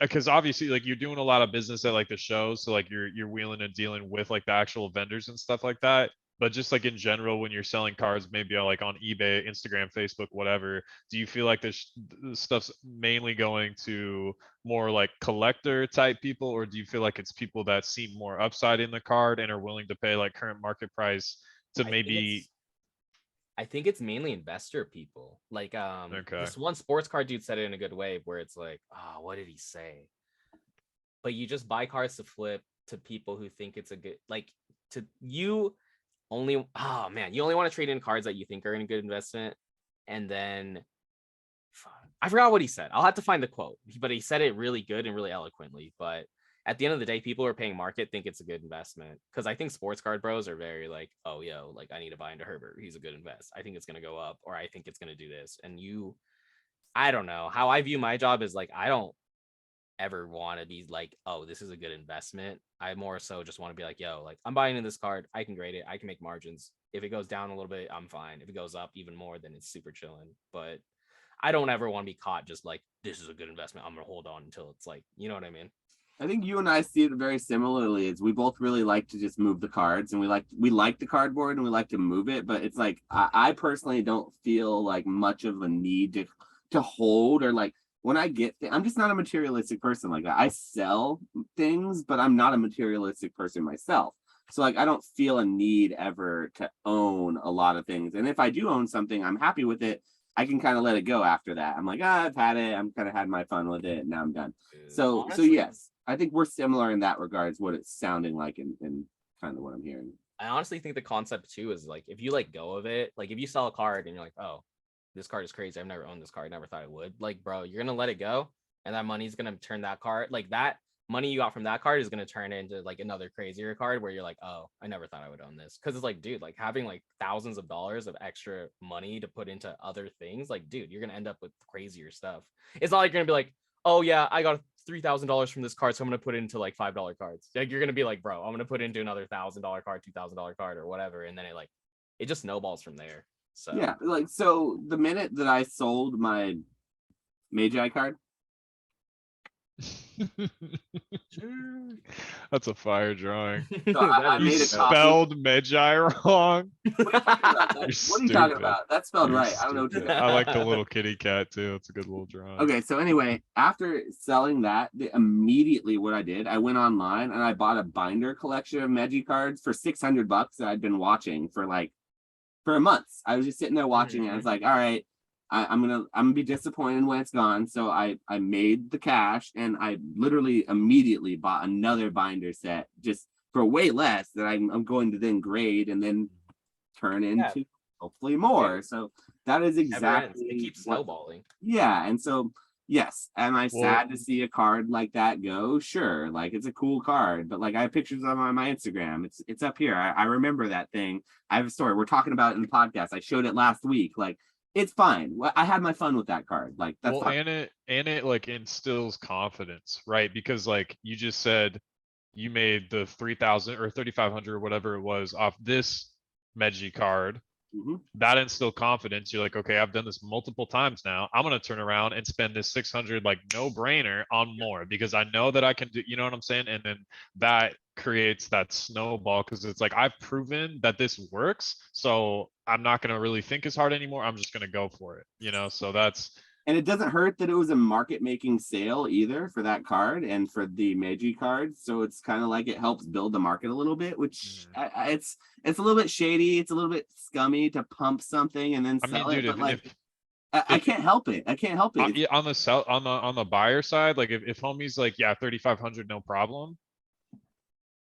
because obviously like you're doing a lot of business at like the shows, so like you're wheeling and dealing with like the actual vendors and stuff like that, but just like in general when you're selling cards maybe like on eBay, Instagram, Facebook, whatever, do you feel like this stuff's mainly going to more like collector type people, or do you feel like it's people that see more upside in the card and are willing to pay like current market price to maybe I think it's mainly investor people. Like this one sports card dude said it in a good way where it's like, oh, what did he say? But you just buy cards to flip to people who think it's a good, like, to you only, oh man, you only want to trade in cards that you think are in a good investment. And then I forgot what he said. I'll have to find the quote, but he said it really good and really eloquently. But at the end of the day, people who are paying market think it's a good investment, because I think sports card bros are very like, oh, yo, like I need to buy into Herbert. He's a good invest. I think it's going to go up, or I think it's going to do this. And I don't know how I view my job is like, I don't ever want to be like, oh, this is a good investment. I more so just want to be like, yo, like I'm buying in this card. I can grade it. I can make margins. If it goes down a little bit, I'm fine. If it goes up even more, then it's super chilling. But I don't ever want to be caught just like, this is a good investment. I'm going to hold on until it's like, you know what I mean? I think you and I see it very similarly. Is we both really like to just move the cards, and we like the cardboard and we like to move it. But it's like I personally don't feel like much of a need to hold, or like when I get I'm just not a materialistic person like that. I sell things, but I'm not a materialistic person myself. So like I don't feel a need ever to own a lot of things. And if I do own something, I'm happy with it. I can kind of let it go after that. I'm like, I've had it. I'm kind of had my fun with it. And now I'm done. So honestly, so yes. I think we're similar in that regards, what it's sounding like and kind of what I'm hearing. I honestly think the concept too is like, if you let go of it, like if you sell a card and you're like, oh, this card is crazy, I've never owned this card, never thought I would. Like, bro, you're going to let it go, and that money's going to turn that card, like that money you got from that card is going to turn into like another crazier card where you're like, oh, I never thought I would own this. Because it's like, dude, like having like thousands of dollars of extra money to put into other things, like, dude, you're going to end up with crazier stuff. It's not like you're going to be like, oh yeah, I got $3,000 from this card, so I'm gonna put it into like $5 cards. Like you're gonna be like, bro, I'm gonna put into another $1,000 card, $2,000 card, or whatever, and then it just snowballs from there. So yeah, like so the minute that I sold my Magi card. That's a fire drawing. So I you made a spelled Magi wrong. What are you talking about? That's spelled right. I don't know what you're I like the little kitty cat too. It's a good little drawing. Okay, so anyway, after selling that, immediately what I did, I went online and I bought a binder collection of Magi cards for $600 that I'd been watching for a month. I was just sitting there watching it. I was like, all right, I'm gonna be disappointed when it's gone. So I made the cash and I literally immediately bought another binder set just for way less that I'm going to then grade and then turn into hopefully more. So that is exactly it keeps snowballing. Yeah, and so yes, am I sad to see a card like that go? Sure, like it's a cool card, but like I have pictures on my Instagram. It's up here. I remember that thing. I have a story. We're talking about it in the podcast. I showed it last week. Like it's fine. I had my fun with that card. Like that's fine. and it like instills confidence, right? Because like you just said, you made the 3,000 or 3,500 or whatever it was off this Megi card. that instill confidence. You're like, okay, I've done this multiple times now. I'm going to turn around and spend this 600 like no brainer on more because I know that I can do, you know what I'm saying? And then that creates that snowball because it's like, I've proven that this works. So I'm not going to really think as hard anymore. I'm just going to go for it, you know? So that's, and it doesn't hurt that it was a market making sale either for that card and for the Meiji card. So it's kind of like it helps build the market a little bit, which it's a little bit shady. It's a little bit scummy to pump something and then sell it. But like, I can't help it. I can't help it. On the sell on the buyer side, like if homie's like, yeah, 3,500, no problem.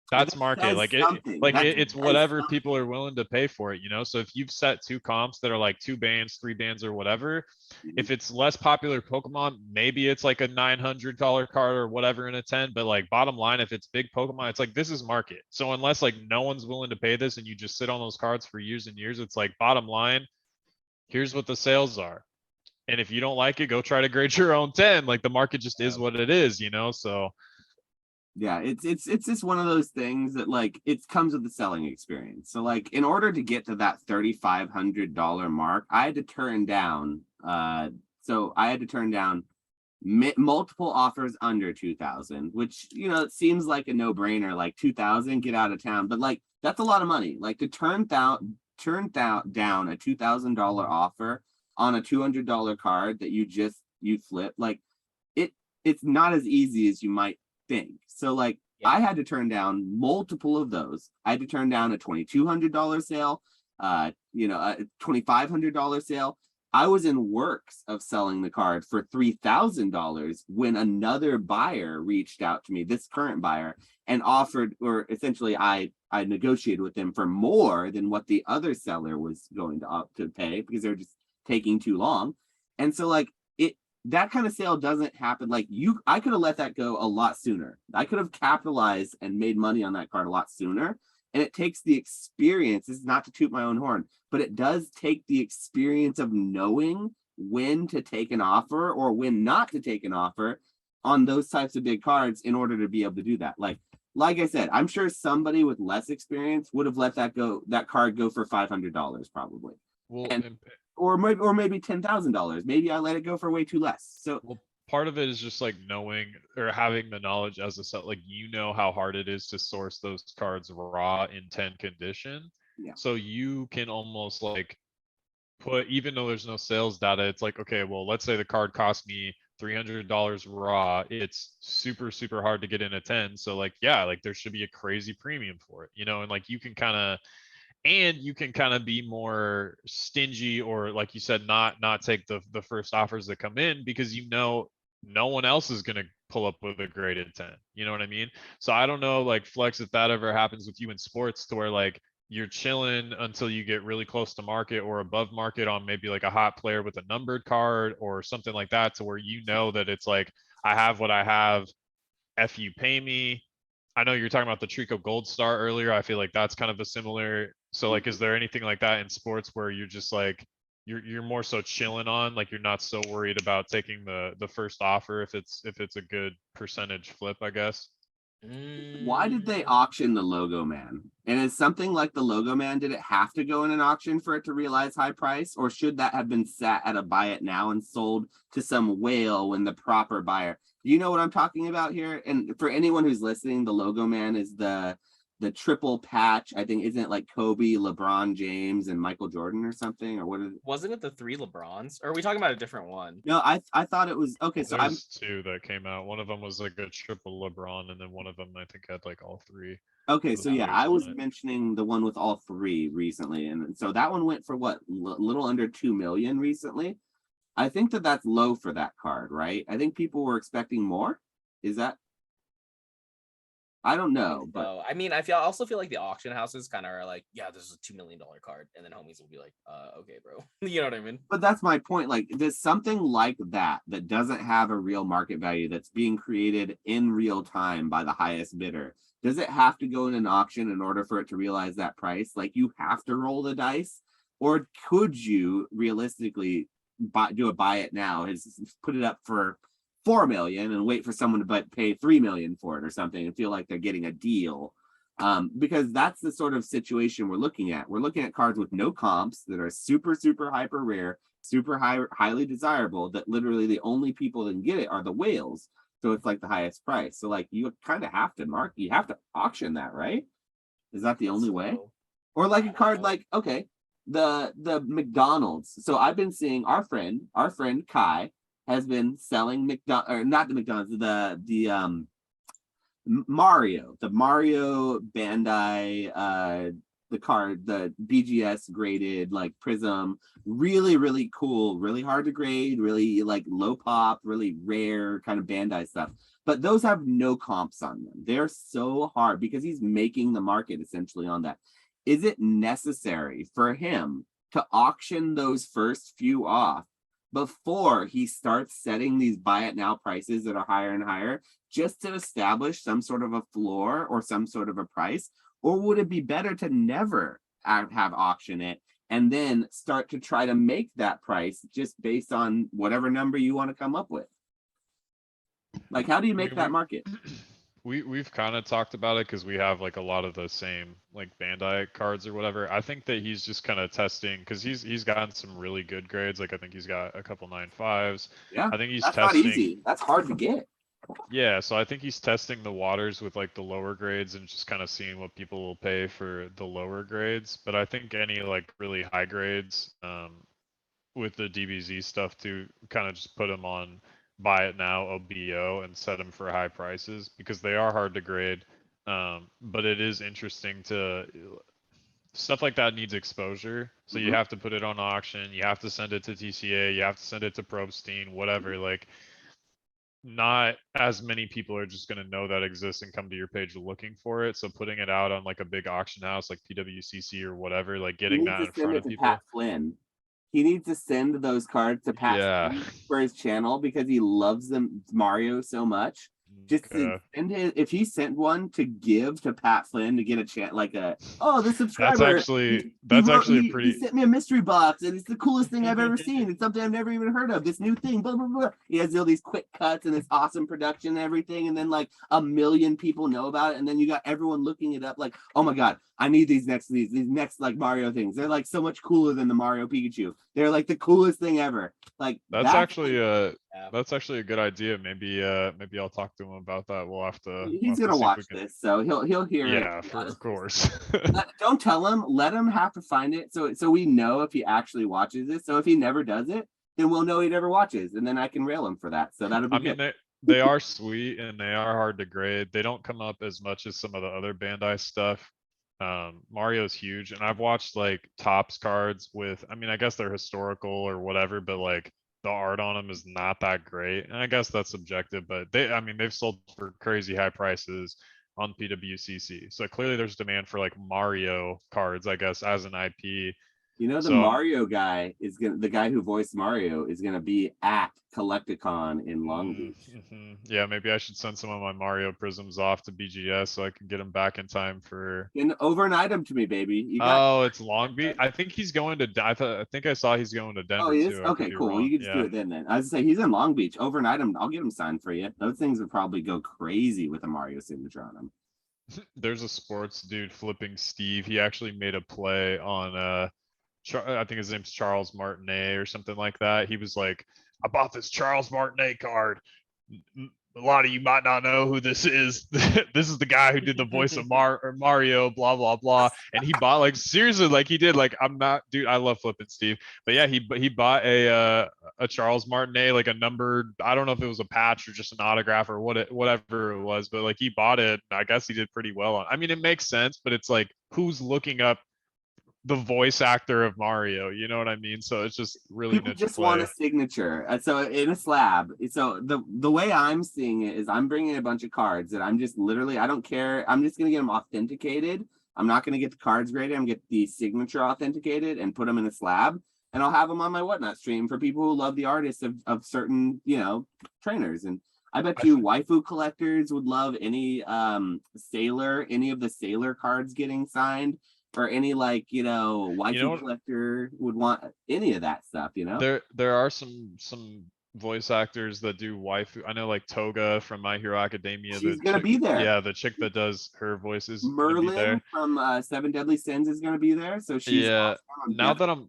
That's market. Like it's whatever people are willing to pay for it, you know? So if you've set two comps that are like 2 bands, 3 bands or whatever, if it's less popular Pokemon, maybe it's like a $900 card or whatever in a 10, but like bottom line, if it's big Pokemon, it's like, this is market. So unless like no one's willing to pay this and you just sit on those cards for years and years, it's like bottom line, here's what the sales are. And if you don't like it, go try to grade your own 10. Like the market just is what it is, you know? So yeah, it's just one of those things that like it comes with the selling experience. So like in order to get to that $3,500 mark, I had to turn down multiple offers under 2,000, which, you know, it seems like a no-brainer, like 2,000, get out of town, but like that's a lot of money. Like to turn down a $2,000 offer on a $200 card that you flip, like it's not as easy as you might think. So like I had to turn down multiple of those. I had to turn down a $2,200 sale, a $2,500 sale. I was in works of selling the card for $3,000 when another buyer reached out to me, this current buyer, and offered, or essentially I negotiated with them for more than what the other seller was going to pay because they're just taking too long. And so like that kind of sale doesn't happen. Like I could have let that go a lot sooner. I could have capitalized and made money on that card a lot sooner. And it takes the experience. This is not to toot my own horn, but it does take the experience of knowing when to take an offer or when not to take an offer on those types of big cards in order to be able to do that. Like I said, I'm sure somebody with less experience would have let that card go for $500 probably. Well, or maybe $10,000. Maybe I let it go for way too less. So part of it is just like knowing or having the knowledge as a seller, like you know how hard it is to source those cards raw in 10 condition. Yeah. So you can almost like put, even though there's no sales data, it's like, okay, well, let's say the card cost me $300 raw. It's super, super hard to get in a 10. So like, yeah, like there should be a crazy premium for it, you know, and like you can kind of be more stingy or like you said, not take the first offers that come in because you know no one else is going to pull up with a graded 10. You know what I mean? So I don't know, like Flex, if that ever happens with you in sports to where like you're chilling until you get really close to market or above market on maybe like a hot player with a numbered card or something like that to where you know that it's like, I have what I have, F you pay me. I know you're talking about the Trico Gold Star earlier. I feel like that's kind of a similar. So like, is there anything like that in sports where you're just like, you're more so chilling on, like you're not so worried about taking the first offer if it's a good percentage flip, I guess? Why did they auction the Logo Man? And is something like the Logo Man, did it have to go in an auction for it to realize high price? Or should that have been sat at a buy it now and sold to some whale when the proper buyer? Do you know what I'm talking about here? And for anyone who's listening, the Logo Man is the triple patch. I think, isn't it like Kobe, LeBron James, and Michael Jordan or something? Or what is it? Wasn't it the 3 LeBrons? Or are we talking about a different one? No, I thought it was okay. So there's 2 that came out. One of them was like a triple LeBron, and then one of them I think had like all 3. Okay, so yeah, I was mentioning the one with all 3 recently, and so that one went for what, little under 2 million recently. I think that's low for that card, right? I think people were expecting more. Is that? I don't know, but I mean, I also feel like the auction houses kind of are like, yeah, this is a $2 million card, and then homies will be like, okay, bro, you know what I mean? But that's my point. Like, there's something like that doesn't have a real market value that's being created in real time by the highest bidder. Does it have to go in an auction in order for it to realize that price? Like, you have to roll the dice, or could you realistically do a buy it now? Put it up for 4 million and wait for someone to pay 3 million for it or something and feel like they're getting a deal. Because that's the sort of situation we're looking at. We're looking at cards with no comps that are super, super hyper rare, super highly desirable, that literally the only people that can get it are the whales. So it's like the highest price. So like you kind of have to you have to auction that, right? Is that the only way? Or like a card like, okay, the McDonald's. So I've been seeing our friend Kai has been selling not the McDonald's, the Mario Bandai the card, the BGS graded like Prism, really, really cool, really hard to grade, really like low pop, really rare kind of Bandai stuff. But those have no comps on them. They're so hard because he's making the market essentially on that. Is it necessary for him to auction those first few off before he starts setting these buy it now prices that are higher and higher, just to establish some sort of a floor or some sort of a price? Or would it be better to never have auction it and then start to try to make that price just based on whatever number you want to come up with? Like, how do you make that market? We've kind of talked about it because we have like a lot of the same like Bandai cards or whatever. I think that he's just kind of testing because he's gotten some really good grades. Like I think he's got a couple 9.5s. Yeah, I think he's that's testing. Not easy. That's hard to get. Yeah, so I think he's testing the waters with like the lower grades and just kind of seeing what people will pay for the lower grades. But I think any like really high grades, with the DBZ stuff to kind of just put them on buy it now OBO and set them for high prices because they are hard to grade. But it is interesting to stuff like that needs exposure. So you have to put it on auction, you have to send it to TCA, you have to send it to Probstein, whatever. Like not as many people are just going to know that exists and come to your page looking for it. So putting it out on like a big auction house like PWCC or whatever, like getting that in front of people. Pat Flynn. He needs to send those cards to Pat Flynn for his channel because he loves them Mario so much. Just to send his, if he sent one to give to Pat Flynn to get a chance, like the subscriber. That's actually a pretty. He sent me a mystery box, and it's the coolest thing I've ever seen. It's something I've never even heard of. This new thing, blah blah blah. He has all these quick cuts and this awesome production and everything, and then like 1 million people know about it, and then you got everyone looking it up, like, oh my god, I need these next like Mario things. They're like so much cooler than the Mario Pikachu. They're like the coolest thing ever. Like that's actually a good idea. Maybe I'll talk to him about that. We'll have to. He's gonna watch this, so he'll hear it. Yeah, of course. Don't tell him. Let him have to find it, so we know if he actually watches it. So if he never does it, then we'll know he never watches, and then I can rail him for that. So that'll be good. I mean, they are sweet and they are hard to grade. They don't come up as much as some of the other Bandai stuff. Mario's huge, and I've watched like Topps cards with. I mean, I guess they're historical or whatever, but like the art on them is not that great, and I guess that's subjective. But they've sold for crazy high prices on PWCC, so clearly there's demand for like Mario cards, I guess, as an IP. You know, the Mario guy the guy who voiced Mario is gonna be at Collecticon in Long Beach. Yeah, maybe I should send some of my Mario prisms off to BGS so I can get them back in time for. And overnight them to me, baby. It's Long Beach. I think he's going to. I think I saw he's going to Denver. Oh, he is? Too. Okay, cool. Well, you can just do it then. I was gonna say he's in Long Beach. Overnight him. I'll get him signed for you. Those things would probably go crazy with a Mario signature on them. There's a sports dude flipping Steve. He actually made a play on I think his name's Charles Martinet or something like that. He was like, I bought this Charles Martinet card. A lot of you might not know who this is. This is the guy who did the voice of Mario, blah, blah, blah. And he bought like, seriously, like he did, like, I'm not, dude, I love flipping Steve. But yeah, he bought a Charles Martinet, like a numbered, I don't know if it was a patch or just an autograph or whatever it was, but like he bought it. I guess he did pretty well on. I mean, it makes sense, but it's like, who's looking up the voice actor of Mario, you know what I mean? So it's just really people just want a signature. So in a slab. So the way I'm seeing it is I'm bringing a bunch of cards that I'm just literally, I don't care. I'm just gonna get them authenticated. I'm not gonna get the cards graded. I'm gonna get the signature authenticated and put them in a slab, and I'll have them on my Whatnot stream for people who love the artists of certain trainers. And I bet you waifu collectors would love any any of the Sailor cards getting signed. Or any waifu collector would want any of that stuff, There are some voice actors that do waifu. I know like Toga from My Hero Academia, She's gonna be there. yeah, the chick that does her voice is gonna be Merlin there. from Seven Deadly Sins is gonna be there. So she's Yeah. awesome. I'm Now that definitely-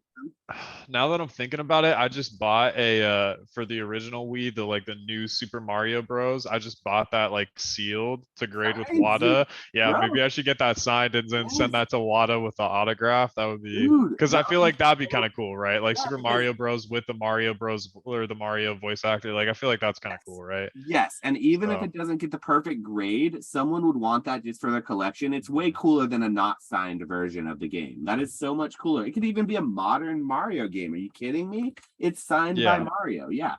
I'm thinking about it, I just bought a for the original Wii, the new Super Mario Bros. I just bought that like sealed to grade with Nice, Wada. Yeah, bro. maybe I should get that signed and then send Yes, that to Wada with the autograph. That would be dude. because I feel like that'd be kind of cool, right? Like Yeah, Super because Mario Bros. With the Mario Bros. Or the Mario voice actor. Like I feel like that's kind of cool, right? yes, and even if So it doesn't get the perfect grade, someone would want that just for their collection. It's way cooler than a not signed version of the game. That is so much cooler. It could even be a modern Mario game. Are you kidding me? It's signed by yeah. Mario. Yeah.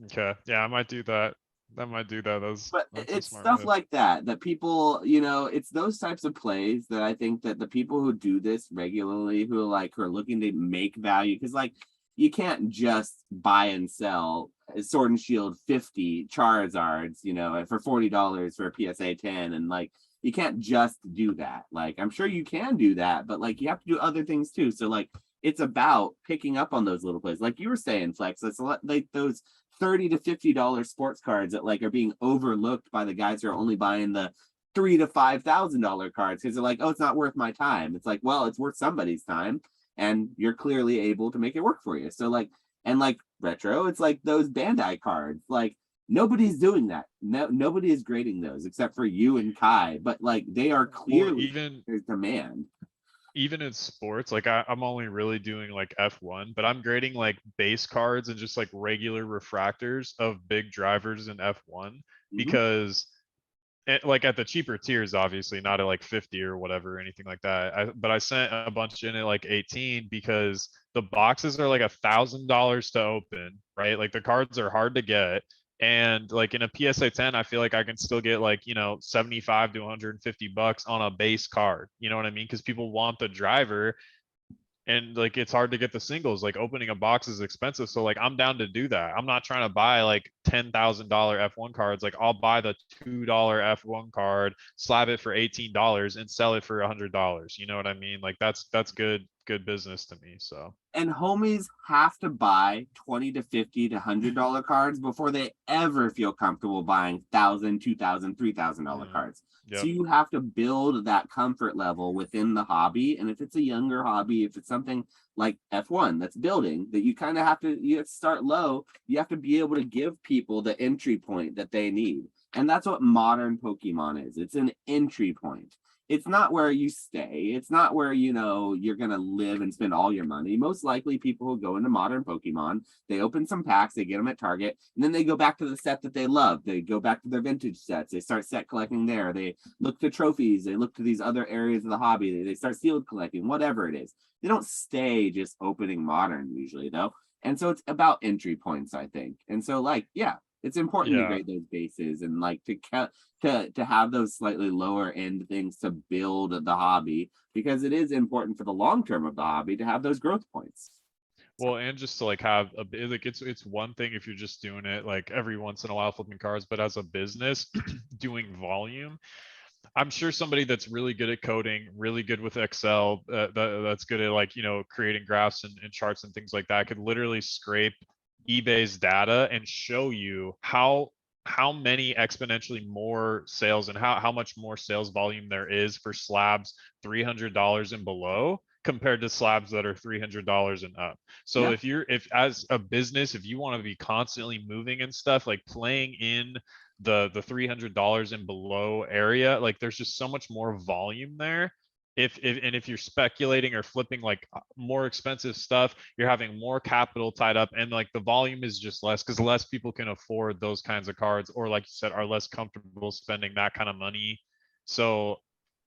Okay. Yeah, I might do that. I might do that. But That's a it's smart stuff move. like that people, it's those types of plays that I think that the people who do this regularly, who are looking to make value, because like you can't just buy and sell a Sword and Shield 50 Charizards, for $40 for a PSA 10, and like you can't just do that. Like I'm sure you can do that, but like you have to do other things too. So like it's about picking up on those little plays, like you were saying, Flex. It's a lot like those $30 to $50 sports cards that like are being overlooked by the guys who are only buying the $3,000 to $5,000 cards because they're like, oh, it's not worth my time. It's like, well, it's worth somebody's time, and you're clearly able to make it work for you. So like, and like retro, it's like those Bandai cards. Like nobody's doing that. No, nobody is grading those except for you and Kai. But like they are Well, clearly there's demand. even in sports, like I'm only really doing like F1, but I'm grading like base cards and just like regular refractors of big drivers in F1 Mhm. because like at the cheaper tiers, obviously not at like 50 or whatever or anything like that. But I sent a bunch in at like 18 because the boxes are like $1,000 to open, right? Like the cards are hard to get. And like in a PSA 10, I feel like I can still get like, 75 to 150 bucks on a base card. You know what I mean? Because people want the driver and like it's hard to get the singles. Like opening a box is expensive, so like I'm down to do that. I'm not trying to buy like $10,000 F1 cards. Like I'll buy the $2 F1 card, slab it for $18 and sell it for $100. You know what I mean? Like that's good business to me. So And homies have to buy $20 to $50 to $100 cards before they ever feel comfortable buying $1,000, $2,000, $3,000 cards. So yep. you have to build that comfort level within the hobby. And if it's a younger hobby, if it's something like F1 that's building, that you kind of have to start low. You have to be able to give people the entry point that they need. And that's what modern Pokemon is. It's an entry point. It's not where you stay. It's not where you're gonna live and spend all your money. Most likely, people who go into modern Pokemon, they open some packs, they get them at Target, and then they go back to the set that they love. They go back to their vintage sets. They start set collecting there. They look to trophies. They look to these other areas of the hobby. They start sealed collecting, whatever it is. They don't stay just opening modern usually, though. And so it's about entry points, I think. And so, like, yeah, it's important to Yeah. grade those bases and like to have those slightly lower end things to build the hobby, because it is important for the long term of the hobby to have those growth points. Well, and just to like have a bit like it's one thing if you're just doing it like every once in a while flipping cards, but as a business doing volume, I'm sure somebody that's really good at coding, really good with Excel, that's good at like, creating graphs and charts and things like that could literally scrape eBay's data and show you how many exponentially more sales and how much more sales volume there is for slabs $300 and below compared to slabs that are $300 and up. So Yeah. if as a business, if you want to be constantly moving and stuff, like playing in the $300 and below area, like there's just so much more volume there. If you're speculating or flipping like more expensive stuff, you're having more capital tied up and like the volume is just less because less people can afford those kinds of cards, or like you said, are less comfortable spending that kind of money. So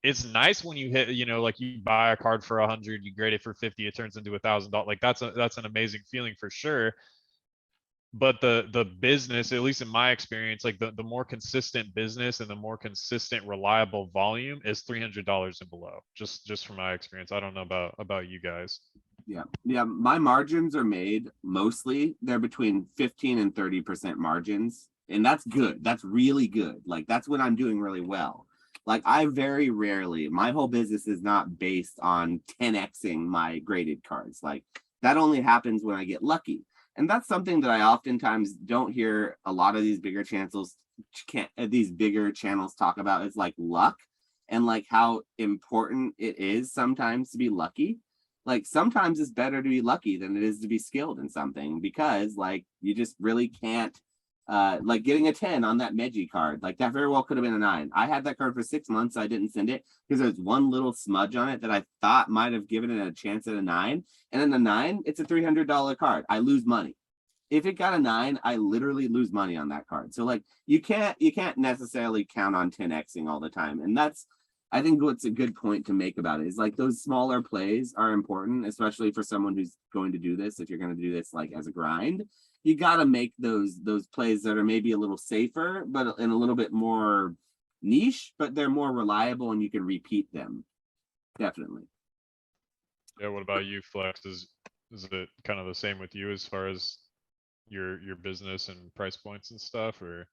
it's nice when you hit, like you buy a card for 100, you grade it for 50, it turns into $1,000. Like that's an amazing feeling for sure. But the business, at least in my experience, like the more consistent business and the more consistent reliable volume is $300 and below, just from my experience. I don't know about you guys. Yeah, my margins are made mostly, they're between 15 and 30% margins, and that's good. That's really good. Like that's when I'm doing really well. Like I very rarely, my whole business is not based on 10xing my graded cards. Like that only happens when I get lucky. And that's something that I oftentimes don't hear a lot of these bigger channels talk about, is like luck, and like how important it is sometimes to be lucky. Like sometimes it's better to be lucky than it is to be skilled in something, because like you just really can't, like getting a 10 on that Meji card, like that very well could have been a 9. I had that card for 6 months. I didn't send it because there's one little smudge on it that I thought might have given it a chance at a 9. And then the 9, it's a $300 card. I lose money. If it got a 9, I literally lose money on that card. So like you can't necessarily count on 10xing all the time. And that's, I think what's a good point to make about it is like those smaller plays are important, especially for someone who's going to do this. If you're going to do this like as a grind, you got to make those plays that are maybe a little safer, but in a little bit more niche, but they're more reliable and you can repeat them. Definitely. Yeah. What about you, Flex? Is it kind of the same with you as far as your business and price points and stuff, or?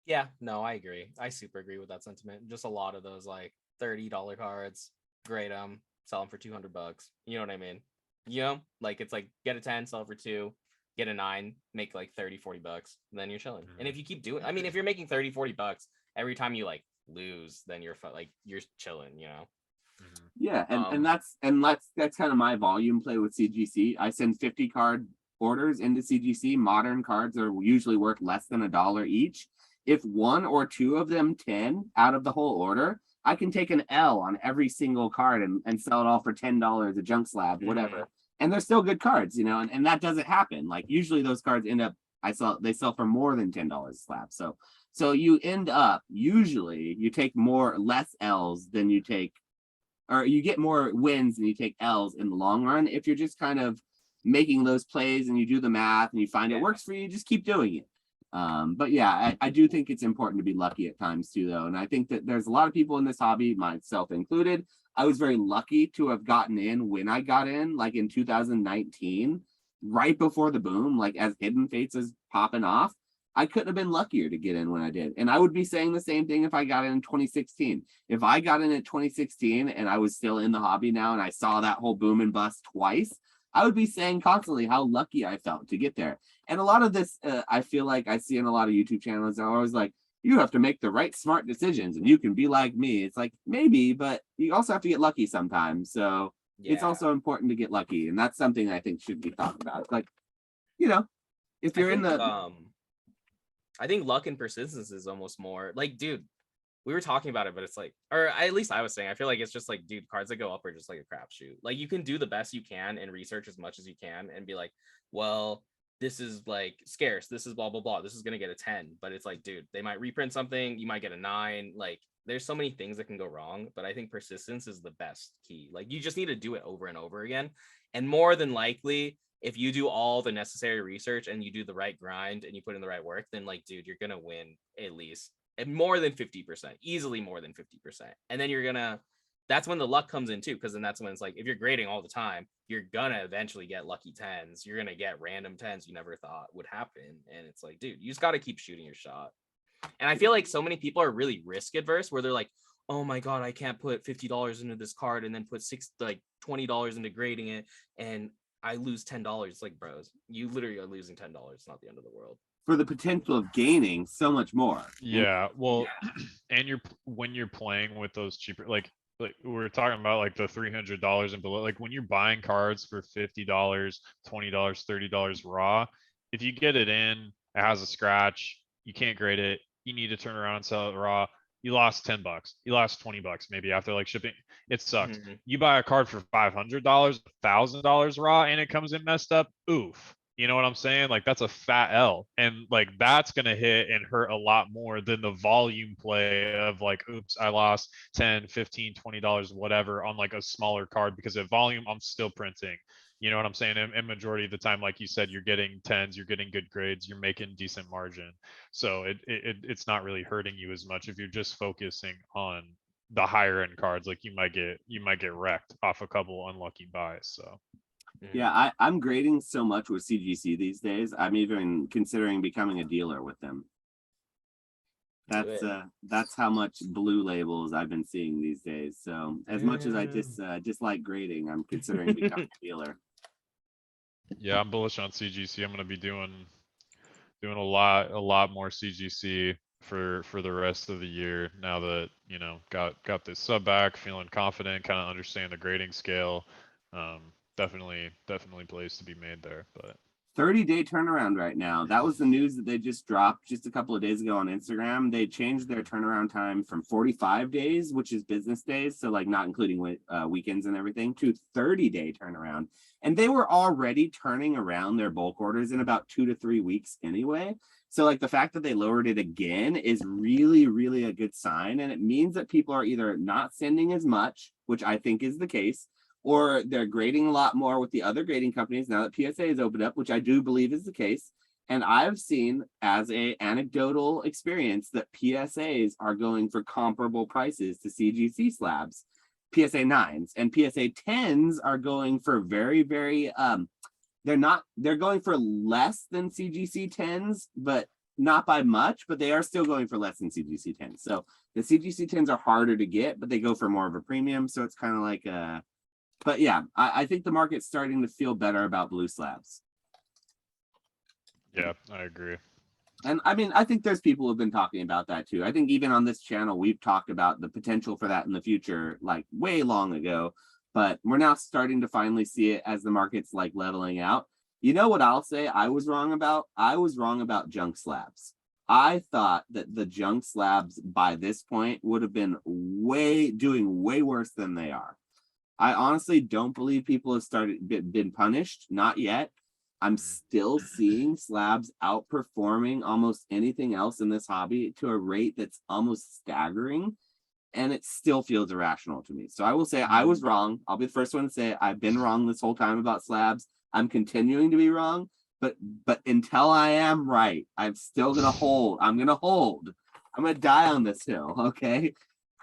Yeah, no, I agree. I super agree with that sentiment. Just a lot of those like $30 cards, grade them, sell them for $200. You know what I mean? You know, like it's like get a 10, sell it for 2, get a 9, make like 30-40 bucks, then you're chilling. And if you keep doing, I mean, if you're making 30-40 bucks every time you like lose, then you're like you're chilling, you know. Yeah, and that's kind of my volume play with CGC. I send 50 card orders into CGC. Modern cards are usually worth less than $1 each. If 1 or 2 of them 10 out of the whole order, I can take an L on every single card and sell it all for $10, a junk slab, whatever. And they're still good cards, you know, and that doesn't happen. Like usually those cards end up, they sell for more than $10 a slab. So you end up, usually you take less L's than you take, or you get more wins than you take L's in the long run. If you're just kind of making those plays and you do the math and you find it works for you, just keep doing it. But yeah, I do think it's important to be lucky at times too, though. And I think that there's a lot of people in this hobby, myself included. I was very lucky to have gotten in when I got in, like in 2019, right before the boom, like as Hidden Fates is popping off. I couldn't have been luckier to get in when I did. And I would be saying the same thing if I got in 2016. If I got in at 2016 and I was still in the hobby now and I saw that whole boom and bust twice, I would be saying constantly how lucky I felt to get there. And a lot of this, I feel like I see in a lot of YouTube channels, they're always like, you have to make the right smart decisions and you can be like me. It's like, maybe, but you also have to get lucky sometimes. So it's also important to get lucky. And that's something I think should be thought about. It's like, you know, if you're in the... I think luck and persistence is almost more like, dude, we were talking about it, but it's like, or at least I was saying, I feel like it's just like, dude, cards that go up are just like a crapshoot. Like you can do the best you can and research as much as you can and be like, well, this is like scarce. This is blah, blah, blah. This is going to get a 10, but it's like, dude, they might reprint something. You might get a 9. Like there's so many things that can go wrong, but I think persistence is the best key. Like you just need to do it over and over again. And more than likely, if you do all the necessary research and you do the right grind and you put in the right work, then like, dude, you're going to win at least more than 50%, easily more than 50%. And then that's when the luck comes in too. Because then that's when it's like, if you're grading all the time, you're going to eventually get lucky 10s. You're going to get random 10s you never thought would happen. And it's like, dude, you just got to keep shooting your shot. And I feel like so many people are really risk adverse where they're like, oh my God, I can't put $50 into this card and then put $20 into grading it. And I lose $10. It's like, bros, you literally are losing $10. It's not the end of the world. For the potential of gaining so much more. Yeah, well, and when you're playing with those cheaper, like we're talking about like the $300 and below, like when you're buying cards for $50, $20, $30 raw, if you get it in, it has a scratch, you can't grade it, you need to turn around and sell it raw. You lost $10, you lost $20 maybe after like shipping. It sucks. You buy a card for $500, $1,000 raw, and it comes in messed up. Oof. You know what I'm saying? Like that's a fat L, and like that's gonna hit and hurt a lot more than the volume play of like, oops, I lost 10, 15, $20, whatever on like a smaller card, because at volume I'm still printing. You know what I'm saying? And majority of the time, like you said, you're getting 10s, you're getting good grades, you're making decent margin. So it's not really hurting you as much if you're just focusing on the higher end cards. Like you might get wrecked off a couple unlucky buys. So yeah, I'm grading so much with CGC these days. I'm even considering becoming a dealer with them. That's how much blue labels I've been seeing these days. So as much as I dislike grading, I'm considering becoming a dealer. Yeah, I'm bullish on CGC. I'm gonna be doing a lot more CGC for the rest of the year now that got this sub back, feeling confident, kind of understand the grading scale. Definitely plays to be made there. But 30-day turnaround right now. That was the news that they just dropped just a couple of days ago on Instagram. They changed their turnaround time from 45 days, which is business days, so like not including weekends and everything, to 30-day turnaround. And they were already turning around their bulk orders in about 2 to 3 weeks anyway. So like the fact that they lowered it again is really, really a good sign. And it means that people are either not sending as much, which I think is the case, or they're grading a lot more with the other grading companies now that PSA has opened up, which I do believe is the case. And I've seen as a anecdotal experience that PSAs are going for comparable prices to CGC slabs, PSA 9s, and PSA 10s are going for very, very they're going for less than CGC 10s, but not by much, but they are still going for less than CGC 10s. So the CGC 10s are harder to get, but they go for more of a premium. So it's kind of like but yeah, I think the market's starting to feel better about blue slabs. yeah, I agree. And I mean, I think there's people who've been talking about that too. I think even on this channel, we've talked about the potential for that in the future, like way long ago. But we're now starting to finally see it as the market's like leveling out. You know what I'll say I was wrong about? I was wrong about junk slabs. I thought that the junk slabs by this point would have been doing way worse than they are. I honestly don't believe people have been punished. Not yet. I'm still seeing slabs outperforming almost anything else in this hobby to a rate that's almost staggering. And it still feels irrational to me. So I will say I was wrong. I'll be the first one to say I've been wrong this whole time about slabs. I'm continuing to be wrong, but until I am right, I'm still gonna hold. I'm gonna hold. I'm gonna die on this hill. Okay.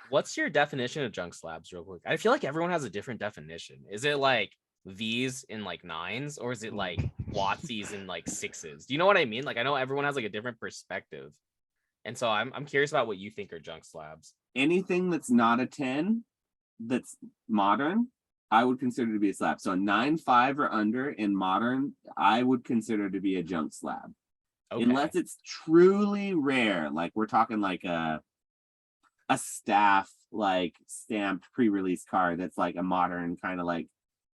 What's your definition of junk slabs, real quick? I feel like everyone has a different definition. Is it like V's in like 9s, or is it like Watsies in like 6s? Do you know what I mean? Like I know everyone has like a different perspective, and so I'm curious about what you think are junk slabs. Anything that's not a 10 that's modern, I would consider to be a slab. So a 9.5 or under in modern, I would consider to be a junk slab. Okay. Unless it's truly rare, like we're talking like a staff like stamped pre-release card that's like a modern kind of like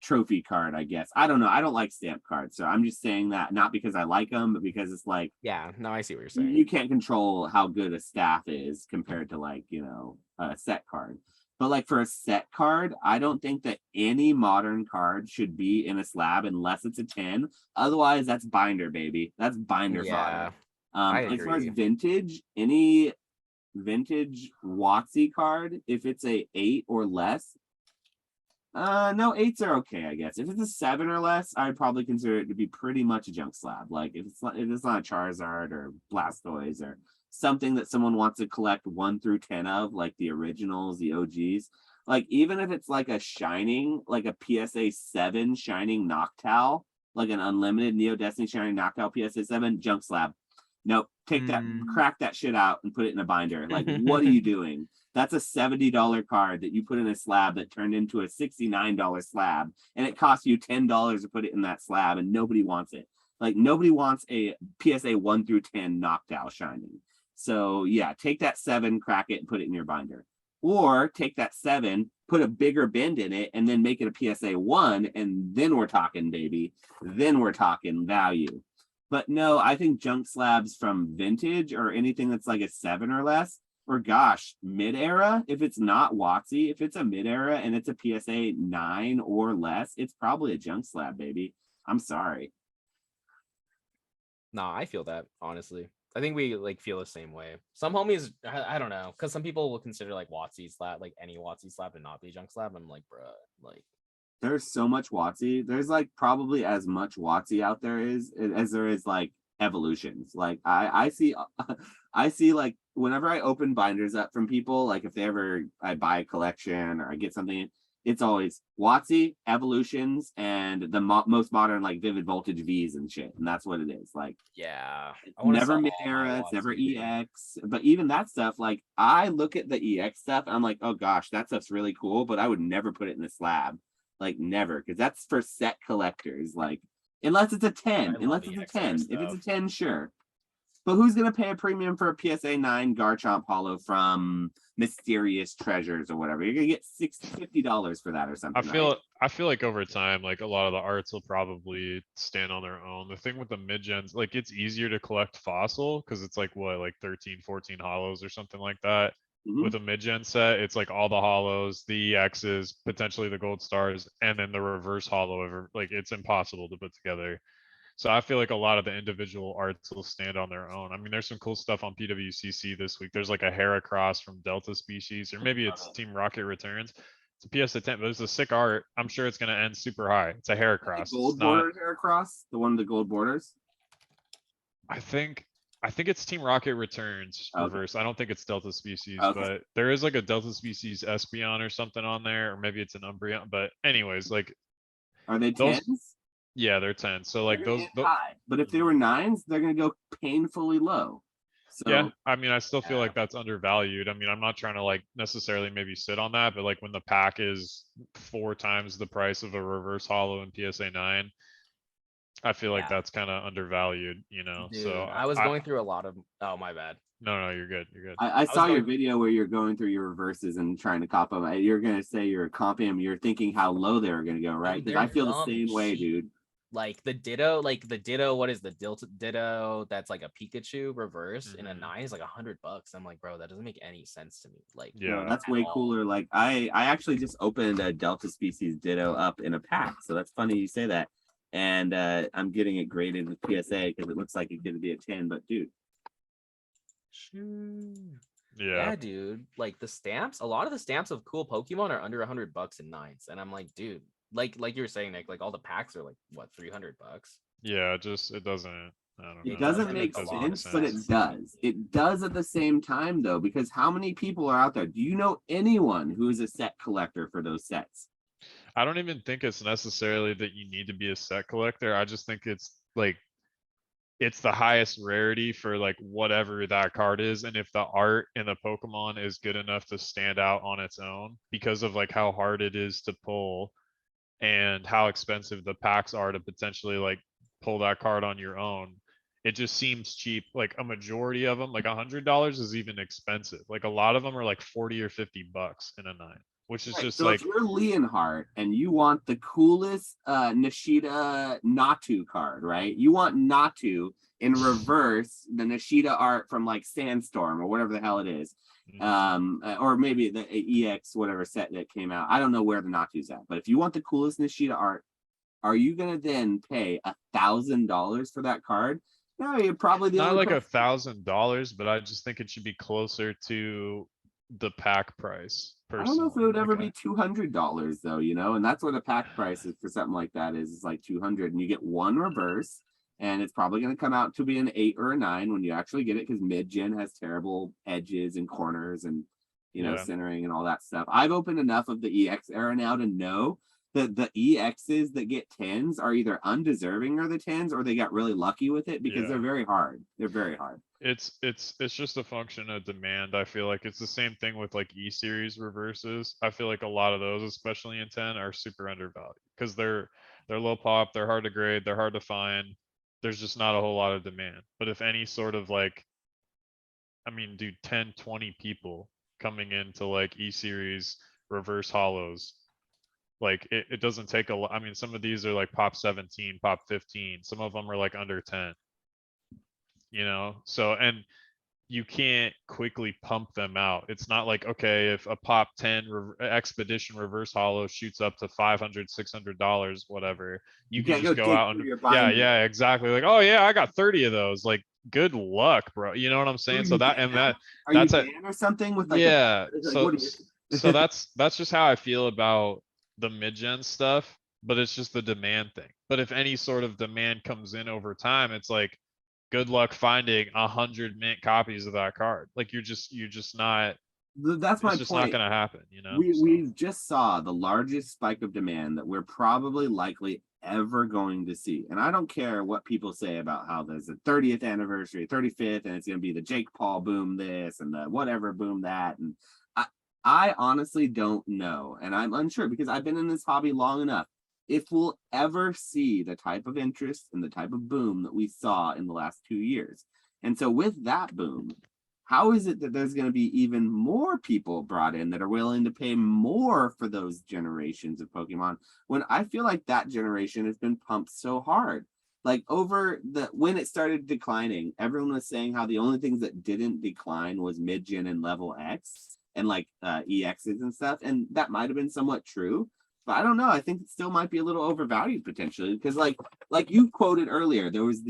trophy card, I guess. I don't know. I don't like stamp cards, so I'm just saying that not because I like them, but because it's like, Yeah, no, I see what you're saying. you can't control how good a staff is compared to like, a set card. But like for a set card, I don't think that any modern card should be in a slab unless it's a 10. Otherwise, that's binder, baby. That's binder Yeah, fodder. I As far as agree. vintage, any vintage Watsy card, if it's a 8 or less, no, 8s are okay, I guess. If it's a 7 or less, I'd probably consider it to be pretty much a junk slab. Like if it's not a Charizard or Blastoise or something that someone wants to collect 1 through 10 of, like the originals, the OGs. Like even if it's like a shining, like a PSA 7 shining Noctowl, like an unlimited Neo Destiny shining Noctowl PSA 7 junk slab. Nope. Take that, crack that shit out and put it in a binder. Like, what are you doing? That's a $70 card that you put in a slab that turned into a $69 slab, and it costs you $10 to put it in that slab, and nobody wants it. Like, nobody wants a PSA 1 through 10 Noctowl shining. So yeah, take that 7, crack it, and put it in your binder. Or take that 7, put a bigger bend in it, and then make it a PSA 1, and then we're talking, baby. Then we're talking value. But no, I think junk slabs from vintage or anything that's like a 7 or less, or gosh, mid-era, if it's not Watsy, if it's a mid-era and it's a PSA 9 or less, it's probably a junk slab, baby. I'm sorry. No, I feel that, honestly. I think we like feel the same way. Some homies, I don't know, because some people will consider like Watsy slab, like any Watsy slab, to not be junk slab. I'm like, bruh, like There's so much Watsy. There's like probably as much Watsy out there is as there is like evolutions. Like I see I see like whenever I open binders up from people, like if they ever I buy a collection or I get something, it's always Watsy, evolutions, and the most modern like vivid voltage V's and shit. And that's what it is. Like yeah, it's I want to never sell mid all my era, it's never Watsy. EX. But even that stuff, like I look at the EX stuff, and I'm like, oh gosh, that stuff's really cool, but I would never put it in the slab. Like never, because that's for set collectors. Like Unless it's a 10. I Unless love it's a EXR 10. If stuff. it's a 10, sure. But who's gonna pay a premium for a PSA 9 Garchomp Hollow from Mysterious Treasures or whatever? You're gonna get $50 for that or something. I feel like over time, like a lot of the arts will probably stand on their own. The thing with the mid-gens, like it's easier to collect fossil because it's like what, like 13, 14 hollows or something like that. Mhm. With a mid-gen set, it's like all the hollows, the EXs, potentially the gold stars, and then the reverse hollow. Like it's impossible to put together. So I feel like a lot of the individual arts will stand on their own. I mean, there's some cool stuff on PWCC this week. There's like a Heracross from Delta Species, or maybe it's Team Rocket Returns. It's a PSA 10, but it's a sick art. I'm sure it's going to end super high. It's a Heracross. The gold border Heracross, the one with the gold borders. I think it's Team Rocket Returns reverse. I don't think it's Delta Species, but there is like a Delta Species Espeon or something on there, or maybe it's an Umbreon. But anyways, like, are they 10s? Yeah, they're 10. So like those high, but if they were 9s, they're gonna go painfully low. So yeah, I mean, I still feel like that's undervalued. I mean, I'm not trying to like necessarily maybe sit on that, but like when the pack is 4 times the price of a reverse hollow in PSA 9, I feel like that's kind of undervalued, you know. Dude, so I was going through a lot of. Oh, my bad. No, you're good. You're good. I saw your video where you're going through your reverses and trying to cop them. You're gonna say you're comping them. You're thinking how low they were gonna go, right? Because I feel the same way, dude. Like the ditto, what is the ditto that's like a Pikachu reverse in a 9 is like $100. I'm like, bro, that doesn't make any sense to me. Like, yeah, that's way cooler. Like I actually just opened a Delta Species ditto up in a pack, so that's funny you say that. And I'm getting it graded with PSA because it looks like it could be a 10, but dude. Yeah, dude. Like the stamps, a lot of the stamps of cool Pokemon are under $100 in 9s, and I'm like, dude, like you were saying, Nick, like all the packs are like what, $300? Yeah, just it doesn't. I don't know. It doesn't make sense, but it does. It does at the same time though, because how many people are out there? Do you know anyone who is a set collector for those sets? I don't even think it's necessarily that you need to be a set collector. I just think it's like it's the highest rarity for like whatever that card is, and if the art in the Pokemon is good enough to stand out on its own because of like how hard it is to pull and how expensive the packs are to potentially like pull that card on your own, it just seems cheap. Like a majority of them, like $100 is even expensive. Like a lot of them are like 40 or 50 bucks in a 9, which is just so like, if you're Leonhardt and you want the coolest Nishida Natu card, right? You want Natu in reverse, the Nishida art from like Sandstorm or whatever the hell it is. Or maybe the EX whatever set that came out. I don't know where the Natu's at, but if you want the coolest Nishida art, are you gonna then pay $1,000 for that card? No, you're probably the not only like $1,000, but I just think it should be closer to the pack price. I don't know if it would ever be $200 though, you know, and that's where the pack price is for something like that is like 200, and you get one reverse, and it's probably going to come out to be an 8 or a 9 when you actually get it, because mid-gen has terrible edges and corners and, you know, centering and all that stuff. I've opened enough of the EX era now to know that the EXs that get 10s are either undeserving of the 10s or they got really lucky with it, because they're very hard. They're very hard. It's just a function of demand. I feel like it's the same thing with like E-series reverses. I feel like a lot of those, especially in 10, are super undervalued because they're low pop, they're hard to grade, they're hard to find. There's just not a whole lot of demand. But if any sort of like, I mean, dude, 10, 20 people coming into like E-series reverse hollows, like it doesn't take a lot. I mean, some of these are like pop 17, pop 15. Some of them are like under 10. You know, so, and you can't quickly pump them out. It's not like, okay, if a pop 10 expedition reverse hollow shoots up to $500, $600, whatever, you can just go out and yeah, exactly. Like, oh yeah, I got 30 of those. Like, good luck, bro. You know what I'm saying? So that, and that's a, or something with like so that's just how I feel about the mid-gen stuff, but it's just the demand thing. But if any sort of demand comes in over time, it's like, good luck finding 100 mint copies of that card. Like you're just not. That's my point. It's just not going to happen. You know, we just saw the largest spike of demand that we're probably likely ever going to see. And I don't care what people say about how there's a 30th anniversary, 35th, and it's going to be the Jake Paul boom this and the whatever boom that. And I honestly don't know. And I'm unsure because I've been in this hobby long enough. if we'll ever see the type of interest and the type of boom that we saw in the last 2 years. And so with that boom, how is it that there's going to be even more people brought in that are willing to pay more for those generations of Pokemon when I feel like that generation has been pumped so hard? Like when it started declining, everyone was saying how the only things that didn't decline was mid-gen and level X and like EXs and stuff. And that might have been somewhat true. But I don't know. I think it still might be a little overvalued potentially because, like you quoted earlier, there was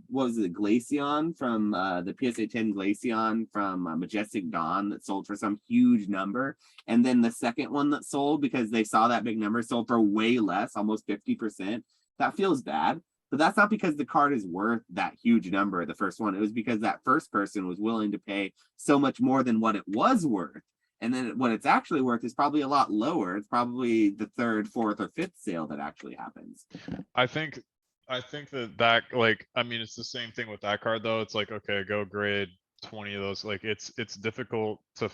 what was it, Glaceon from the PSA 10 Glaceon from Majestic Dawn that sold for some huge number, and then the second one that sold because they saw that big number sold for way less, almost 50%. That feels bad, but that's not because the card is worth that huge number. The first one, it was because that first person was willing to pay so much more than what it was worth. And then what it's actually worth is probably a lot lower. It's probably the third, fourth, or fifth sale that actually happens. I think that like, I mean, it's the same thing with that card though. It's like, okay, go grade 20 of those. Like it's difficult to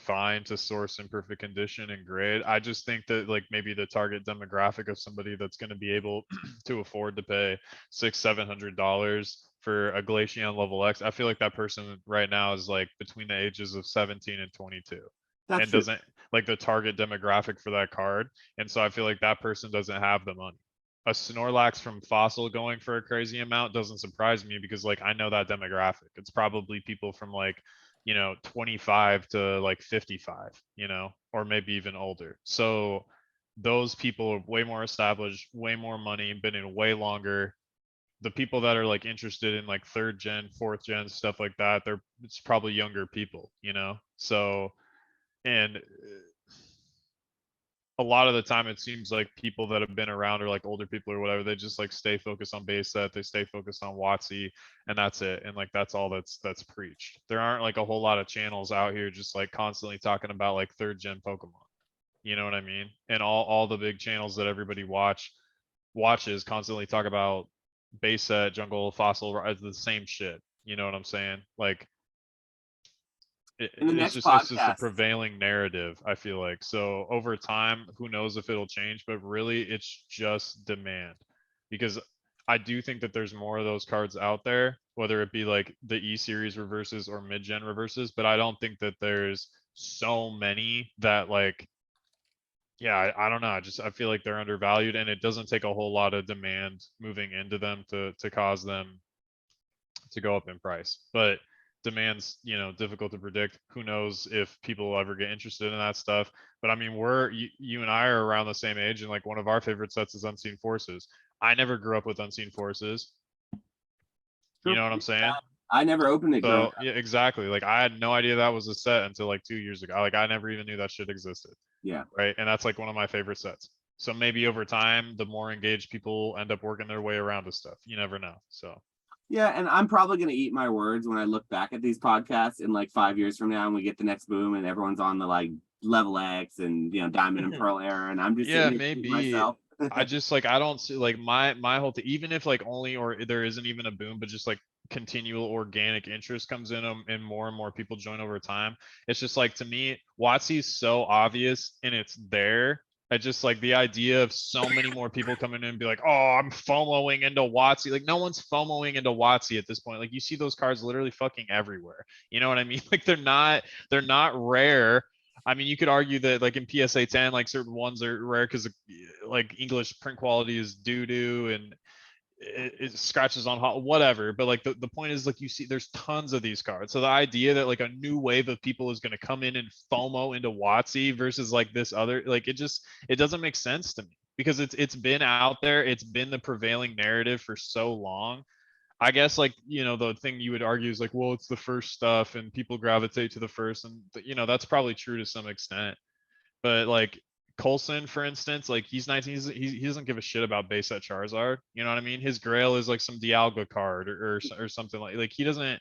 source in perfect condition and grade. I just think that like maybe the target demographic of somebody that's going to be able to afford to pay $600-700 for a Glaceon level X. I feel like that person right now is like between the ages of 17 and 22. That's And true. doesn't like the target demographic for that card. And so I feel like that person doesn't have the money. A Snorlax from Fossil going for a crazy amount doesn't surprise me because like I know that demographic. It's probably people from like, 25 to like 55, or maybe even older. So those people are way more established, way more money, been in way longer. The people that are like interested in like third gen, fourth gen, stuff like that, it's probably younger people, So and a lot of the time it seems like people that have been around or like older people or whatever, they just like stay focused on base set, they stay focused on WotC, and that's it. And like that's all that's preached. There aren't like a whole lot of channels out here just like constantly talking about like third gen Pokemon. You know what I mean? And all the big channels that everybody watches constantly talk about base set, jungle, fossil, the same shit. You know what I'm saying? Like In the it's next just the podcast, prevailing narrative, I feel like. So over time, who knows if it'll change, but really it's just demand. Because I do think that there's more of those cards out there, whether it be like the E series reverses or mid-gen reverses, but I don't think that there's so many that like I don't know. I feel like they're undervalued and it doesn't take a whole lot of demand moving into them to cause them to go up in price. But demand's difficult to predict. Who knows if people will ever get interested in that stuff. But I mean, you and I are around the same age, and like one of our favorite sets is Unseen Forces. I never grew up with Unseen Forces. You know what I'm saying? I never opened it growing So up. yeah, exactly. Like I had no idea that was a set until like 2 years ago. Like I never even knew that shit existed. Yeah. Right. And that's like one of my favorite sets. So maybe over time, the more engaged people end up working their way around to stuff. You never know. So Yeah, and I'm probably going to eat my words when I look back at these podcasts in like 5 years from now and we get the next boom and everyone's on the like level X and Diamond and Pearl era and I'm just yeah, sitting here thinking to maybe. myself. I just like I don't see like my whole thing, even if like only or there isn't even a boom, but just like continual organic interest comes in and more people join over time. It's just like to me, WotC is so obvious and it's there. I just like the idea of so many more people coming in and be like, oh, I'm FOMOing into WotC. Like no one's FOMOing into WotC at this point. Like you see those cards literally fucking everywhere. You know what I mean? Like they're not rare. I mean, you could argue that like in PSA 10, like certain ones are rare because like English print quality is doo-doo and it scratches on hot, whatever. But like the point is like you see there's tons of these cards. So the idea that like a new wave of people is going to come in and FOMO into WotC versus like this other, like it doesn't make sense to me because it's been out there. It's been the prevailing narrative for so long. I guess like the thing you would argue is like, well, it's the first stuff and people gravitate to the first, and that's probably true to some extent. But like Coulson, for instance, like he's 19, he doesn't give a shit about base set Charizard. You know what I mean? His Grail is like some Dialga card or something like he doesn't.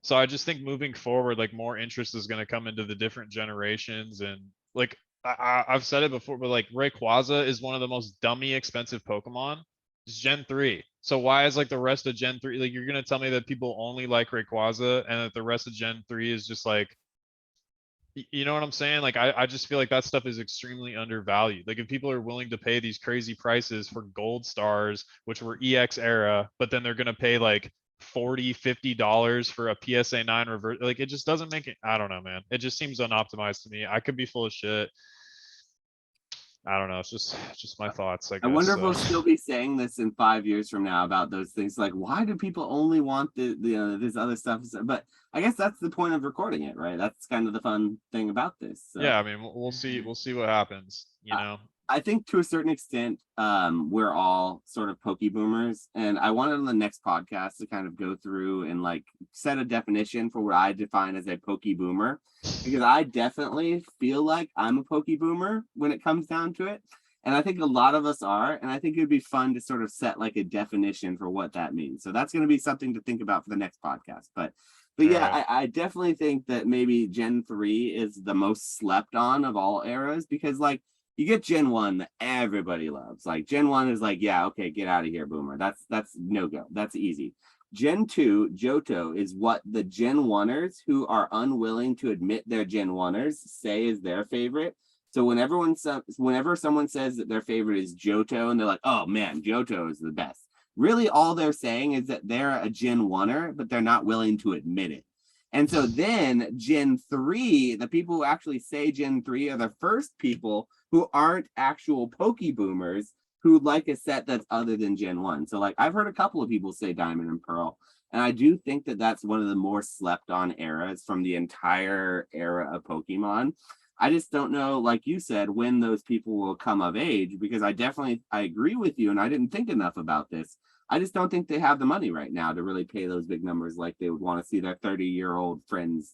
So I just think moving forward, like more interest is going to come into the different generations and like I've said it before, but like Rayquaza is one of the most dummy expensive Pokemon. It's Gen 3. So why is like the rest of Gen 3 like you're gonna tell me that people only like Rayquaza and that the rest of Gen 3 is just like You know what I'm saying? Like, I just feel like that stuff is extremely undervalued. Like, if people are willing to pay these crazy prices for gold stars, which were EX era, but then they're gonna pay like $40-$50 for a PSA 9 reverse, like, it just doesn't make it. I don't know, man. It just seems unoptimized to me. I could be full of shit. I don't know. It's just my thoughts, I I wonder guess. if we'll still be saying this in 5 years from now about those things. Like, why do people only want this other stuff? But I guess that's the point of recording it, right? That's kind of the fun thing about this. So. Yeah, I mean, we'll see. We'll see what happens. You know. I think to a certain extent, we're all sort of poke boomers, and I wanted on the next podcast to kind of go through and like set a definition for what I define as a poke boomer, because I definitely feel like I'm a poke boomer when it comes down to it, and I think a lot of us are, and I think it'd be fun to sort of set like a definition for what that means. So that's going to be something to think about for the next podcast, but yeah, Right. I definitely think that maybe Gen 3 is the most slept on of all eras, because like you get Gen 1 that everybody loves. Like Gen 1 is like, yeah, okay, get out of here, boomer. That's no go. That's easy. Gen 2, Johto, is what the Gen 1ers who are unwilling to admit their Gen 1ers say is their favorite. So whenever someone says that their favorite is Johto and they're like, oh man, Johto is the best. Really all they're saying is that they're a Gen 1er, but they're not willing to admit it. And so then Gen 3, the people who actually say Gen 3 are the first people who aren't actual poke boomers who like a set that's other than Gen 1. So like I've heard a couple of people say Diamond and Pearl, and I do think that that's one of the more slept on eras from the entire era of Pokemon. I just don't know, like you said, when those people will come of age, because I agree with you, and I didn't think enough about this. I just don't think they have the money right now to really pay those big numbers like they would want to see their 30-year-old friends,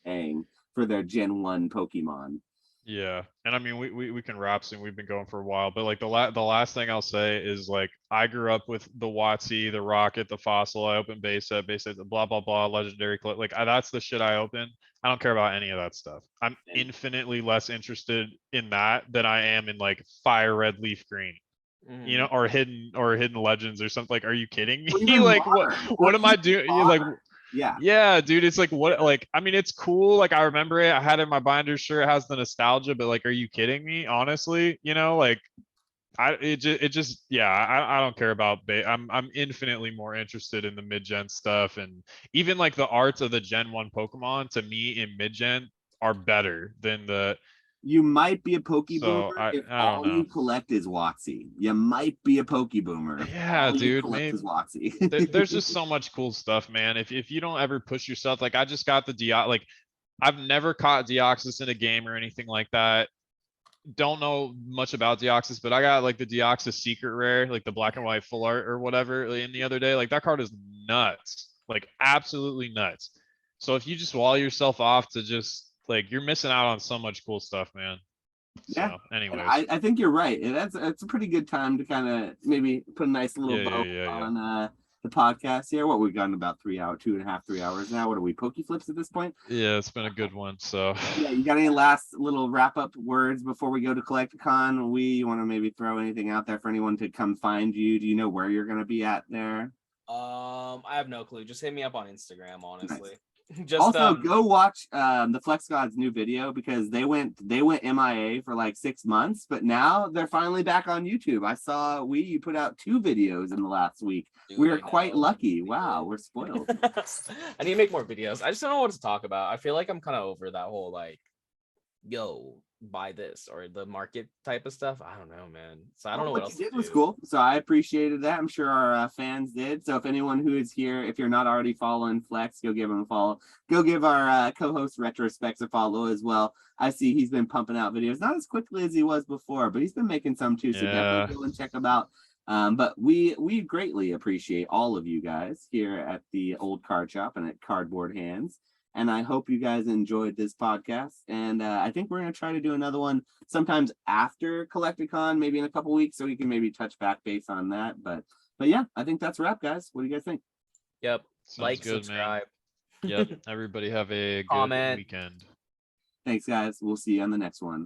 paying for their Gen 1 Pokemon. Yeah, and I mean, we can wrap soon. We've been going for a while, but like the last thing I'll say is like I grew up with the Watsy, the Rocket, the Fossil. I opened base set, the blah blah blah, legendary clip. Like that's the shit I open. I don't care about any of that stuff. I'm infinitely less interested in that than I am in like Fire Red, Leaf Green. You know, or hidden legends or something. Like, are you kidding me? Like, what am I doing? Like, yeah, dude, it's like what, like, I mean, it's cool. Like, I remember it. I had it in my binder. Sure, it has the nostalgia, but like, are you kidding me? Honestly, like, it just, yeah, I don't care about I'm infinitely more interested in the mid-gen stuff, and even like the arts of the Gen 1 Pokemon to me in mid-gen are better than the. You might be a poke So boomer if I don't all know. you collect is Watsy. You might be a poke boomer if Yeah, all dude, you collect is Watsy. there's just so much cool stuff, man. If you don't ever push yourself, like I just got the like I've never caught Deoxys in a game or anything like that. Don't know much about Deoxys, but I got like the Deoxys secret rare, like the black and white full art or whatever in the other day. Like that card is nuts, like absolutely nuts. So if you just wall yourself off to just like, you're missing out on so much cool stuff, man. Yeah. So anyways, I think you're right. And that's a pretty good time to kind of maybe put a nice little bow on the podcast here. What we've gotten about 3 hours, 2.5, 3 hours now. What are we, Poke Flips at this point? Yeah, it's been a good one. So yeah, you got any last little wrap up words before we go to Collecticon? You want to maybe throw anything out there for anyone to come find you? Do you know where you're gonna be at there? I have no clue. Just hit me up on Instagram, honestly. Nice. Just also go watch the Flex Gods new video, because they went MIA for like 6 months, but now they're finally back on YouTube. I saw you put out 2 videos in the last week. Dude, we are quite lucky. Wow, we're spoiled. I need to make more videos. I just don't know what to talk about. I feel like I'm kind of over that whole like, yo, buy this or the market type of stuff. I don't know, man. So I don't know what else you did was cool. So I appreciated that. I'm sure our fans did. So if anyone who is here, if you're not already following Flex, go give him a follow. Go give our co-host Retrospecs a follow as well. I see he's been pumping out videos, not as quickly as he was before, but he's been making some too. So definitely go and check them out. But we greatly appreciate all of you guys here at the Old Card Shop and at Cardboard Hands. And I hope you guys enjoyed this podcast. And I think we're going to try to do another one sometimes after Collecticon, maybe in a couple weeks, so we can maybe touch back base on that. But yeah, I think that's a wrap, guys. What do you guys think? Yep. Sounds like, good, subscribe. Man. Yep. Everybody have a good Comment. weekend. Thanks, guys. We'll see you on the next one.